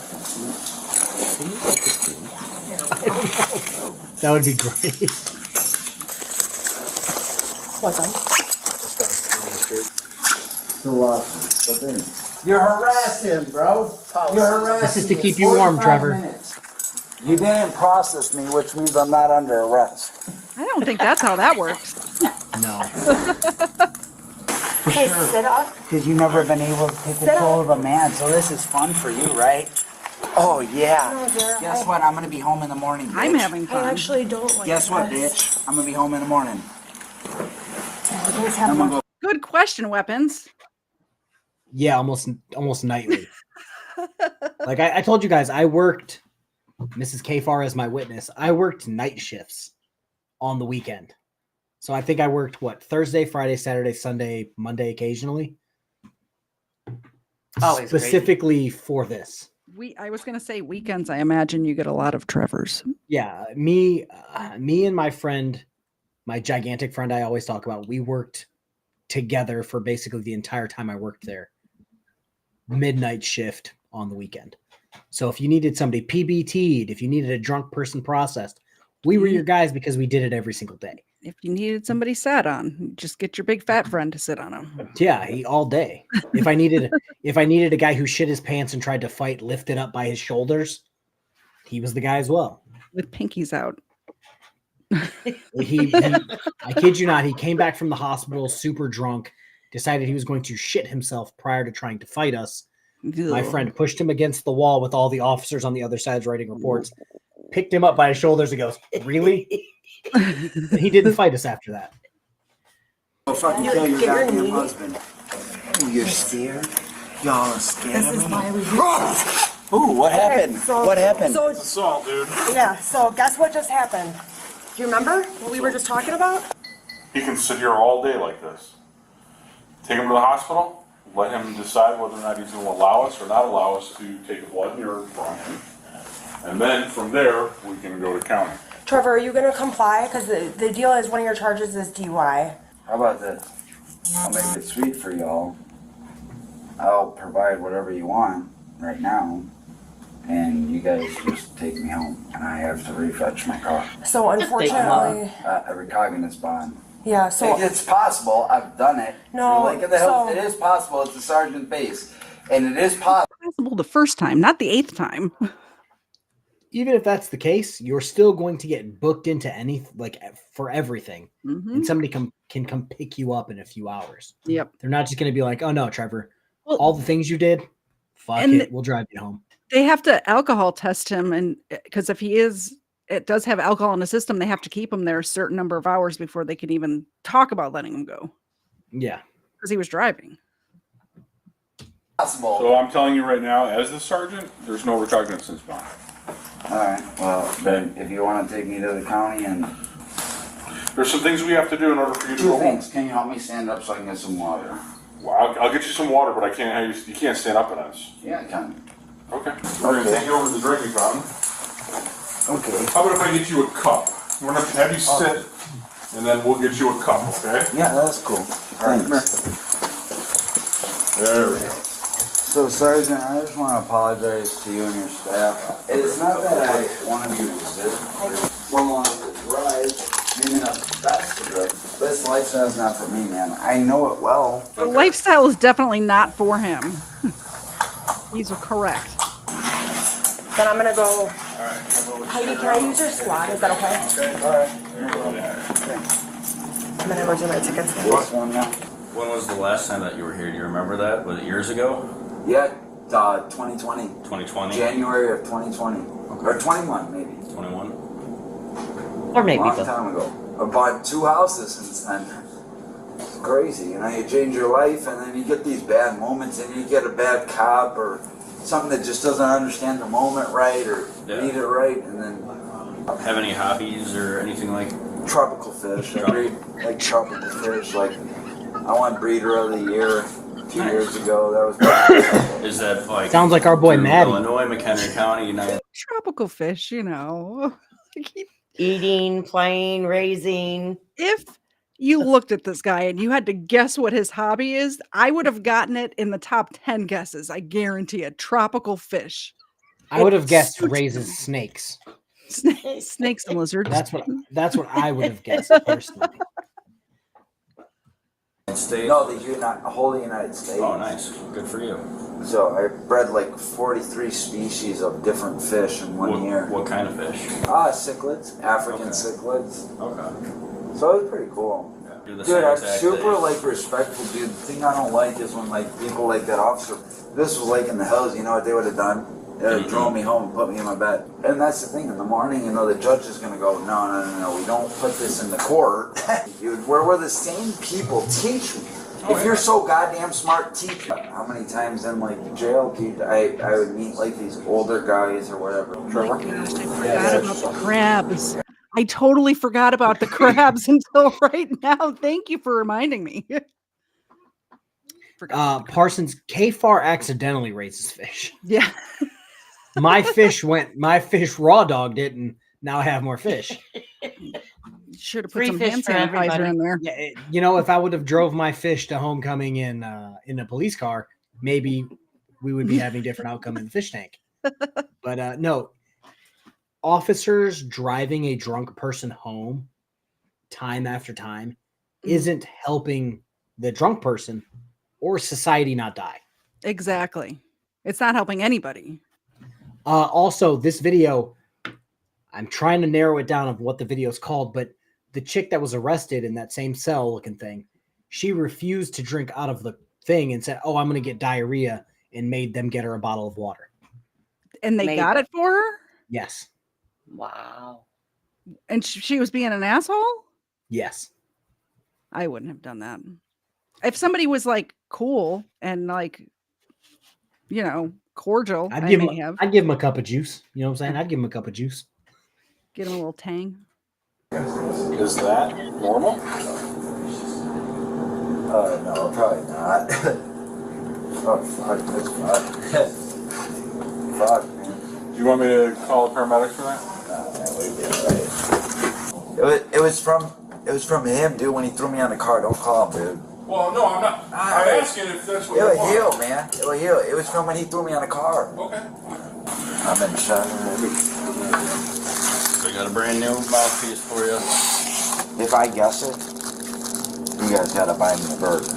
That would be great. What's up? You're harassing, bro. You're harassing. This is to me. keep you warm, 45 Trevor. minutes. You didn't process me, which means I'm not under arrest. I don't think that's how that works. No. For Hey, sure. sit up. Because you've never been able to take control of a man, so this is fun for you, right? Oh, yeah. No, dear, Guess what? I'm going to be home in the morning, bitch. I'm having fun. I actually don't like Guess what, this. bitch? I'm going to be home in the morning. You guys have I'm more- gonna go. Good question, Weapons. Yeah, almost nightly. Like I told you guys, I worked, Mrs. Kfar as my witness, I worked night shifts on the weekend. So I think I worked, Thursday, Friday, Saturday, Sunday, Monday occasionally. Always Specifically for this. I was going to say weekends. I imagine you get a lot of Trevors. Yeah, me and my friend, my gigantic friend I always talk about, we worked together for basically the entire time I worked there. Midnight shift on the weekend. So if you needed somebody PBT'd, if you needed a drunk person processed, we were your guys because we did it every single day. If you needed somebody sat on, just get your big fat friend to sit on him. Yeah, all day. If I needed a guy who shit his pants and tried to fight lifted up by his shoulders, he was the guy as well. With pinkies out. He I kid you not, he came back from the hospital super drunk, decided he was going to shit himself prior to trying to fight us. My Ugh. friend pushed him against the wall with all the officers on the other sides writing reports, picked him up by his shoulders and goes, "Really?" And he didn't fight us after that. Go fucking kill your goddamn husband. Ooh, you're scared? Y'all are scared This of is me? my review. Ooh, what happened? so- What happened? So, Assault, dude. yeah, so guess what just happened? Do you remember what we were just talking about? He can sit here all day like this. Take him to the hospital, let him decide whether or not he's going to allow us or not allow us to take a blood and urine from him. And then from there, we can go to county. Trevor, are you going to comply? Because the deal is one of your charges is DUI. How about this? I'll make it sweet for y'all. I'll provide whatever you want right now, and you guys just take me home, and I have to refetch my car. So unfortunately, a recognizance bond. Yeah, so it's possible. I've done it. No, Lake of the Hills, it is possible. It's a sergeant base, and it is possible the first time, not the 8th time. Even if that's the case, you're still going to get booked into for everything, and somebody can come pick you up in a few hours. Yep, they're not just going to be like, "Oh no, Trevor, all the things you did, fuck it, we'll drive you home." They have to alcohol test him, and because if it does have alcohol in the system, they have to keep him there a certain number of hours before they can even talk about letting him go. Yeah, because he was driving. Possible. So I'm telling you right now, as the sergeant, there's no recognizance bond. All right. Well, then if you want to take me to the county and there's some things we have to do in order for you to go home. Can you help me stand up so I can get some water? Well, I'll get you some water, but I can't have you. You can't stand up in us. Yeah, I can. Okay. We're gonna take you over to the drinking fountain. Okay. How about if I get you a cup? We're gonna have you sit, and then we'll get you a cup. Okay? Yeah, that's cool. Thanks. There we go. So, Sergeant, I just want to apologize to you and your staff. It's not that I want you to resist. One long drive, maybe not the best to drive. This lifestyle's not for me, man. I know it well. The lifestyle is definitely not for him. These are correct. Then I'm gonna go. Heidi, can I use your slot? Is that okay? I'm gonna go do my tickets. When was the last time that you were here? Do you remember that? Was it years ago? Yeah, 2020. 2020? January of 2020. Okay. Or 21, maybe. 21? Or maybe long time ago. I bought 2 houses since then. It's crazy. You know, you change your life and then you get these bad moments and you get a bad cop or something that just doesn't understand the moment right or read it right, and then... Have any hobbies or anything like... Tropical fish. I breed like tropical fish. Like, I won Breeder of the Year 2 years ago. That was... Is that like... Sounds like our boy Maddie. Illinois, McHenry County, United... Tropical fish, you know. Eating, playing, raising. If you looked at this guy and you had to guess what his hobby is, I would have gotten it in the top 10 guesses. I guarantee it. Tropical fish. I would have guessed raises snakes. Snakes and lizards. That's what I would have guessed personally. States? No, the whole United States. Oh, nice. Good for you. So I bred like 43 species of different fish in one year. What kind of fish? Cichlids, African cichlids. Okay. So it was pretty cool. Yeah. Dude, I'm super like respectful, dude. The thing I don't like is when like people like that officer. This was like in the hills. You know what they would have done? They would have drove me home and put me in my bed. And that's the thing. In the morning, you know, the judge is gonna go, no. We don't put this in the court, dude. Where were the same people teach me? If you're so goddamn smart, teach me. How many times in like jail, dude, I would meet like these older guys or whatever. Oh my gosh, I forgot about the crabs. I totally forgot about the crabs until right now. Thank you for reminding me. Parsons, K-Far accidentally raises fish. Yeah. my fish raw dogged it, and now I have more fish. Should have put some hand sanitizer in there. Yeah, you know, if I would have drove my fish to homecoming in a police car, maybe we would be having a different outcome in the fish tank. But no, officers driving a drunk person home time after time isn't helping the drunk person or society not die. Exactly. It's not helping anybody. Also, this video, I'm trying to narrow it down of what the video is called, but the chick that was arrested in that same cell looking thing, she refused to drink out of the thing and said, "Oh, I'm going to get diarrhea," and made them get her a bottle of water. And they got it for her? Yes. Wow. And she was being an asshole? Yes. I wouldn't have done that. If somebody was like cool and like, you know, cordial, I'd give him a cup of juice. You know what I'm saying? I'd give him a cup of juice. Get him a little tang. Is that normal? No, probably not. Oh, fuck, that's fuck. Fuck, man. Do You want me to call the paramedics for that? It was from him, dude, when he threw me on the car. Don't call him, dude. Well, no, I'm not. I'm asking if that's what It you will want. heal, man. It will heal. It was from when he threw me on the car. Okay. I've been shot already. So we got a brand new mouthpiece for you. If I guess it, you guys gotta buy me a burger.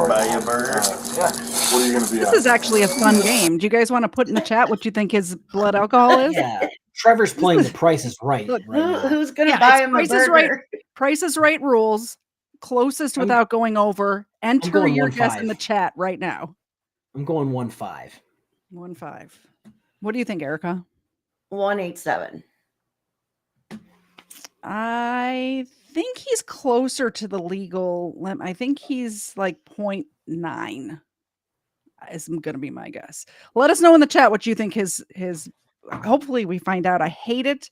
Buy you a burger? Yeah. What are you gonna be? This is actually a fun game. Do you guys want to put in the chat what you think his blood alcohol is? Yeah. Trevor's playing The Price is Right. Look, right now. Who's gonna Yeah, buy it's him a Price is burger? Right. Price is Right rules. Closest without going over. Enter going your 1-5. guess in the chat right now. I'm going 1-5. 1-5. What do you think, Erica? 187. I think he's closer to the legal limit. I think he's like 0.9 is going to be my guess. Let us know in the chat what you think his hopefully we find out. I hate it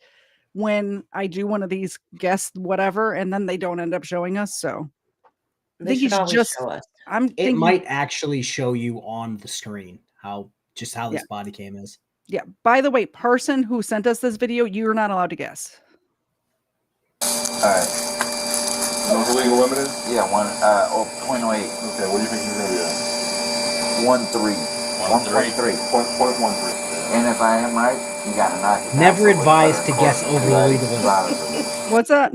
when I do one of these guess whatever and then they don't end up showing us. So I think he's just show us. It might actually show you on the screen how this body cam is. Yeah. By the way, person who sent us this video, you're not allowed to guess. Alright. What's the legal limit is? Yeah, 0.08. Okay, what do you think you're gonna be at? 1.3. 1.3. 1.13. And if I am right, you gotta knock it down. Never advised to guess over the legal limit. What's that?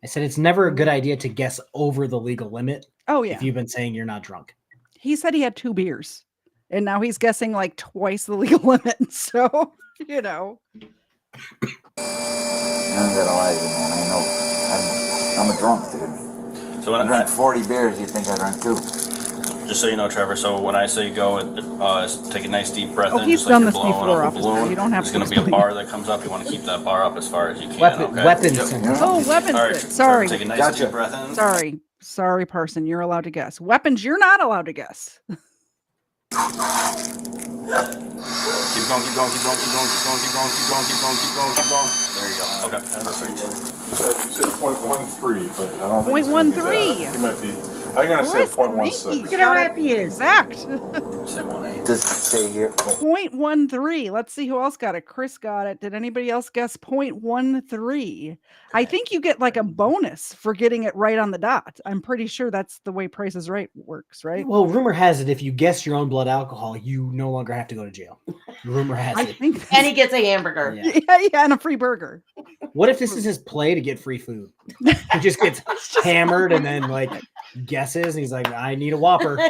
I said it's never a good idea to guess over the legal limit. Oh, yeah. If you've been saying you're not drunk. He said he had 2 beers and now he's guessing like twice the legal limit. So, you know. I'm gonna lie to you, man. I know. I'm a drunk, dude. So when I drank 40 beers, you think I drank 2? Just so you know, Trevor, so when I say go, take a nice deep breath in, he's just like done you're this blowing before, up a officer. balloon. You don't have There's to going to be a explain. bar that comes up. You want to keep that bar up as far as you can, okay? Weapons. Oh, weapons. All right, Sorry. Trevor, take a nice deep breath in. Sorry, person. You're allowed to guess. Weapons, you're not allowed to guess. Keep going, keep going, keep going, keep going, keep going, keep going, keep going, keep going, keep going, keep going. There you go. Okay, perfect. You said 0.13, but I don't think 0.13. He might be. I'm gonna say 0.16. Look at how happy he is. Exact. Does it say here? 0.13. Let's see who else got it. Chris got it. Did anybody else guess 0.13? I think you get like a bonus for getting it right on the dot. I'm pretty sure that's the way Price is Right works, right? Well, rumor has it if you guess your own blood alcohol, you no longer have to go to jail. Rumor has it. And he gets a hamburger. Yeah, and a free burger. What if this is his play to get free food? He just gets hammered and then like guesses, and he's like, "I need a Whopper."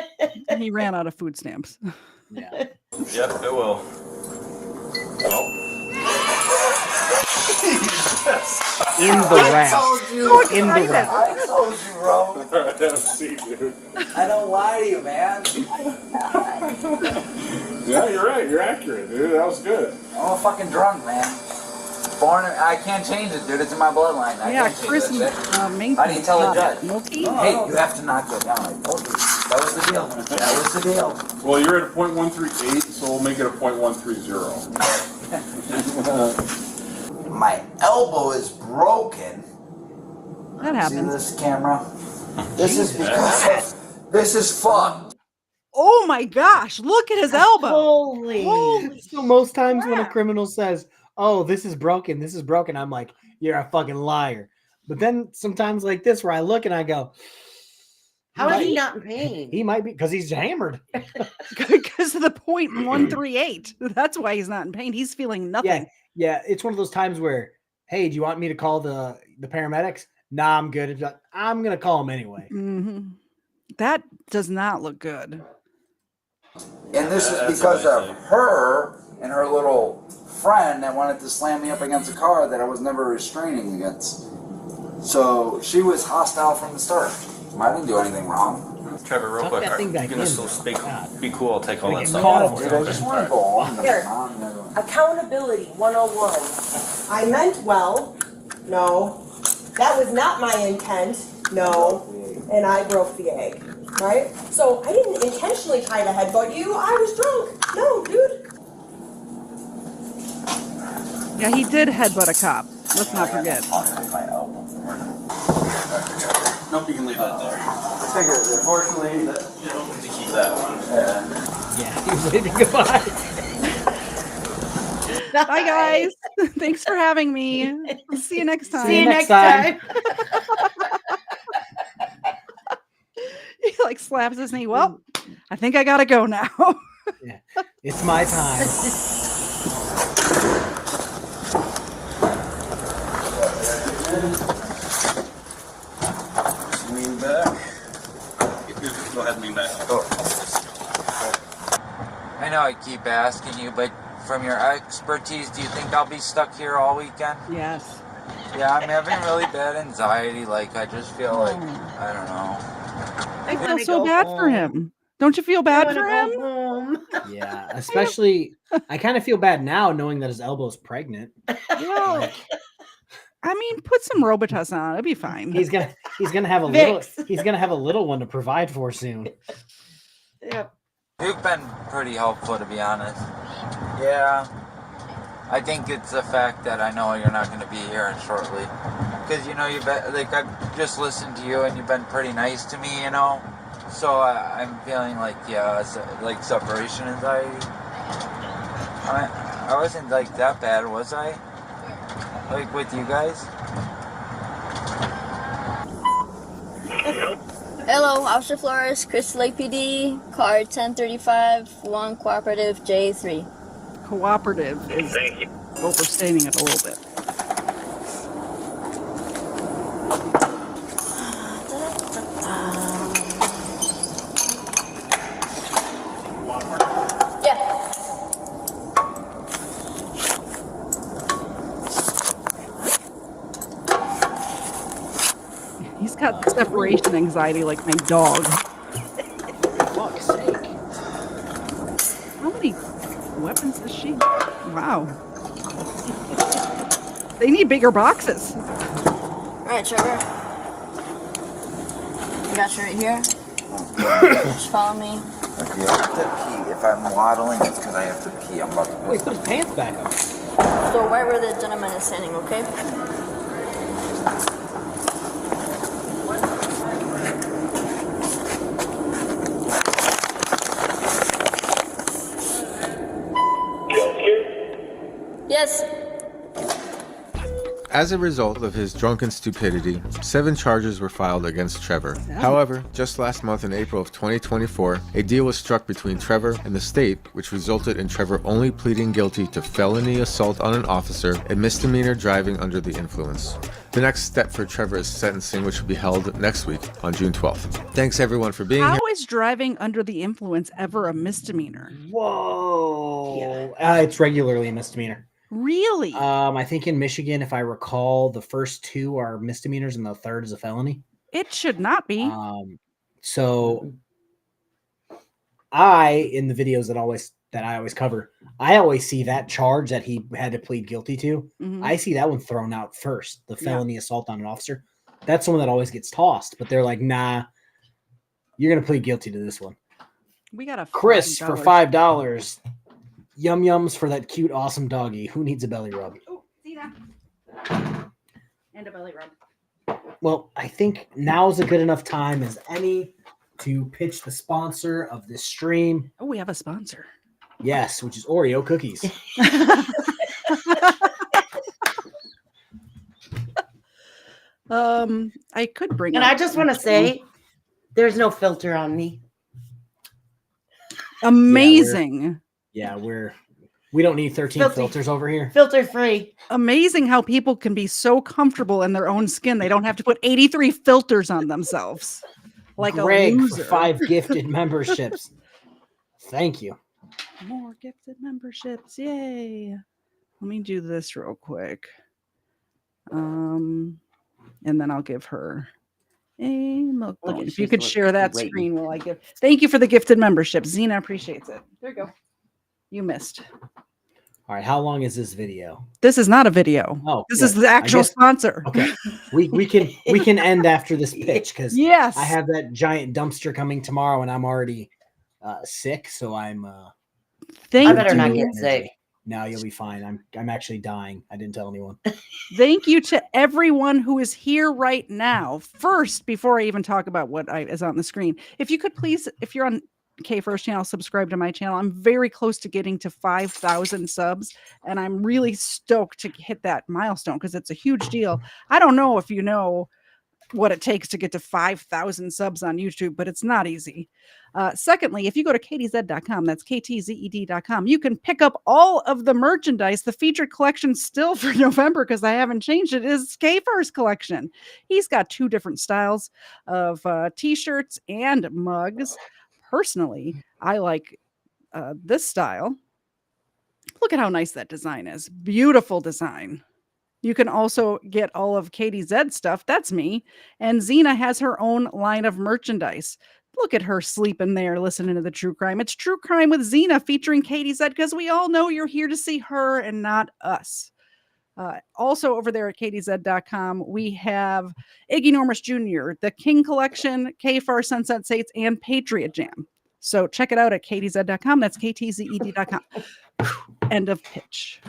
And he ran out of food stamps. Yeah. Yep, it will. Oh. In the rack. In the rack. I told you, bro. See, dude. I don't lie to you, man. Yeah, you're right. You're accurate, dude. That was good. I'm a fucking drunk, man. I can't change it, dude. It's in my bloodline. I can't change Chris that shit. Mink. How do you tell a judge? Milky? Hey, you have to knock that down. I told you. That was the deal. That was the deal. Well, you're at a 0.138, so we'll make it a 0.130. My elbow is broken. That See happens. this camera? This is because this is fun. Oh my gosh, look at his elbow. Holy. So most times when a criminal says, "Oh, this is broken," I'm like, "You're a fucking liar." But then sometimes like this, where I look and I go, How is he not in pain? He might be because he's hammered. Because of the 0.138. That's why he's not in pain. He's feeling nothing. Yeah. It's one of those times where, hey, do you want me to call the paramedics? Nah, I'm good. It's like, I'm gonna call them anyway. Mm-hmm. That does not look good. And this is because of her and her little friend that wanted to slam me up against a car that I was never restraining against. So she was hostile from the start. I didn't do anything wrong. Trevor, real quick, that you thing back gonna in, still be cool? I'll take all that Caught stuff him, off. dude. I just want to go home. Here. Accountability 101. I meant well. No. That was not my intent. No. And I broke the egg. Right? So I didn't intentionally try to headbutt you. I was drunk. No, dude. Yeah, he did headbutt a cop. Let's not forget. Nope, you can leave that there. Unfortunately, You don't get to keep that one. Yeah, he was waving goodbye. Bye, guys. Thanks for having me. I'll see you next time. See you next time. He like slaps his knee. Well, I think I gotta go now. Yeah, it's my time. Lean back. Go ahead and lean back. I know I keep asking you, but from your expertise, do you think I'll be stuck here all weekend? Yes. Yeah, I'm having really bad anxiety. Like, I just feel like, I don't know. I feel so bad for him. Don't you feel bad for him? Yeah, especially I kind of feel bad now knowing that his elbow's pregnant. Well, I mean, put some Robitussin on. It'll be fine. He's gonna have a Vicks. little one to provide for soon. Yep. You've been pretty helpful, to be honest. Yeah. I think it's the fact that I know you're not going to be here shortly. Because, you know, you've been, like, I've just listened to you and you've been pretty nice to me, you know? So I'm feeling like, yeah, like separation anxiety. I wasn't like that bad, was I? Like with you guys? Hello, Officer Flores, Crystal Lake PD, card 1035, 1 cooperative J3. Cooperative is overstating it a little bit. He's got separation anxiety like my dog. Fuck's sake. How many weapons does she? Wow. They need bigger boxes. Alright, Trevor. I got you right here. Just follow me. Okay, I have to pee. If I'm waddling, it's because I have to pee. I'm about to Wait, put his pants back up. So right where the gentleman is standing, okay? Yes. As a result of his drunken stupidity, 7 charges were filed against Trevor. However, just last month in April of 2024, a deal was struck between Trevor and the state, which resulted in Trevor only pleading guilty to felony assault on an officer and misdemeanor driving under the influence. The next step for Trevor is sentencing, which will be held next week on June 12th. Thanks everyone for being How here. is driving under the influence ever a misdemeanor? Whoa. It's regularly a misdemeanor. Really? I think in Michigan, if I recall, the first 2 are misdemeanors and the third is a felony. It should not be. So in the videos that I always cover, I always see that charge that he had to plead guilty to. Mhm. I see that one thrown out first, the felony assault on an officer. That's the one that always gets tossed, but they're like, nah, you're going to plead guilty to this one. We got a Chris for $5. $5. Yum yums for that cute, awesome doggy. Who needs a belly rub? Oh, Zena. And a belly rub. Well, I think now's a good enough time as any to pitch the sponsor of this stream. Oh, we have a sponsor. Yes, which is Oreo cookies. I could bring And up I just want to say, there's no filter on me. amazing. We don't need 13 filters over here. Filter free. Amazing how people can be so comfortable in their own skin. They don't have to put 83 filters on themselves. Like Greg a for loser. 5 gifted memberships. Thank you. More gifted memberships. Yay. Let me do this real quick. And then I'll give her a milk. Look, If she's you could share that waiting. screen while I give. Thank you for the gifted membership. Zena appreciates it. There you go. You missed. All right, how long is this video? This is not a video. Oh, this good. is the I actual guess- sponsor. Okay, we can end after this pitch because Yes. I have that giant dumpster coming tomorrow and I'm already sick, so I'm. Thank I better not you. get sick. No, you'll be fine. I'm actually dying. I didn't tell anyone. Thank you to everyone who is here right now. First, before I even talk about what is on the screen, if you could please, if you're on K First channel, subscribe to my channel. I'm very close to getting to 5,000 subs, and I'm really stoked to hit that milestone because it's a huge deal. I don't know if you know what it takes to get to 5,000 subs on YouTube, but it's not easy. Secondly, if you go to ktzed.com, that's ktzed.com, you can pick up all of the merchandise. The featured collection still for November, because I haven't changed it, is K-Far's collection. He's got 2 different styles of t-shirts and mugs. Personally, I like this style. Look at how nice that design is. Beautiful design. You can also get all of Katie Zed stuff. That's me. And Xena has her own line of merchandise. Look at her sleeping there, listening to the true crime. It's True Crime with Xena featuring Katie Zed, because we all know you're here to see her and not us. Also over there at ktzed.com, we have Iggy Normus Jr., the King Collection, K-Far Sunset Saints, and Patriot Jam. So check it out at ktzed.com. That's ktzed.com. End of pitch.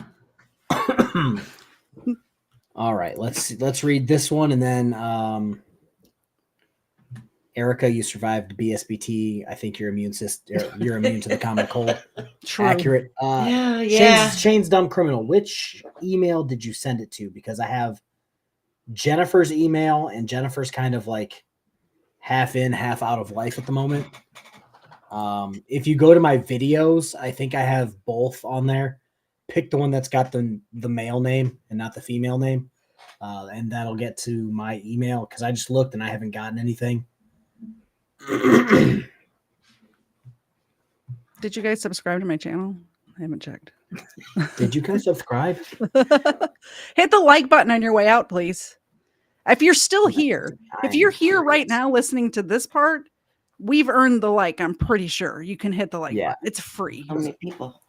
All right, let's read this one, and then Erica, you survived BSBT. I think you're immune to the common cold. True. Accurate. Yeah. Shane's dumb criminal. Which email did you send it to? Because I have Jennifer's email, and Jennifer's kind of like half in, half out of life at the moment. If you go to my videos, I think I have both on there. Pick the one that's got the male name and not the female name, and that'll get to my email, because I just looked and I haven't gotten anything. Did you guys subscribe to my channel? I haven't checked. Did you guys subscribe? Hit the like button on your way out, please. If you're still here, if you're here right now listening to this part, we've earned the like. I'm pretty sure you can hit the like button. It's free. How many people?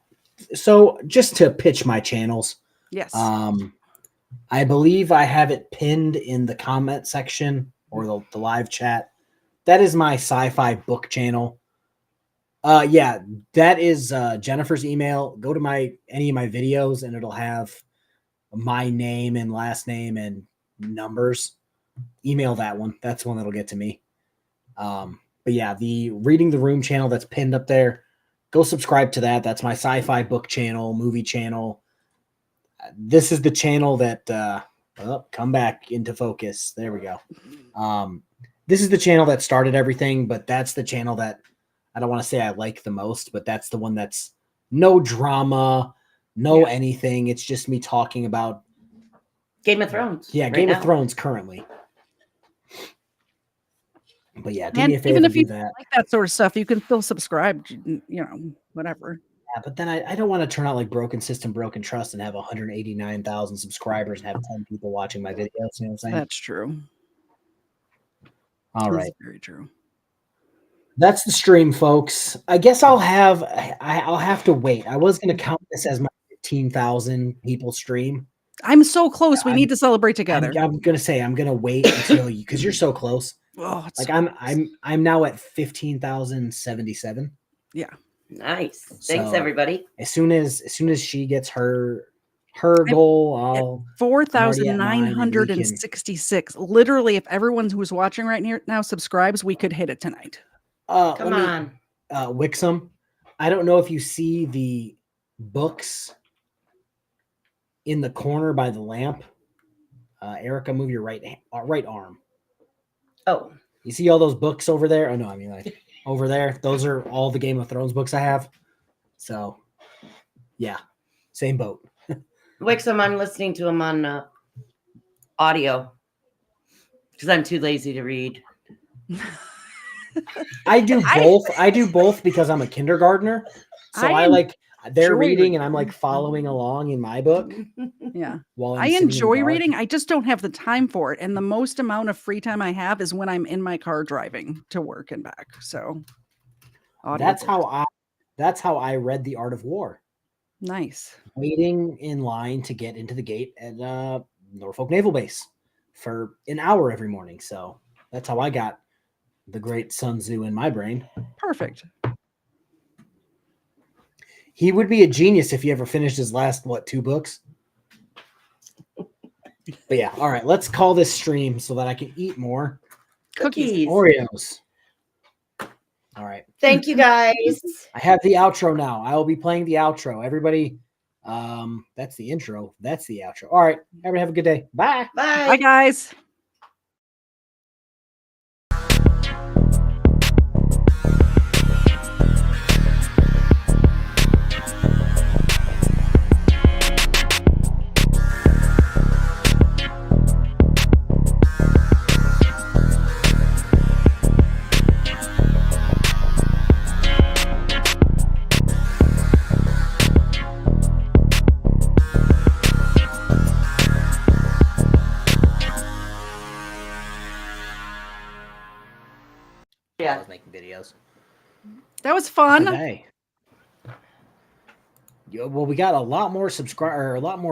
So just to pitch my channels. Yes. I believe I have it pinned in the comment section or the live chat. That is my sci-fi book channel. Yeah, that is Jennifer's email. Go to any of my videos and it'll have my name and last name and numbers. Email that one. That's the one that'll get to me. But yeah, the Reading the Room channel that's pinned up there, go subscribe to that. That's my sci-fi book channel, movie channel. This is the channel that come back into focus. There we go. This is the channel that started everything, but that's the channel that I don't want to say I like the most, but that's the one that's no drama, no anything. It's just me talking about Game of Thrones. Yeah, right Game now. of Thrones currently. But yeah, do And me a favor even to if do you that. like that sort of stuff, you can still subscribe, whatever. Yeah, but then I don't want to turn out like Broken System, Broken Trust and have 189,000 subscribers and have 10 people watching my videos. You know what I'm saying? That's true. All right. That's very true. That's the stream, folks. I guess I'll have to wait. I was going to count this as my 15,000 people stream. I'm so close. We need to celebrate together. I'm going to say I'm going to wait until you, because you're so close. Oh, like I'm now at 15,077. Yeah. Nice. Thanks, So, everybody. As soon as she gets her goal, I'll 4,966. Literally, if everyone who's watching right now subscribes, we could hit it tonight. Come on. Wixom. I don't know if you see the books in the corner by the lamp. Erica, move your right arm. Oh. You see all those books over there? Oh no, I mean like over there. Those are all the Game of Thrones books I have. So yeah, same boat. Wixom, I'm listening to him on audio because I'm too lazy to read. I do both. I do both because I'm a kindergartner. So they're reading and I'm like following along in my book. Yeah. While I enjoy reading. I just don't have the time for it. And the most amount of free time I have is when I'm in my car driving to work and back. So that's how I read The Art of War. Nice. Waiting in line to get into the gate at Norfolk Naval Base for an hour every morning. So that's how I got the great Sun Tzu in my brain. Perfect. He would be a genius if he ever finished his last, 2 books? But yeah, all right, let's call this stream so that I can eat more cookies. Oreos. All right. Thank you, guys. I have the outro now. I will be playing the outro. Everybody, that's the intro. That's the outro. All right. Everybody have a good day. Bye. Bye. Bye, guys. I was making videos. That was fun. Okay. Well, we got a lot more subscribers, a lot more